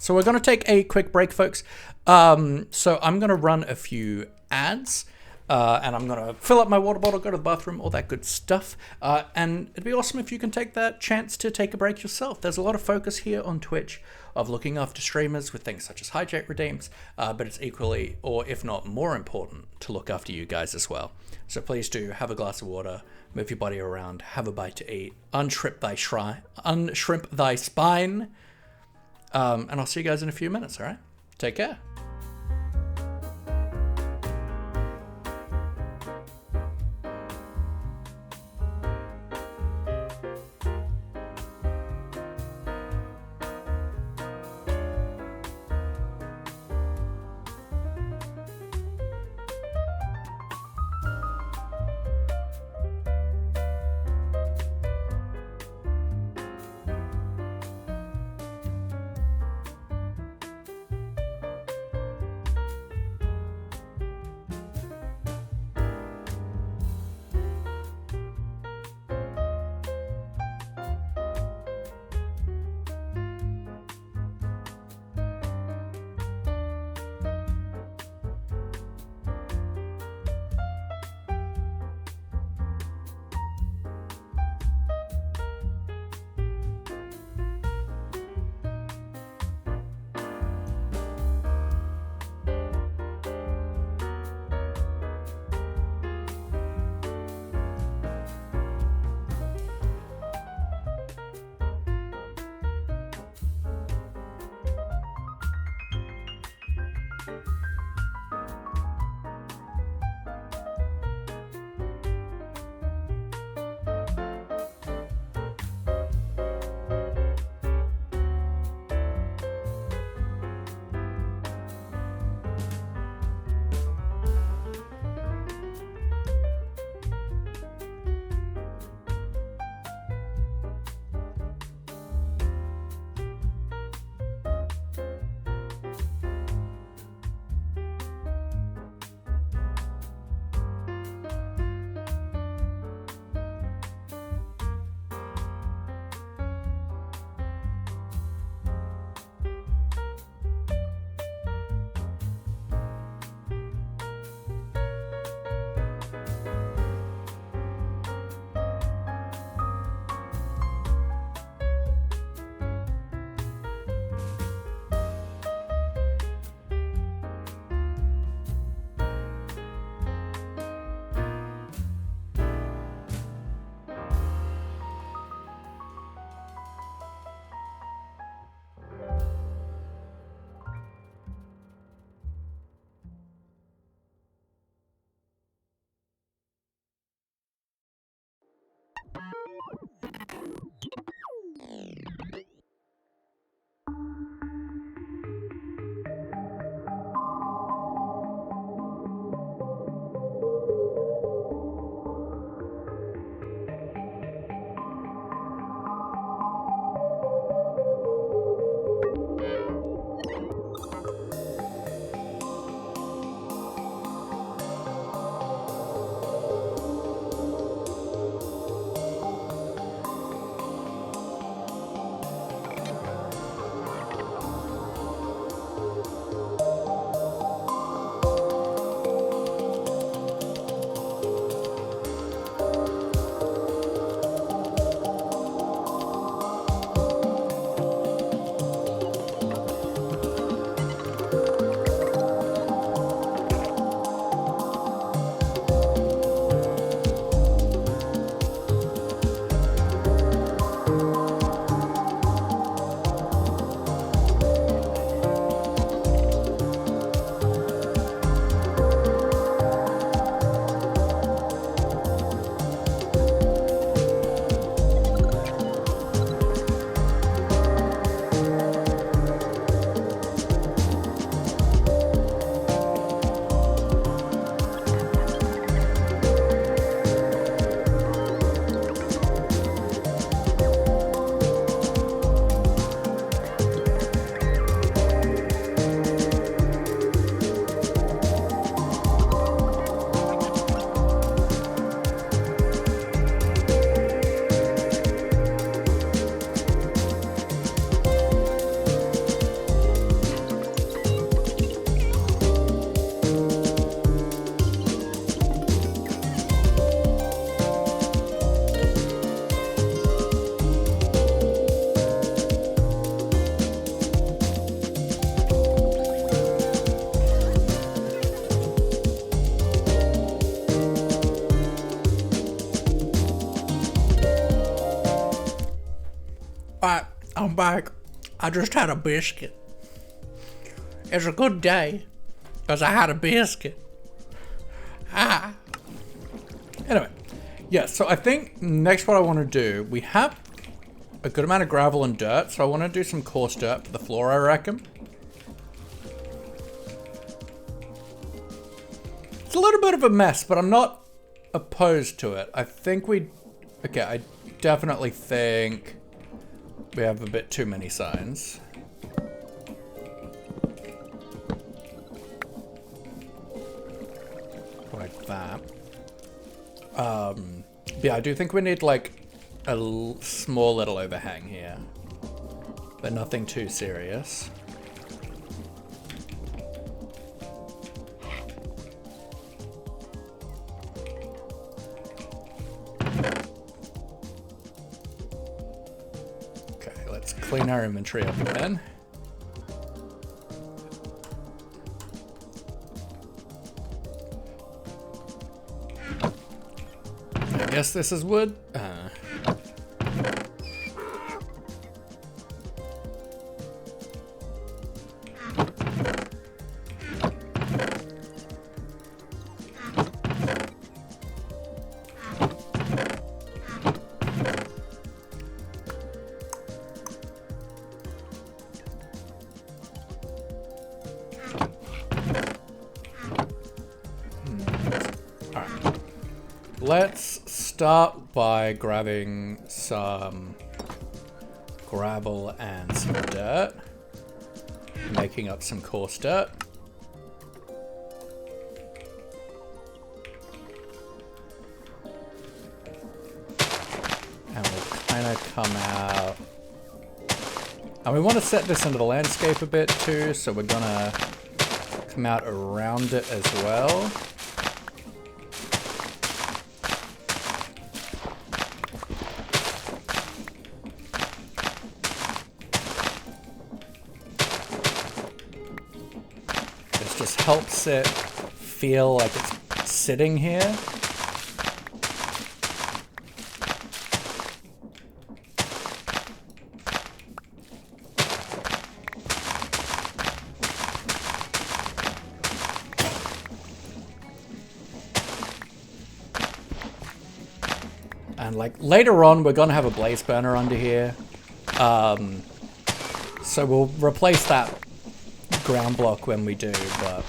So we're going to take a quick break, folks. So I'm going to run a few ads. And I'm going to fill up my water bottle, go to the bathroom, all that good stuff. And it'd be awesome if you can take that chance to take a break yourself. There's a lot of focus here on Twitch of looking after streamers with things such as hijack redeems, but it's equally, or if not more important, to look after you guys as well. So please do have a glass of water, move your body around, have a bite to eat, unshrimp thy spine, and I'll see you guys in a few minutes, all right? Take care. Alright, I'm back. I just had a biscuit. It's a good day, because I had a biscuit. Ah. Anyway, yeah, so I think next what I want to do, we have a good amount of gravel and dirt, so I want to do some coarse dirt for the floor, I reckon. It's a little bit of a mess, but I'm not opposed to it. I think okay, I definitely think we have a bit too many signs. Like that. Yeah, I do think we need like a small little overhang here, but nothing too serious. Okay, let's clean our inventory up again. I guess this is wood. Let's start by grabbing some gravel and some dirt, making up some coarse dirt. And we'll kind of come out. And we want to set this into the landscape a bit too, so we're gonna come out around it as well. Helps it feel like it's sitting here. And like later on, we're gonna have a blaze burner under here. So we'll replace that ground block when we do, but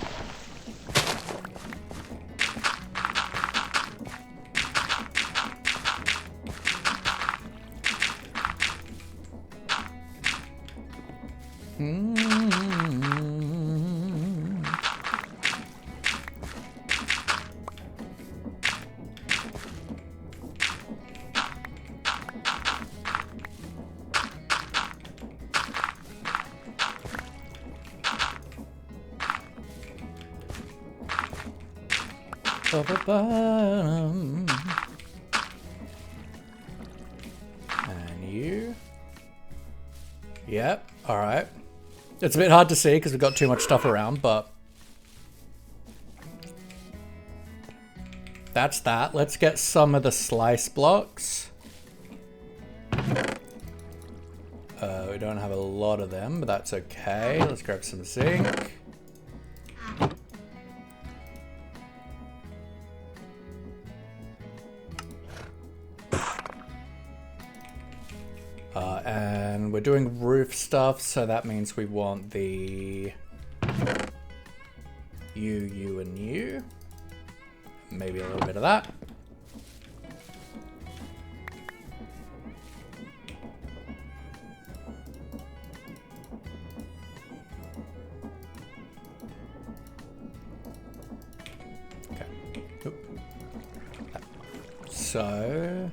and you. Yep, alright. It's a bit hard to see because we've got too much stuff around, but that's that. Let's get some of the slice blocks. We don't have a lot of them, but that's okay. Let's grab some zinc. And we're doing roof stuff, so that means we want the you, and you. Maybe a little bit of that. Okay. Oop. So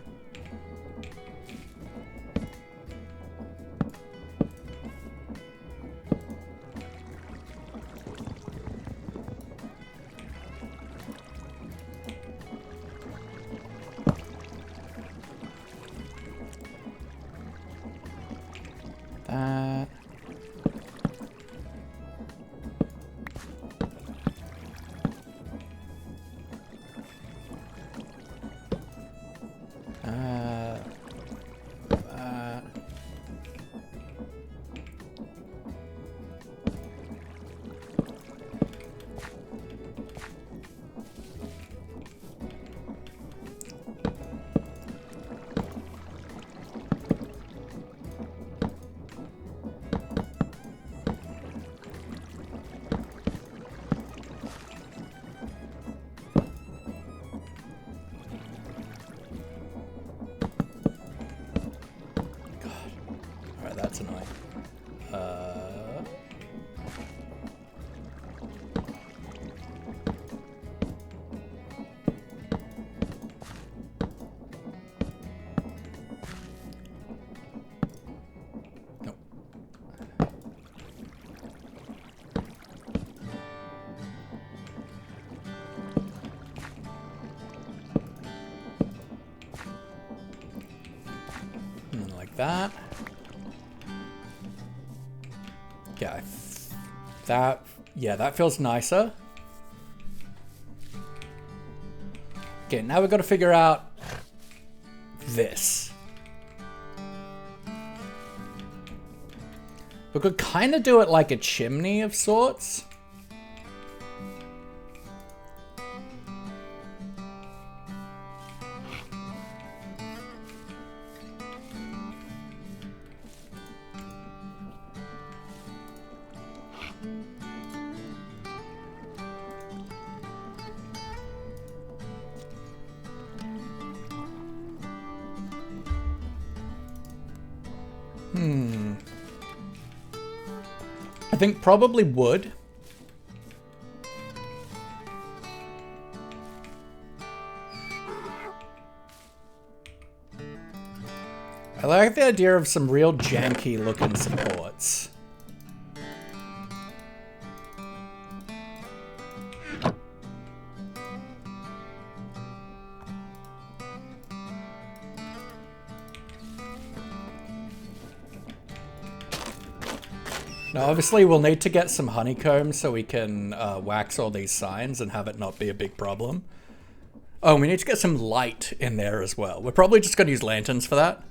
That's annoying. Nope. And like that. Yeah, that feels nicer. Okay, now we've got to figure out this. We could kind of do it like a chimney of sorts. I think probably wood. I like the idea of some real janky looking supports. Now, obviously, we'll need to get some honeycomb so we can wax all these signs and have it not be a big problem. Oh, we need to get some light in there as well. We're probably just going to use lanterns for that.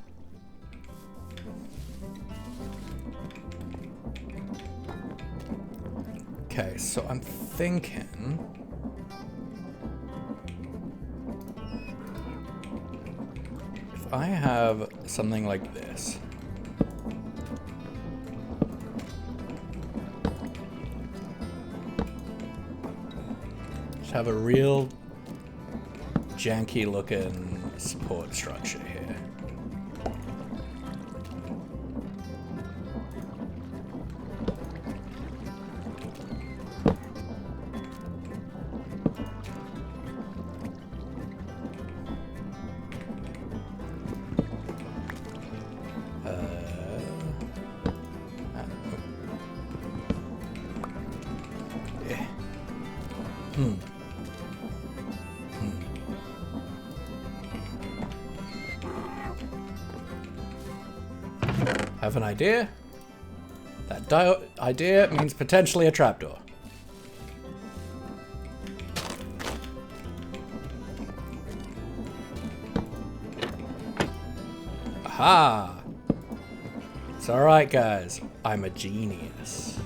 Okay, so I'm thinking... if I have something like this... just have a real janky looking support structure here. Have an idea? That idea means potentially a trapdoor. Aha! It's alright, guys. I'm a genius.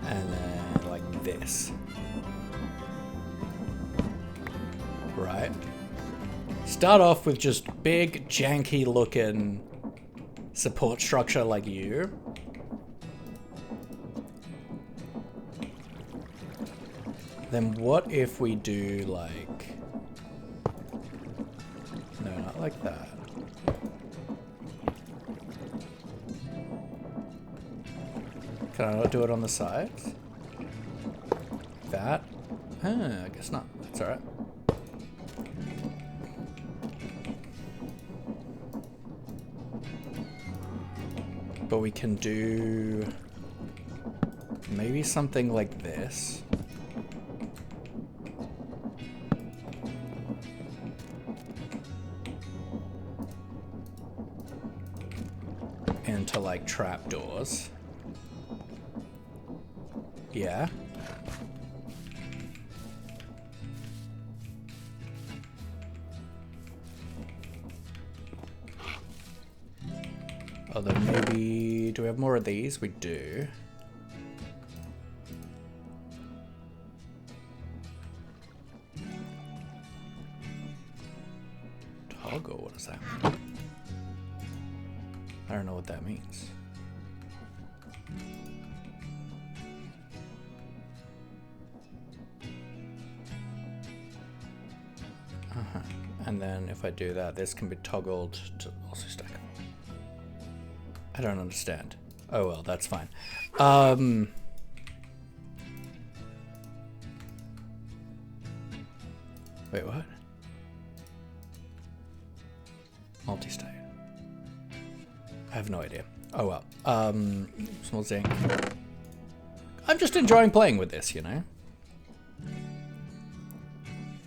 And then, like this. Right. Start off with just big, janky looking support structure like you. Then what if we do like... no, not like that. Can I not do it on the sides? That? I guess not. That's alright. But we can do maybe something like this. Into like trapdoors. Yeah. Although maybe... do we have more of these? We do. Toggle? What does that mean? I don't know what that means. And then if I do that, this can be toggled to also stack up. I don't understand. Oh well, that's fine. Wait, what? Multi-state. I have no idea. Oh well. Small zinc. I'm just enjoying playing with this, you know?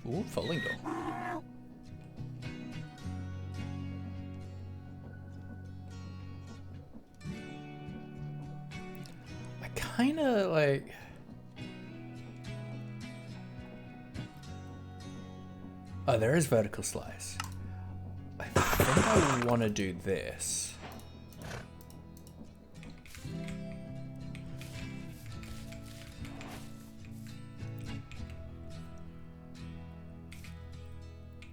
Ooh, folding door. I kinda like... Oh, there is vertical slice. I think I want to do this.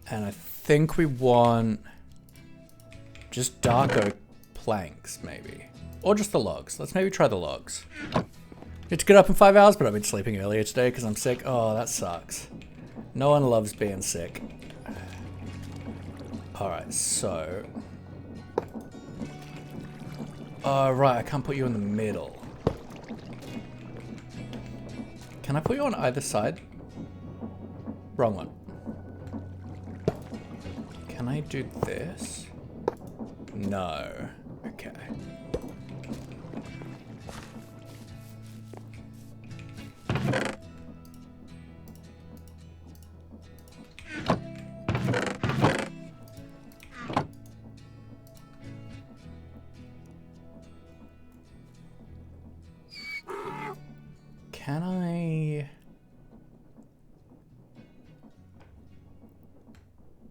And I think we want just dark oak planks, maybe. Or just the logs. Let's maybe try the logs. Need to get up in 5 hours, but I've been sleeping earlier today because I'm sick. Oh, that sucks. No one loves being sick. Alright, so... Oh, right, I can't put you in the middle. Can I put you on either side? Wrong one. Can I do this? No. Okay.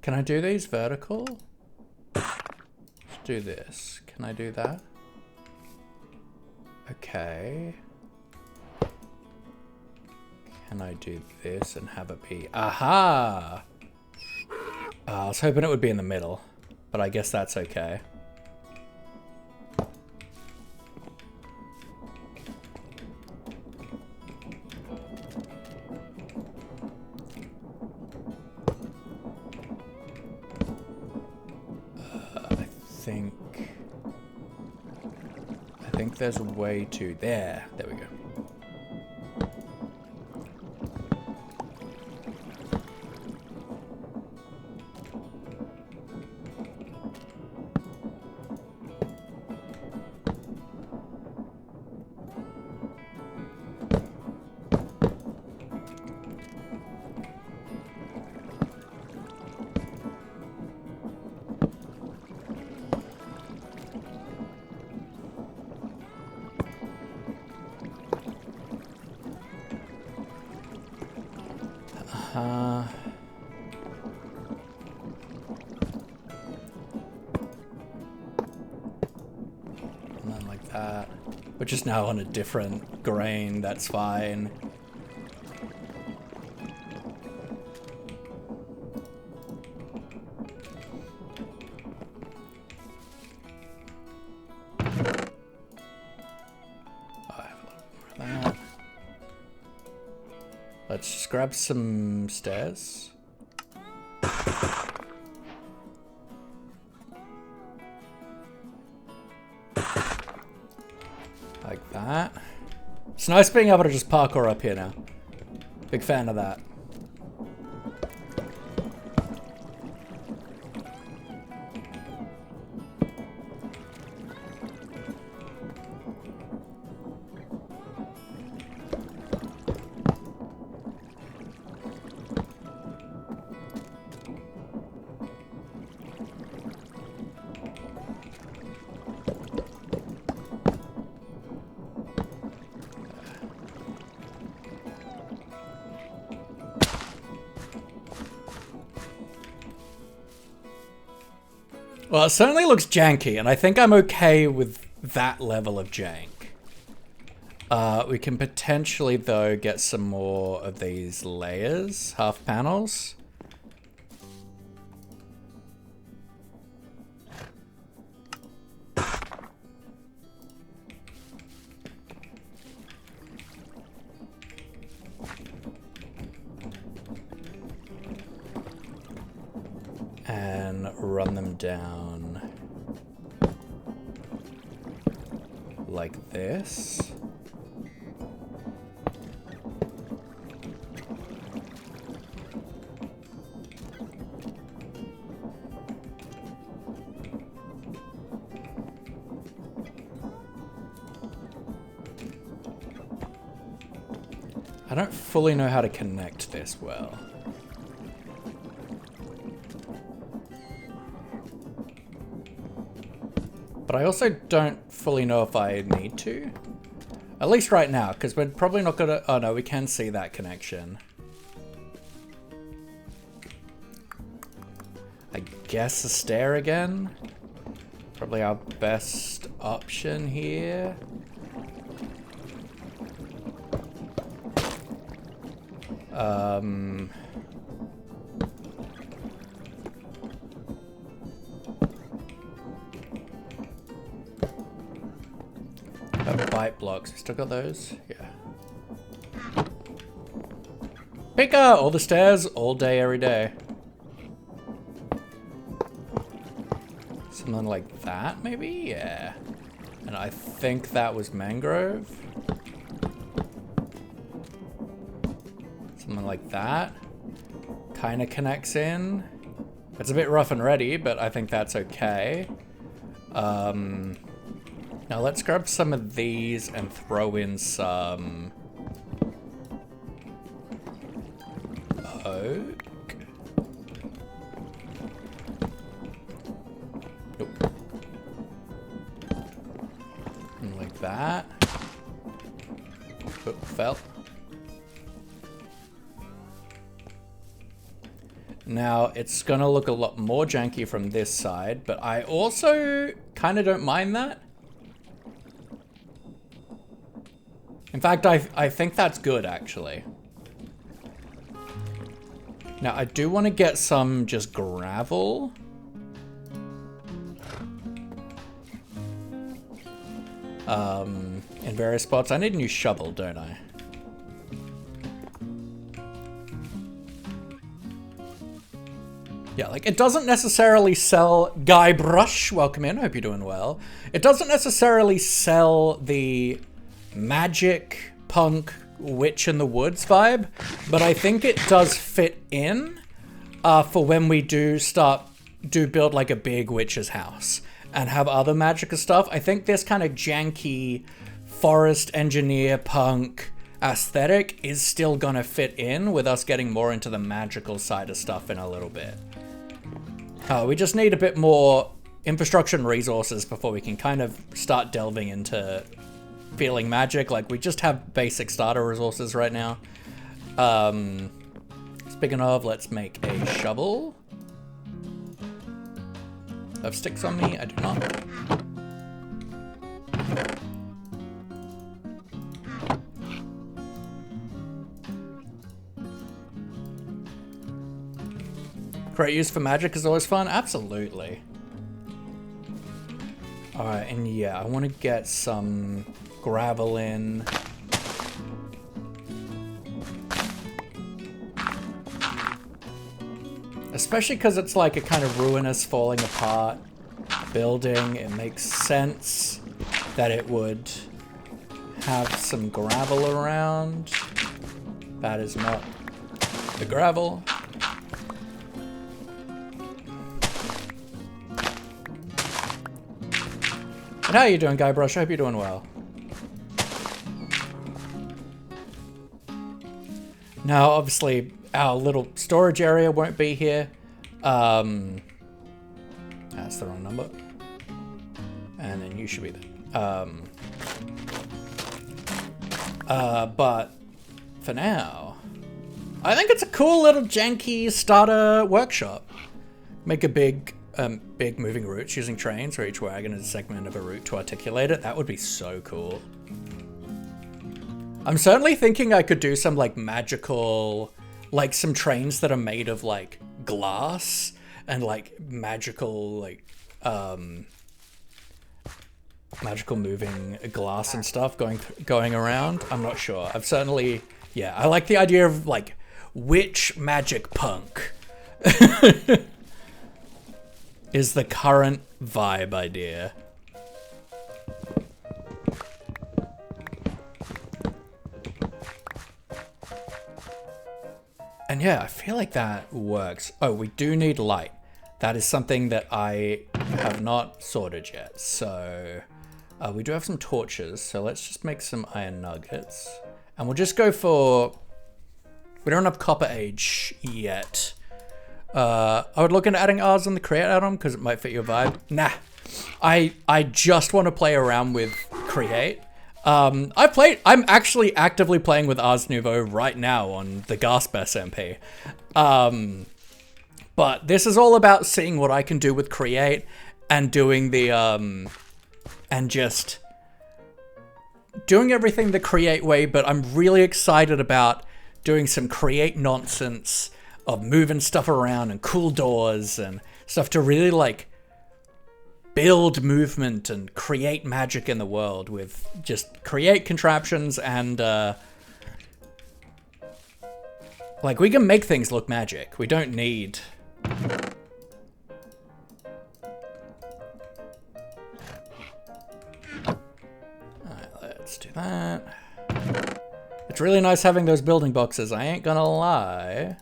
Can I do these vertical? Let's do this. Can I do that? Okay. Can I do this and have it be... Aha! I was hoping it would be in the middle, but I guess that's okay. I think there's a way to... There we go. And then like that. We're just now on a different grain, that's fine. Let's just grab some stairs. Like that. It's nice being able to just parkour up here now. Big fan of that. Well, it certainly looks janky, and I think I'm okay with that level of jank. We can potentially, though, get some more of these layers, half panels. And run them down. like this. I don't fully know how to connect this well. But I also don't fully know if I need to. At least right now, because we're probably not gonna... Oh no, we can see that connection. I guess a stair again. Probably our best option here. Bite blocks. We still got those? Yeah. Picker! All the stairs, all day, every day. Something like that, maybe? Yeah. And I think that was mangrove. Something like that. Kind of connects in. It's a bit rough and ready, but I think that's okay. Now let's grab some of these and throw in some oak. Nope. And like that. Oop, fell. Now, it's gonna look a lot more janky from this side, but I also kind of don't mind that. In fact, I think that's good, actually. Now, I do want to get some just gravel. In various spots. I need a new shovel, don't I? Yeah, like, it doesn't necessarily sell... Guybrush, welcome in, hope you're doing well. It doesn't necessarily sell the magic, punk, witch in the woods vibe, but I think it does fit in for when we do build like a big witch's house and have other magical stuff. I think this kind of janky forest engineer punk aesthetic is still gonna fit in with us getting more into the magical side of stuff in a little bit. We just need a bit more infrastructure and resources before we can kind of start delving into feeling magic. Like, we just have basic starter resources right now. Speaking of, let's make a shovel. I have sticks on me? I do not. Great use for magic is always fun. Absolutely. Alright, and yeah, I want to get some gravel in. Especially because it's like a kind of ruinous, falling apart building. It makes sense that it would have some gravel around. That is not the gravel. And how are you doing, Guybrush? I hope you're doing well. Now, obviously, our little storage area won't be here. That's the wrong number. And then you should be there. But for now, I think it's a cool little janky starter workshop. Make a big moving routes using trains, where each wagon is a segment of a route to articulate it. That would be so cool. I'm certainly thinking I could do some like magical, like some trains that are made of like glass and like magical, like magical moving glass and stuff going around. I'm not sure. I've certainly, yeah, I like the idea of like witch magic punk. Is the current vibe idea. Yeah, I feel like that works. Oh, we do need light. That is something that I have not sorted yet. So we do have some torches. So let's just make some iron nuggets. And we'll just go for... We don't have copper age yet. I would look into adding R's on the create add-on because it might fit your vibe. Nah, I just want to play around with create. I'm actually actively playing with Ars Nouveau right now on the Gasp SMP. But this is all about seeing what I can do with create and doing the, and just doing everything the create way, but I'm really excited about doing some create nonsense of moving stuff around and cool doors and stuff to really like build movement and create magic in the world with just create contraptions and like we can make things look magic. We don't need alright, let's do that. It's really nice having those building boxes, I ain't gonna lie.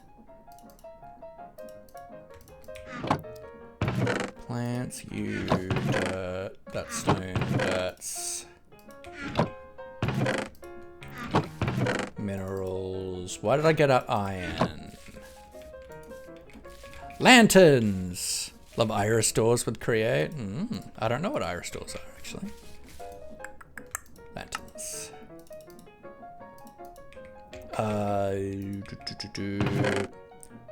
Plants, you, dirt, that's stone, that's minerals. Why did I get out iron? Lanterns! Love iris doors with create. I don't know what iris doors are actually. Lanterns.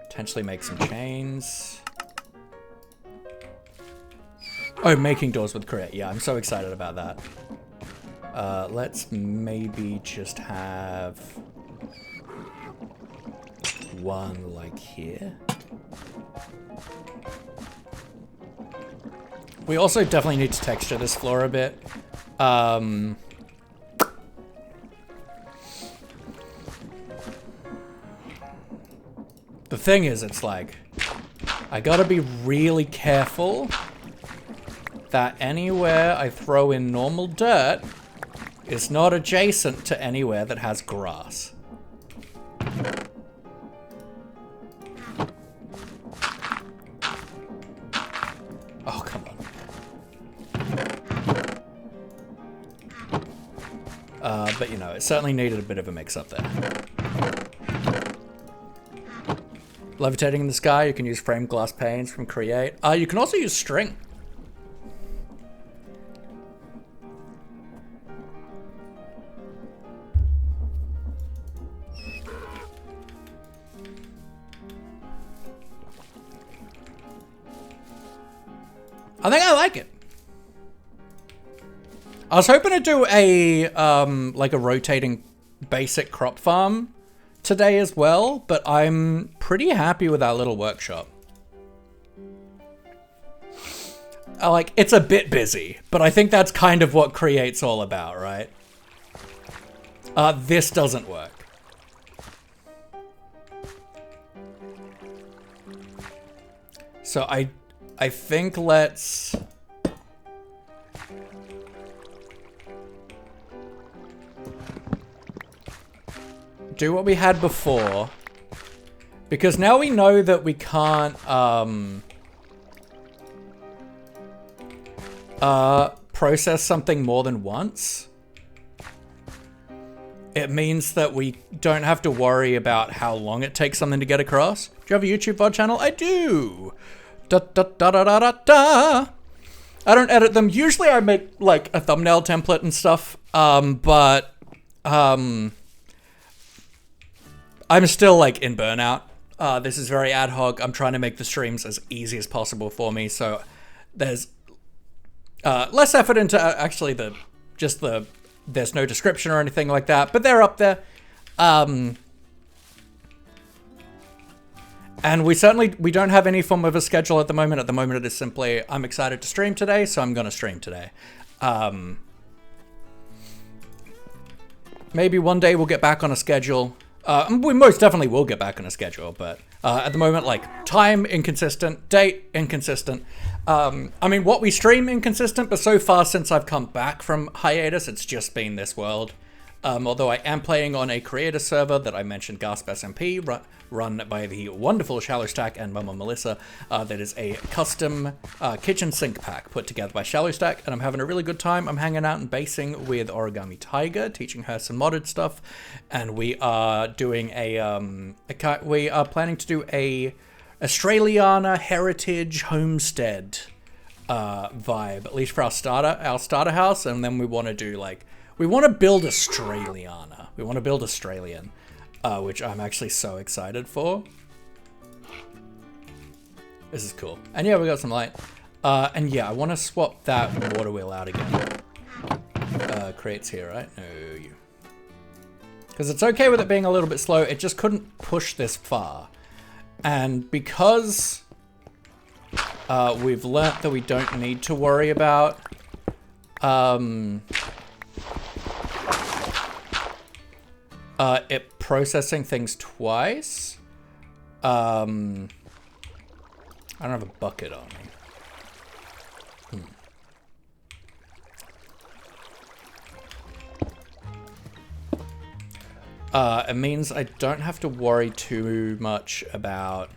Potentially make some chains. Oh, making doors with create. Yeah, I'm so excited about that. Let's maybe just have one like here. We also definitely need to texture this floor a bit. The thing is, it's like, I gotta be really careful that anywhere I throw in normal dirt is not adjacent to anywhere that has grass. Oh, come on. But you know, it certainly needed a bit of a mix up there. Levitating in the sky, you can use framed glass panes from create. You can also use string. I think I like it. I was hoping to do a, like a rotating basic crop farm today as well, but I'm pretty happy with our little workshop. Like, it's a bit busy, but I think that's kind of what Create's all about, right? This doesn't work. So I think let's... do what we had before. Because now we know that we can't, process something more than once. It means that we don't have to worry about how long it takes something to get across. Do you have a YouTube VOD channel? I do! Da da da da da da da! I don't edit them. Usually I make, like, a thumbnail template and stuff, but I'm still, like, in burnout. This is very ad hoc. I'm trying to make the streams as easy as possible for me, so there's less effort into actually there's no description or anything like that, but they're up there. And we don't have any form of a schedule at the moment. At the moment, it is simply, I'm excited to stream today, so I'm going to stream today. Maybe one day we'll get back on a schedule. We most definitely will get back on a schedule, but at the moment, like, time inconsistent, date inconsistent. I mean, what we stream inconsistent, but so far since I've come back from hiatus, it's just been this world. Although I am playing on a creator server that I mentioned, Gasp SMP, run by the wonderful Shallow Stack and Mama Melissa. That is a custom kitchen sink pack put together by Shallow Stack, and I'm having a really good time. I'm hanging out and basing with Origami Tiger, teaching her some modded stuff, and we are doing we are planning to do a Australiana heritage homestead vibe, at least for our starter house, and then we want to do we want to build Australiana. We want to build Australian, which I'm actually so excited for. This is cool. And yeah, we got some light. And yeah, I want to swap that water wheel out again. Crates here, right? No, you. Because it's okay with it being a little bit slow. It just couldn't push this far. And because we've learnt that we don't need to worry about it processing things twice. I don't have a bucket on me. It means I don't have to worry too much about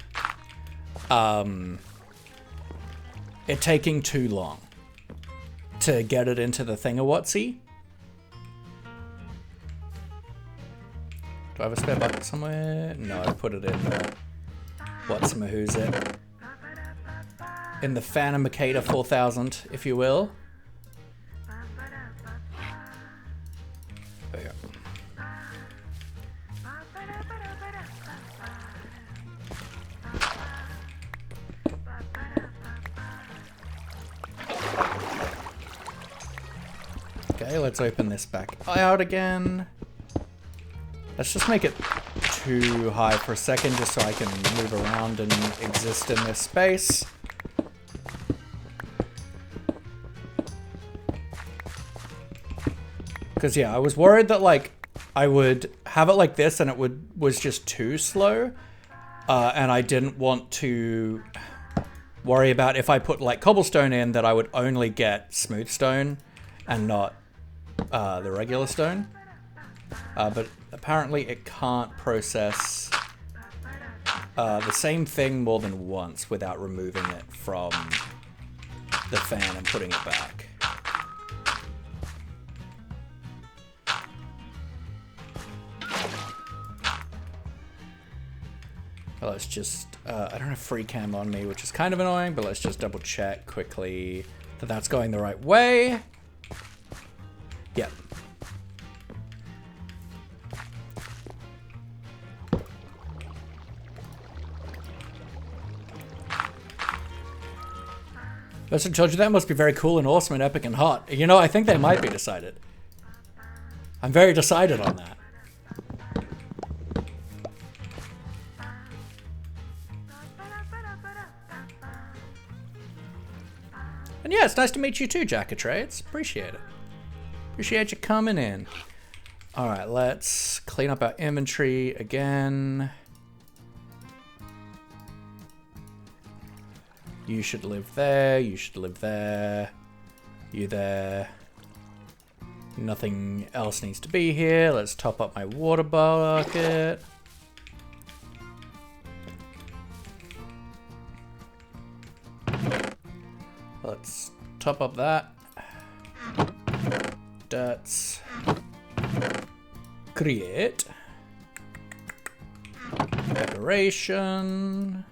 it taking too long to get it into the thingawatsy. Do I have a spare bucket somewhere? No, I put it in what's-a-who's it? In the Phantom Makeda 4000, if you will. There you go. Okay, let's open this back out again. Let's just make it too high for a second just so I can move around and exist in this space. Because yeah, I was worried that I would have it like this and it was just too slow. And I didn't want to worry about if I put cobblestone in that I would only get smooth stone and not the regular stone. But apparently it can't process the same thing more than once without removing it from the fan and putting it back. Well, let's just, I don't have free cam on me, which is kind of annoying, but let's just double check quickly that that's going the right way. Yep. That's what I told you. That must be very cool and awesome and epic and hot. You know, I think they might be decided. I'm very decided on that. And yeah, it's nice to meet you too, Jack of Trades. Appreciate it. Appreciate you coming in. All right, let's clean up our inventory again. You should live there, you should live there, you there. Nothing else needs to be here. Let's top up my water bucket. Let's top up that. Let's create decoration.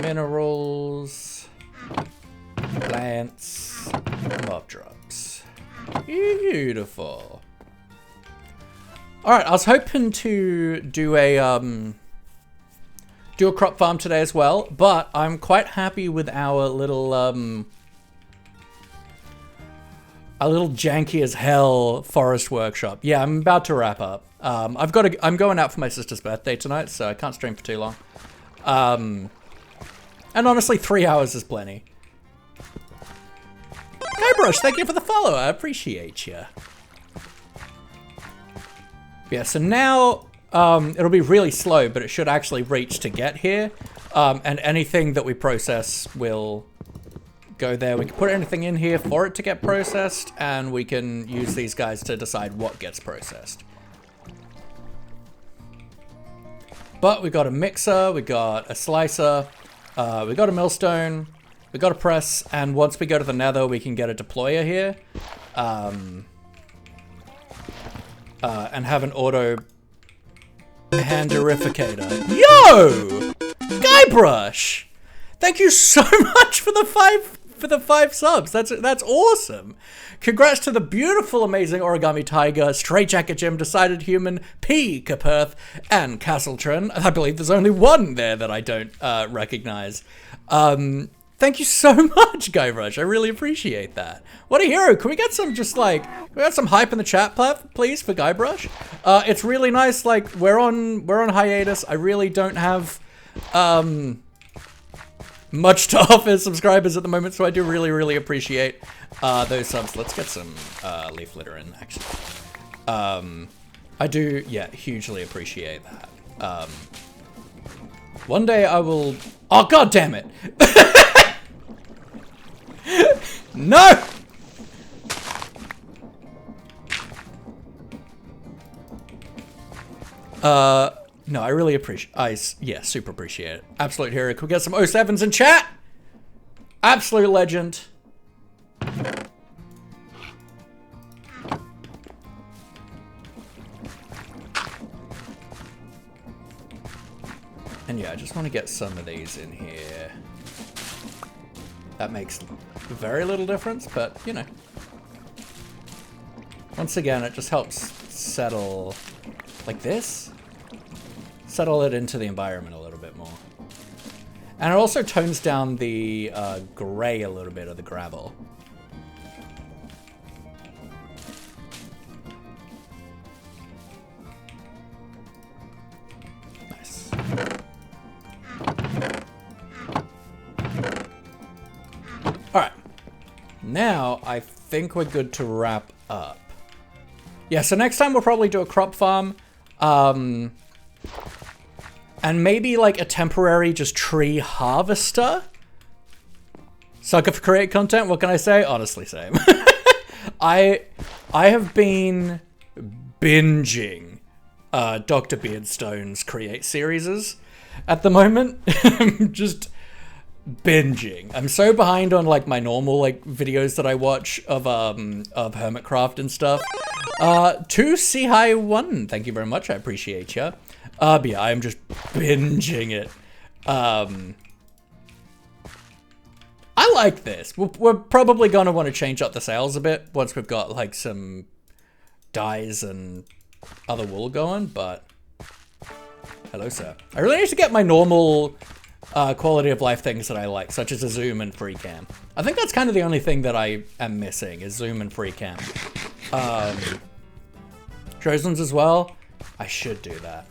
Minerals, plants, mob drops. Beautiful. Alright, I was hoping to do a crop farm today as well, but I'm quite happy with our little janky as hell forest workshop. Yeah, I'm about to wrap up. I'm going out for my sister's birthday tonight, so I can't stream for too long. And honestly, 3 hours is plenty. Guybrush, thank you for the follow. I appreciate you. Yeah, so now it'll be really slow, but it should actually reach to get here. And anything that we process will go there. We can put anything in here for it to get processed, and we can use these guys to decide what gets processed. But we got a mixer, we got a slicer, we got a millstone, we got a press, and once we go to the nether, we can get a deployer here. And have an auto handerificator. Yo! Guybrush! Thank you so much for the five subs. That's awesome. Congrats to the beautiful, amazing Origami Tiger, Straight Jacket Jim, Decided Human, P. Caperth, and Castletron. I believe there's only one there that I don't recognize. Thank you so much, Guybrush. I really appreciate that. What a hero. Can we get some some hype in the chat, please, for Guybrush? It's really nice. Like, we're on hiatus. I really don't have much to offer subscribers at the moment, so I do really, really appreciate those subs. Let's get some leaf litter in, actually. I do, yeah, hugely appreciate that. One day I will... Oh, god damn it! No! No, I really appreciate, yeah, super appreciate it. Absolute hero. Could we get some 07s in chat? Absolute legend. And yeah, I just want to get some of these in here. That makes very little difference, but, you know. Once again, it just helps settle, like this. Settle it into the environment a little bit more. And it also tones down the gray a little bit of the gravel. Nice. Alright. Now, I think we're good to wrap up. Yeah, so next time we'll probably do a crop farm. And maybe like a temporary just tree harvester. Sucker for create content, what can I say? Honestly, same. I have been binging Dr. Beardstone's create series at the moment. I'm just binging. I'm so behind on like my normal like videos that I watch of Hermitcraft and stuff. To C High 1, thank you very much. I appreciate you. But yeah, I'm just binging it. I like this. We're probably gonna want to change up the sails a bit once we've got like some dyes and other wool going, but hello, sir. I really need to get my normal quality of life things that I like, such as a zoom and free cam. I think that's kind of the only thing that I am missing is zoom and free cam. Chosen's as well. I should do that.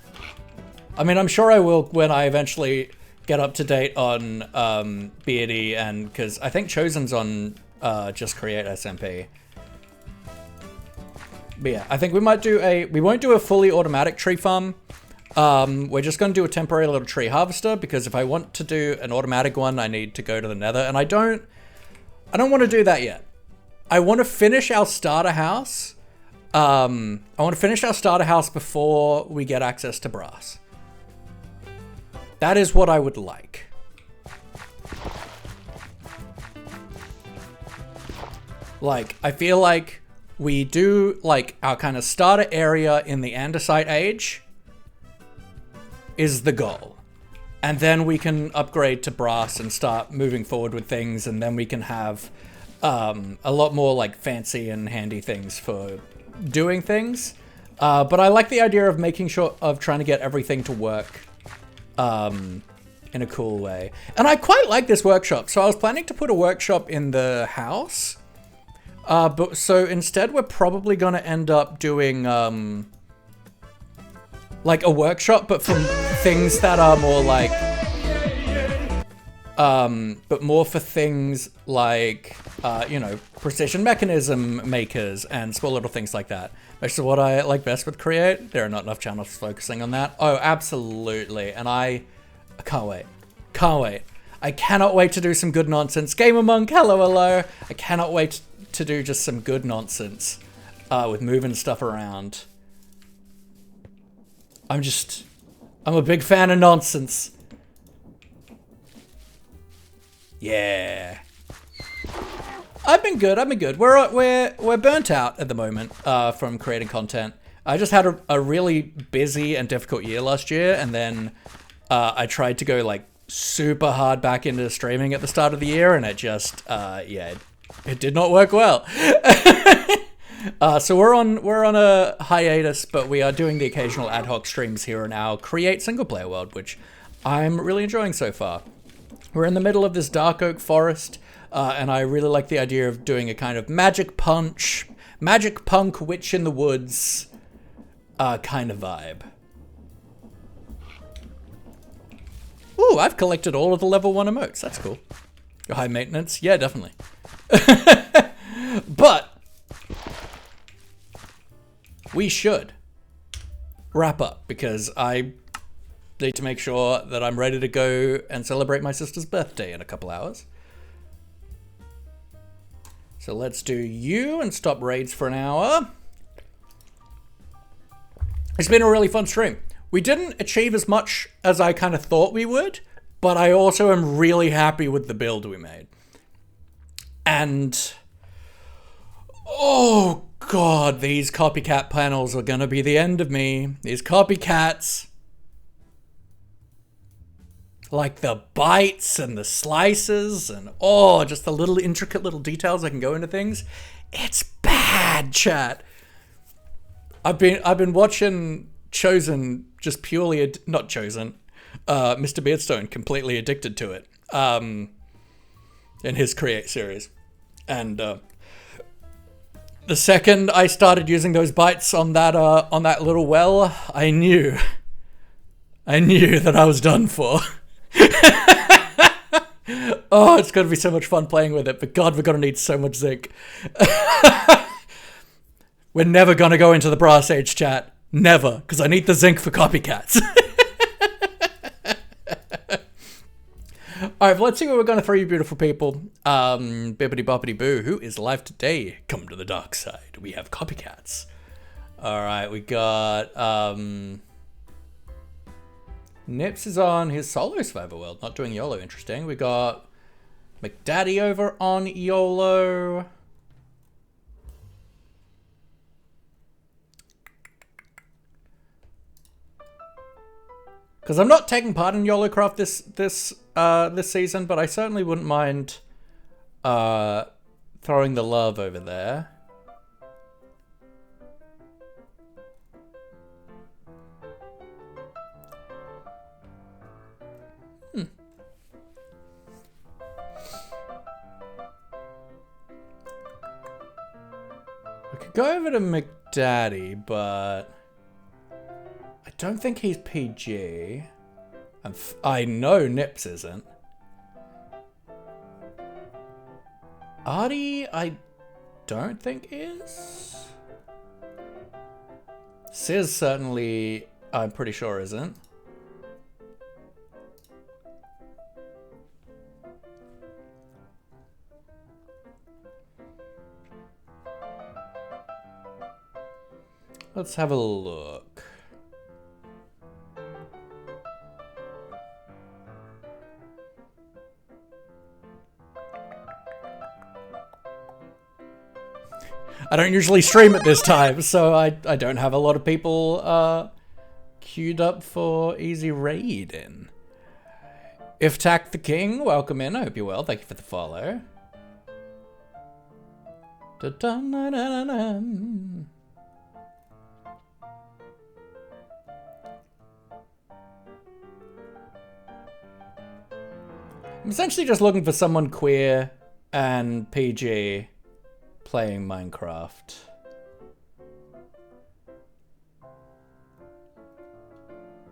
I mean, I'm sure I will when I eventually get up to date on Beardy, and because I think Chosen's on Just Create SMP. But yeah, I think we might do we won't do a fully automatic tree farm. We're just going to do a temporary little tree harvester, because if I want to do an automatic one, I need to go to the nether, and I don't want to do that yet. I want to finish our starter house. I want to finish our starter house before we get access to brass. That is what I would like. Like, I feel like we do like our kind of starter area in the Andesite age is the goal. And then we can upgrade to brass and start moving forward with things, and then we can have a lot more like fancy and handy things for doing things. But I like the idea of making sure of trying to get everything to work in a cool way. And I quite like this workshop. So I was planning to put a workshop in the house. But so instead we're probably going to end up doing like a workshop, but for things that are more like but more for things like you know, precision mechanism makers and small little things like that. Most of what I like best with Create. There are not enough channels focusing on that. Oh, absolutely. And I can't wait. Can't wait. I cannot wait to do some good nonsense. Gamer Monk, hello, hello. I cannot wait to do just some good nonsense with moving stuff around. I'm I'm a big fan of nonsense. Yeah. I've been good. We're burnt out at the moment from creating content. I just had a really busy and difficult year last year, and then I tried to go like super hard back into streaming at the start of the year, and it just it did not work well. So we're on a hiatus, but we are doing the occasional ad hoc streams here in our Create single player world, which I'm really enjoying so far. We're in the middle of this dark oak forest, and I really like the idea of doing a kind of magic punk witch in the woods kind of vibe. Ooh, I've collected all of the level 1 emotes. That's cool. High maintenance? Yeah, definitely. But we should wrap up because I need to make sure that I'm ready to go and celebrate my sister's birthday in a couple hours. So let's do you and stop raids for an hour. It's been a really fun stream. We didn't achieve as much as I kind of thought we would, but I also am really happy with the build we made. And oh god, these copycat panels are gonna be the end of me. These copycats. Like the bites and the slices and just the little intricate little details I can go into things. It's bad, chat. I've been watching Chosen just purely not Chosen, Mr. Beardstone completely addicted to it in his Create series, and the second I started using those bites on that little well, I knew that I was done for. Oh, it's gonna be so much fun playing with it, but god, we're gonna need so much zinc. We're never gonna go into the Brass Age, chat. Never, because I need the zinc for copycats. Alright, let's see what we're gonna throw you beautiful people. Bibbidi boppity boo, who is live today? Come to the dark side. We have copycats. Alright, we got Nips is on his solo survivor world, not doing YOLO, interesting. We got McDaddy over on YOLO. Because I'm not taking part in YOLO Craft this season, but I certainly wouldn't mind throwing the love over there. We could go over to McDaddy, but I don't think he's PG. And I know Nips isn't. Artie, I don't think is. Sis certainly, I'm pretty sure isn't. Let's have a look. I don't usually stream at this time, so I don't have a lot of people queued up for easy raiding. If Tack the King, welcome in. I hope you're well. Thank you for the follow. Da-da-na-na-na-na. I'm essentially just looking for someone queer and PG playing Minecraft.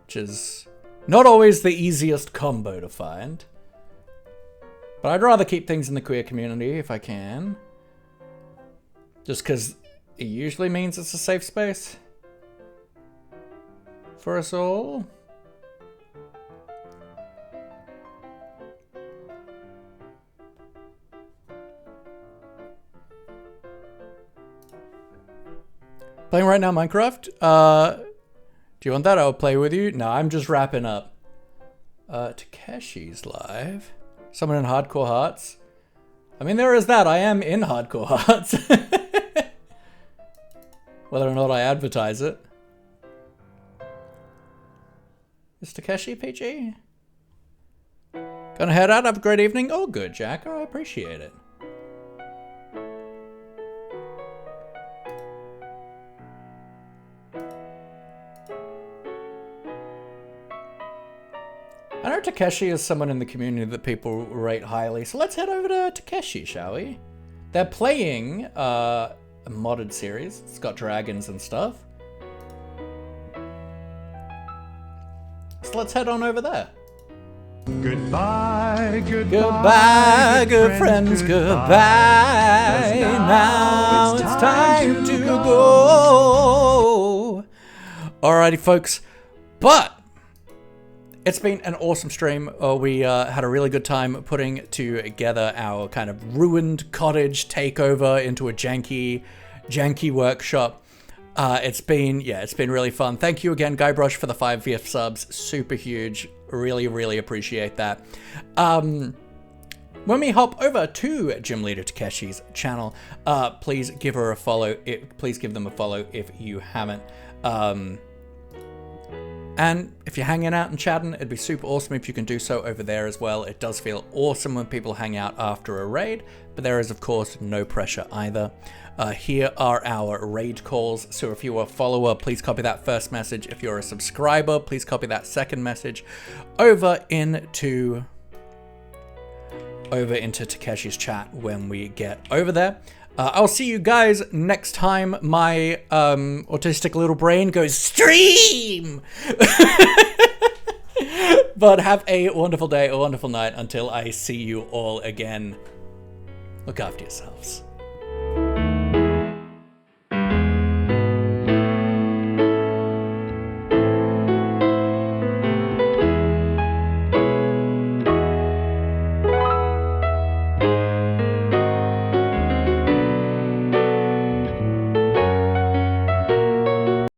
Which is not always the easiest combo to find. But I'd rather keep things in the queer community if I can. Just because it usually means it's a safe space for us all. Playing right now Minecraft. Do Do you want that? I'll play with you. No, I'm just wrapping up. Takeshi's live. Someone in Hardcore Hearts. I mean, there is that. I am in Hardcore Hearts. Whether or not I advertise it. Is Takeshi PG? Gonna head out. Have a great evening. Oh, good, Jack. I appreciate it. I know Takeshi is someone in the community that people rate highly, so let's head over to Takeshi, shall we? They're playing a modded series. It's got dragons and stuff. So let's head on over there. Goodbye, goodbye, Goodbye, good friends, goodbye. Now it's time to go. Alrighty, folks, but it's been an awesome stream. We had a really good time putting together our kind of ruined cottage takeover into a janky workshop. It's been really fun. Thank you again, Guybrush, for the 5 gift subs. Super huge. Really, really appreciate that. When we hop over to Gym Leader Takeshi's channel, please give her a follow. Please give them a follow if you haven't. And if you're hanging out and chatting, it'd be super awesome if you can do so over there as well. It does feel awesome when people hang out after a raid, but there is, of course, no pressure either. Here are our raid calls. So if you're a follower, please copy that first message. If you're a subscriber, please copy that second message over into Takeshi's chat when we get over there. I'll see you guys next time my autistic little brain goes stream. But have a wonderful day, a wonderful night until I see you all again. Look after yourselves.